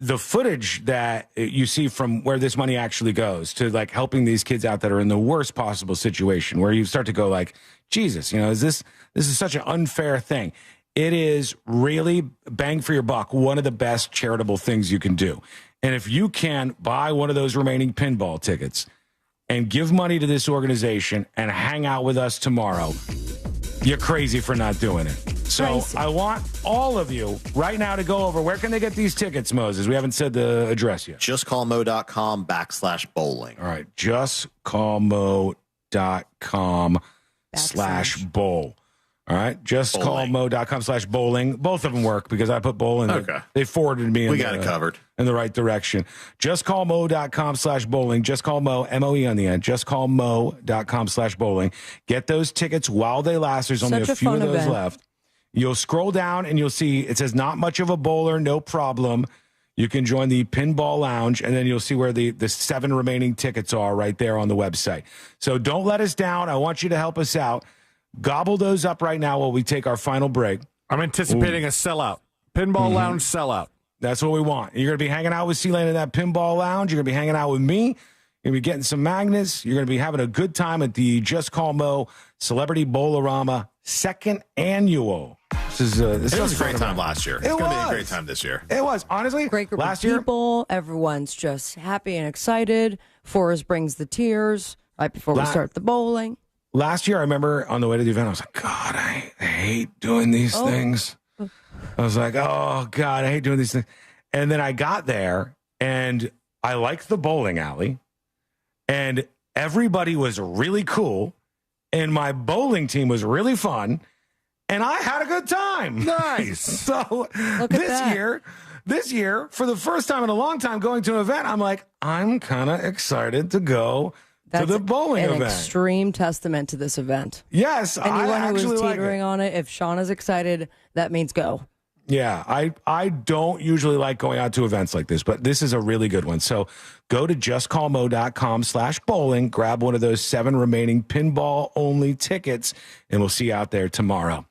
the footage that you see from where this money actually goes to like helping these kids out that are in the worst possible situation, where you start to go like, Jesus, this is such an unfair thing. It is really bang for your buck, one of the best charitable things you can do. And if you can buy one of those remaining pinball tickets and give money to this organization and hang out with us tomorrow, you're crazy for not doing it. So Crazy. I want all of you right now to go over. Where can they get these tickets, Moses? We haven't said the address yet. JustCallMo.com/bowling. All right. JustCallMo.com/bowl. All right. JustCallMo.com/bowling. Both of them work because I put bowl in there. Okay. They forwarded me. We got it covered. In the right direction. JustCallMo.com/bowling. Just call Mo, M-O-E on the end. JustCallMo.com/bowling. Get those tickets while they last. There's only Such a few fun of those event. left. You'll scroll down and you'll see it says not much of a bowler, no problem. You can join the Pinball Lounge, and then you'll see where the 7 remaining tickets are right there on the website. So don't let us down. I want you to help us out. Gobble those up right now while we take our final break. I'm anticipating a sellout. Pinball Lounge sellout. That's what we want. You're going to be hanging out with C-Lane in that Pinball Lounge. You're going to be hanging out with me. You're going to be getting some magnets. You're going to be having a good time at the Just Call Mo Celebrity Bowlerama 2nd Annual It was a great time last year. It's going to be a great time this year. It was. Honestly, Great group last of year, people. Everyone's just happy and excited. Forrest brings the tears right before we start the bowling. last year, I remember on the way to the event, I was like, God, I hate doing these things. I was like, oh, God, I hate doing these things. And then I got there, and I liked the bowling alley, and everybody was really cool, and my bowling team was really fun, and I had a good time. Nice. So this year, for the first time in a long time going to an event, I'm like, I'm kind of excited to go to the bowling an event. Extreme testament to this event. Yes, anyone who was teetering on it, if Sean is excited, that means go. Yeah, I don't usually like going out to events like this, but this is a really good one. So go to justcallmo.com/bowling, grab one of those 7 remaining pinball-only tickets, and we'll see you out there tomorrow.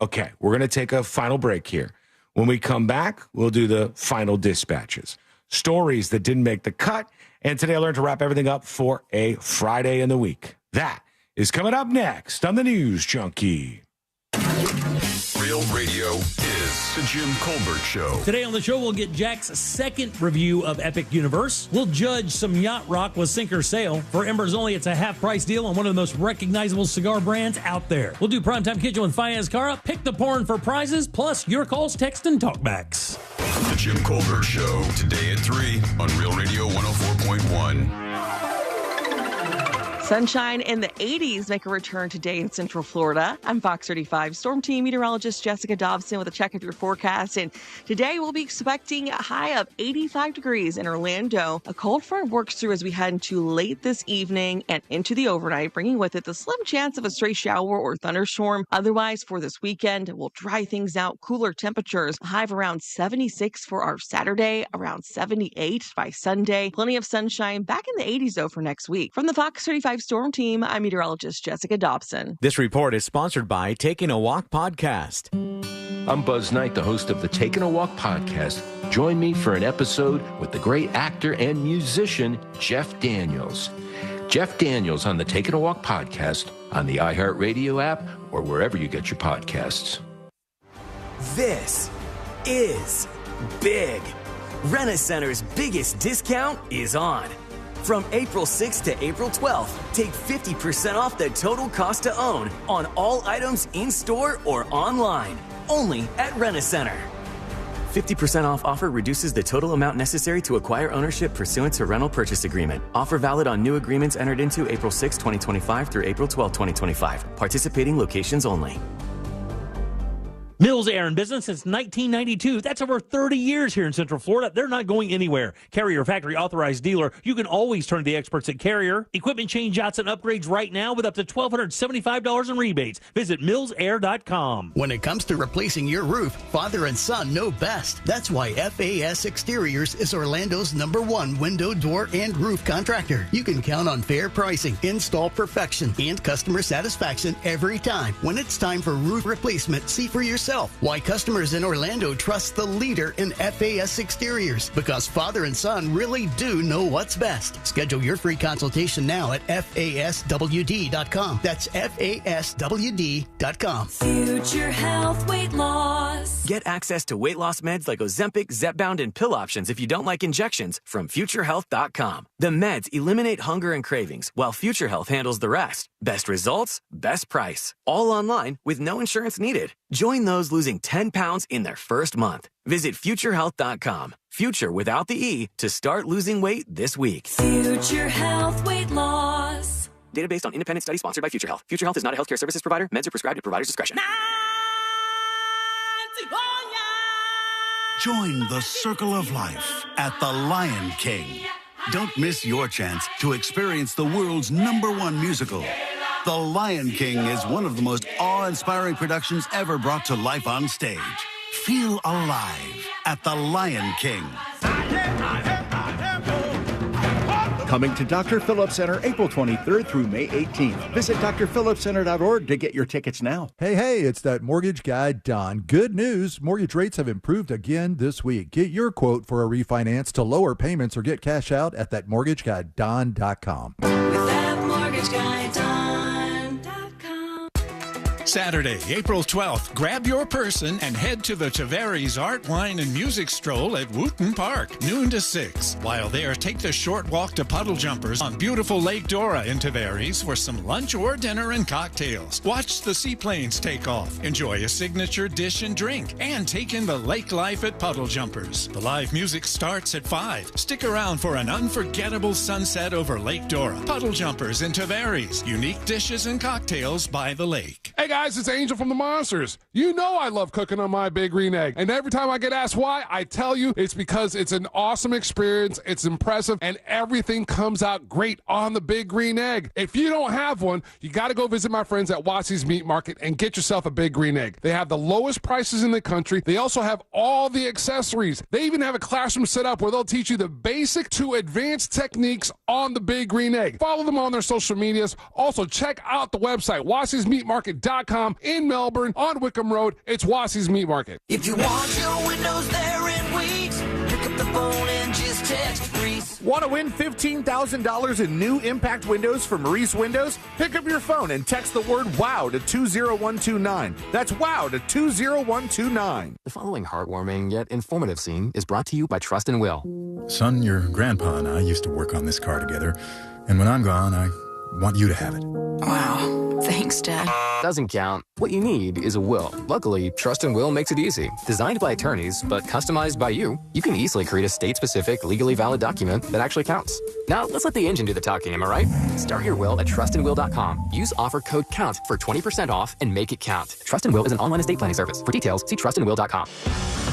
Okay, we're going to take a final break here. When we come back, we'll do the final dispatches, stories that didn't make the cut, and today I learned to wrap everything up for a Friday in the week. That is coming up next on the News Junkie. Real radio is the Jim Colbert Show. Today on the show, we'll get Jack's second review of Epic Universe. We'll judge some yacht rock with Sink or Sail. For Embers Only, it's a half-price deal on one of the most recognizable cigar brands out there. We'll do Primetime Kitchen with Fayez Cara, pick the porn for prizes, plus your calls, text, and talkbacks. The Jim Colbert Show, today at 3 on Real Radio 104.1. Sunshine in the 80s make a return today in Central Florida. I'm Fox 35 Storm Team meteorologist Jessica Dobson with a check of your forecast. And today we'll be expecting a high of 85 degrees in Orlando. A cold front works through as we head into late this evening and into the overnight, bringing with it the slim chance of a stray shower or thunderstorm. Otherwise, for this weekend, we'll dry things out, cooler temperatures, a high of around 76 for our Saturday, around 78 by Sunday. Plenty of sunshine back in the 80s, though, for next week. From the Fox 35 Storm Team, I'm meteorologist Jessica Dobson. This report is sponsored by Taking a Walk Podcast. I'm Buzz Knight, the host of the Taking a Walk Podcast. Join me for an episode with the great actor and musician, Jeff Daniels. Jeff Daniels on the Taking a Walk Podcast on the iHeartRadio app or wherever you get your podcasts. This is big. Rent-A-Center's biggest discount is on. From April 6th to April 12th, take 50% off the total cost to own on all items in-store or online, only at Rent-A-Center. 50% off offer reduces the total amount necessary to acquire ownership pursuant to rental purchase agreement. Offer valid on new agreements entered into April 6, 2025 through April 12, 2025. Participating locations only. Mills Air in business since 1992. That's over 30 years here in Central Florida. They're not going anywhere. Carrier factory authorized dealer. You can always turn to the experts at Carrier. Equipment changeouts and upgrades right now with up to $1,275 in rebates. Visit millsair.com. When it comes to replacing your roof, father and son know best. That's why FAS Exteriors is Orlando's #1 window, door, and roof contractor. You can count on fair pricing, install perfection, and customer satisfaction every time. When it's time for roof replacement, see for yourself why customers in Orlando trust the leader in FAS Exteriors, because father and son really do know what's best. Schedule your free consultation now at FASWD.com. That's FASWD.com. Future health, weight loss. Get access to weight loss meds like Ozempic, Zepbound, and pill options if you don't like injections from FutureHealth.com. The meds eliminate hunger and cravings, while Future Health handles the rest. Best results, best price. All online with no insurance needed. Join those losing 10 pounds in their first month. Visit FutureHealth.com. Future without the E to start losing weight this week. Future health, weight loss. Data based on independent study sponsored by Future Health. Future Health is not a healthcare services provider. Meds are prescribed at provider's discretion. Join the circle of life at the Lion King. Don't miss your chance to experience the world's #1 musical. The Lion King is one of the most awe-inspiring productions ever brought to life on stage. Feel alive at the Lion King. Coming to Dr. Phillips Center April 23rd through May 18th. Visit drphillipscenter.org to get your tickets now. Hey, it's that mortgage guy, Don. Good news. Mortgage rates have improved again this week. Get your quote for a refinance to lower payments or get cash out at thatmortgageguyDon.com. With that mortgage guy, Don.com. Saturday, April 12th, grab your person and head to the Tavares Art, Wine, and Music Stroll at Wooten Park, noon to 6. While there, take the short walk to Puddle Jumpers on beautiful Lake Dora in Tavares for some lunch or dinner and cocktails. Watch the seaplanes take off, enjoy a signature dish and drink, and take in the lake life at Puddle Jumpers. The live music starts at 5. Stick around for an unforgettable sunset over Lake Dora. Puddle Jumpers in Tavares. Unique dishes and cocktails by the lake. Hey guys, it's Angel from the Monsters. You know I love cooking on my Big Green Egg. And every time I get asked why, I tell you it's because it's an awesome experience, it's impressive, and everything comes out great on the Big Green Egg. If you don't have one, you got to go visit my friends at Wassey's Meat Market and get yourself a Big Green Egg. They have the lowest prices in the country. They also have all the accessories. They even have a classroom set up where they'll teach you the basic to advanced techniques on the Big Green Egg. Follow them on their social medias. Also, check out the website, Wassey'sMeatMarket.com in Melbourne on Wickham Road. It's Wassey's Meat Market. If you want your windows there in weeks, pick up the phone and just text Reese. Want to win $15,000 in new impact windows from Reese Windows? Pick up your phone and text the word WOW to 20129. That's WOW to 20129. The following heartwarming yet informative scene is brought to you by Trust and Will. Son, your grandpa and I used to work on this car together, and when I'm gone, I want you to have it. Wow. Thanks, Dad. Doesn't count. What you need is a will. Luckily, Trust and Will makes it easy. Designed by attorneys, but customized by you can easily create a state-specific, legally valid document that actually counts. Now, let's let the engine do the talking, am I right? Start your will at trustandwill.com. Use offer code COUNT for 20% off and make it count. Trust and Will is an online estate planning service. For details, see trustandwill.com.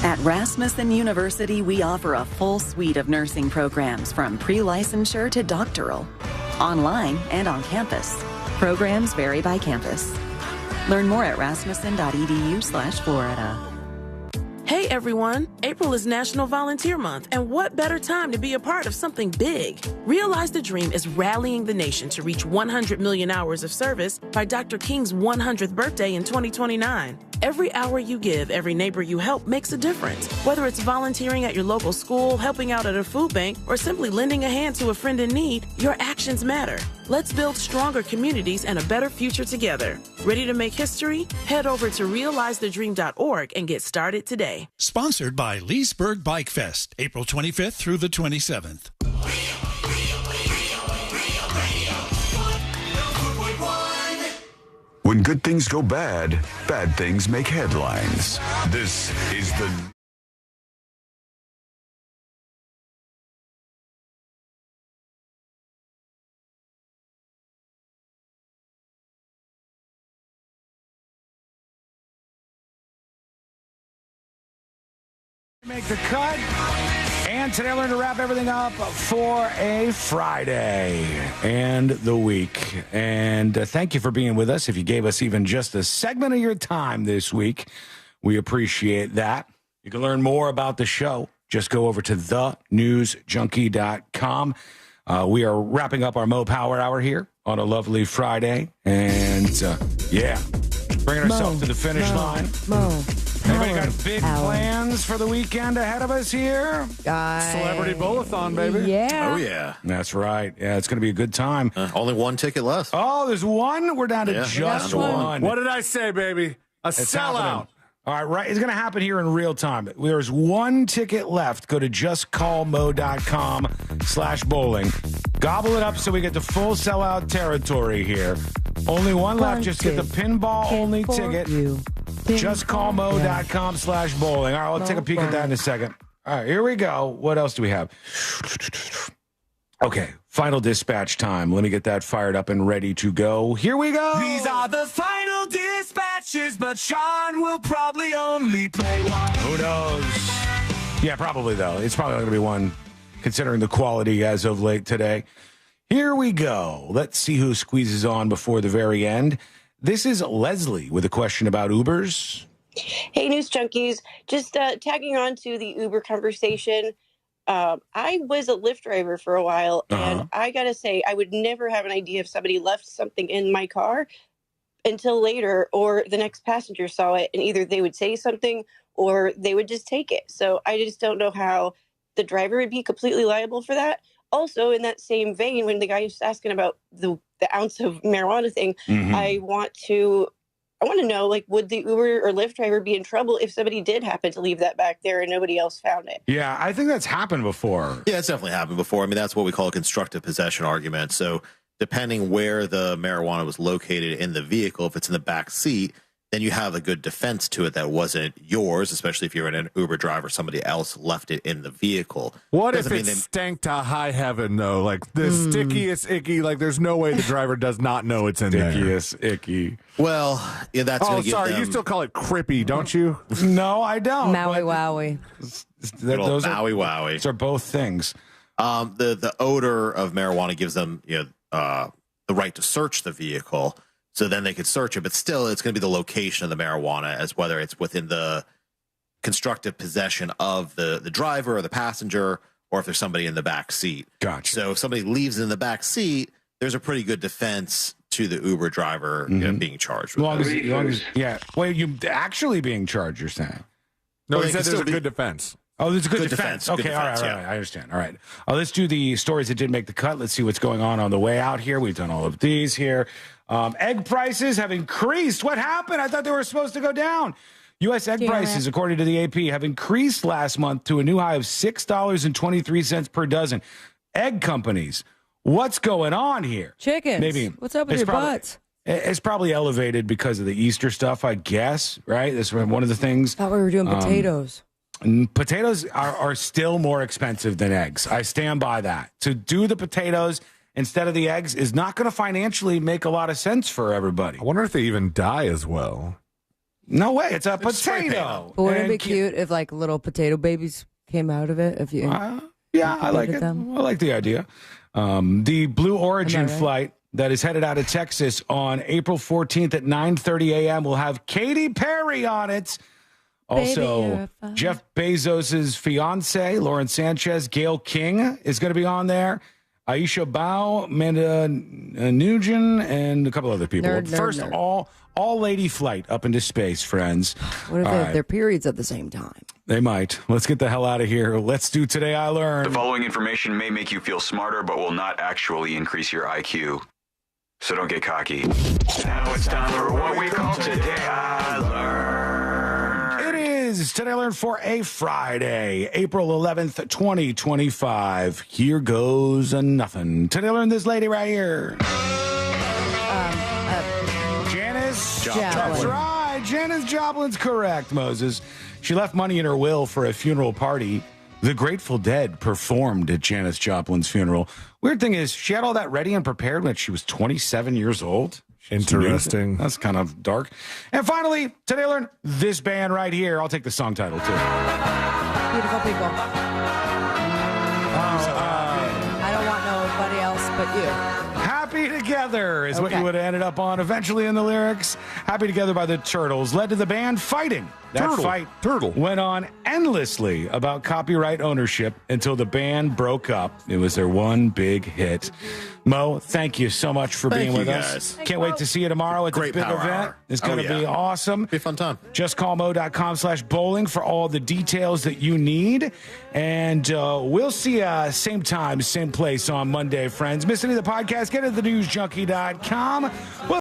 At Rasmussen University, we offer a full suite of nursing programs from pre-licensure to doctoral, online and on campus. Programs vary by campus. Learn more at rasmussen.edu/Florida. Hey everyone, April is National Volunteer Month, and what better time to be a part of something big? Realize the Dream is rallying the nation to reach 100 million hours of service by Dr. King's 100th birthday in 2029. Every hour you give, every neighbor you help makes a difference. Whether it's volunteering at your local school, helping out at a food bank, or simply lending a hand to a friend in need, your actions matter. Let's build stronger communities and a better future together. Ready to make history? Head over to realizethedream.org and get started today. Sponsored by Leesburg Bike Fest, April 25th through the 27th. When good things go bad, bad things make headlines. This is the Make the cut. And today I learned to wrap everything up for a Friday and the week. And thank you for being with us. If you gave us even just a segment of your time this week, we appreciate that. You can learn more about the show. Just go over to thenewsjunkie.com. We are wrapping up our Mo Power Hour here on a lovely Friday. And, bringing ourselves to the finish line. Anybody got big plans for the weekend ahead of us here? Celebrity Bowl-a-thon, baby. Yeah. Oh, yeah. That's right. Yeah, it's going to be a good time. Only one ticket left. Oh, there's one? We're down to just one. What did I say, baby? A sellout. All right, it's going to happen here in real time. There's one ticket left. Go to justcallmo.com/bowling. Gobble it up so we get the full sellout territory here. Only one left. Just get the pinball-only ticket. Justcallmo.com/bowling. All right, we'll take a peek at that in a second. All right, here we go. What else do we have? Okay, final dispatch time. Let me get that fired up and ready to go. Here we go. These are the final dispatches, but Sean will probably only play one. Who knows? Yeah, probably, though. It's probably going to be one, considering the quality as of late today. Here we go. Let's see who squeezes on before the very end. This is Leslie with a question about Ubers. Hey, News Junkies. Just tagging on to the Uber conversation. I was a Lyft driver for a while, and I got to say, I would never have an idea if somebody left something in my car until later, or the next passenger saw it, and either they would say something or they would just take it. So I just don't know how the driver would be completely liable for that. Also, in that same vein, when the guy was asking about the ounce of marijuana thing, I want to I want to know, like, would the Uber or Lyft driver be in trouble if somebody did happen to leave that back there and nobody else found it? Yeah, I think that's happened before. Yeah, it's definitely happened before. I mean, that's what we call a constructive possession argument. So depending where the marijuana was located in the vehicle, if it's in the back seat, then you have a good defense to it that wasn't yours, especially if you're an Uber driver, somebody else left it in the vehicle. What if it stank to high heaven, though? Like the stickiest icky, like there's no way the driver does not know it's in there. Stickiest icky. Well, yeah, that's Oh, sorry, you still call it crippy, don't you? No, I don't. Maui Wowie. Those Maui Wowie. Those are both things. The odor of marijuana gives them the right to search the vehicle. So then they could search it, but still it's going to be the location of the marijuana as whether it's within the constructive possession of the driver or the passenger, or if there's somebody in the back seat. Gotcha. So if somebody leaves in the back seat, there's a pretty good defense to the Uber driver being charged with yeah. Well, you actually being charged, you're saying? No, Well, he they said can there's a still good defense. Oh, there's a good Good defense. defense, good Okay, all right, defense, all right. I understand. All right. Let's do the stories that did make the cut. Let's see what's going on the way out here. We've done all of these here. Egg prices have increased. What happened? I thought they were supposed to go down. U.S. egg prices, according to the AP, have increased last month to a new high of $6.23 per dozen. Egg companies, what's going on here? Chickens. Maybe What's up with your butts? It's probably elevated because of the Easter stuff, I guess, right? That's one of the things. Thought we were doing potatoes. Potatoes are still more expensive than eggs. I stand by that. To do the potatoes instead of the eggs is not going to financially make a lot of sense for everybody. I wonder if they even die as well. No way. It's a potato. But wouldn't it be cute if like little potato babies came out of it? If you, yeah, I like it. Them? I like the idea. The Blue Origin flight that is headed out of Texas on April 14th at 9:30 a.m. will have Katy Perry on it. Also, Jeff Bezos' fiance, Lauren Sanchez, Gail King is going to be on there. Aisha Bao, Amanda Nugent, and a couple other people. First, all-lady flight up into space, friends. What if they have their periods at the same time? They might. Let's get the hell out of here. Let's do Today I Learned. The following information may make you feel smarter, but will not actually increase your IQ. So don't get cocky. Now it's time for what we call Today I Learned. It is Today I Learned for a Friday, April 11th, 2025. Here goes nothing. Today I Learned this lady right here. Janice Joplin. That's right. Janice Joplin's correct, Moses. She left money in her will for a funeral party. The Grateful Dead performed at Janis Joplin's funeral. Weird thing is, she had all that ready and prepared when she was 27 years old. Interesting. That's kind of dark. And finally, today I learned this band right here. I'll take the song title, too. Beautiful people. I don't want nobody else but you. Happy Together is what you would have ended up on eventually in the lyrics. Happy Together by the Turtles led to the band fighting. That fight went on endlessly about copyright ownership until the band broke up. It was their one big hit. Mo, thank you so much for being with us. Can't wait to see you tomorrow at the big event. It's going to be awesome. Be a fun time. JustCallMo.com/bowling for all the details that you need. And we'll see you same time, same place on Monday, friends. Miss any of the podcast? Get at thenewsjunkie.com.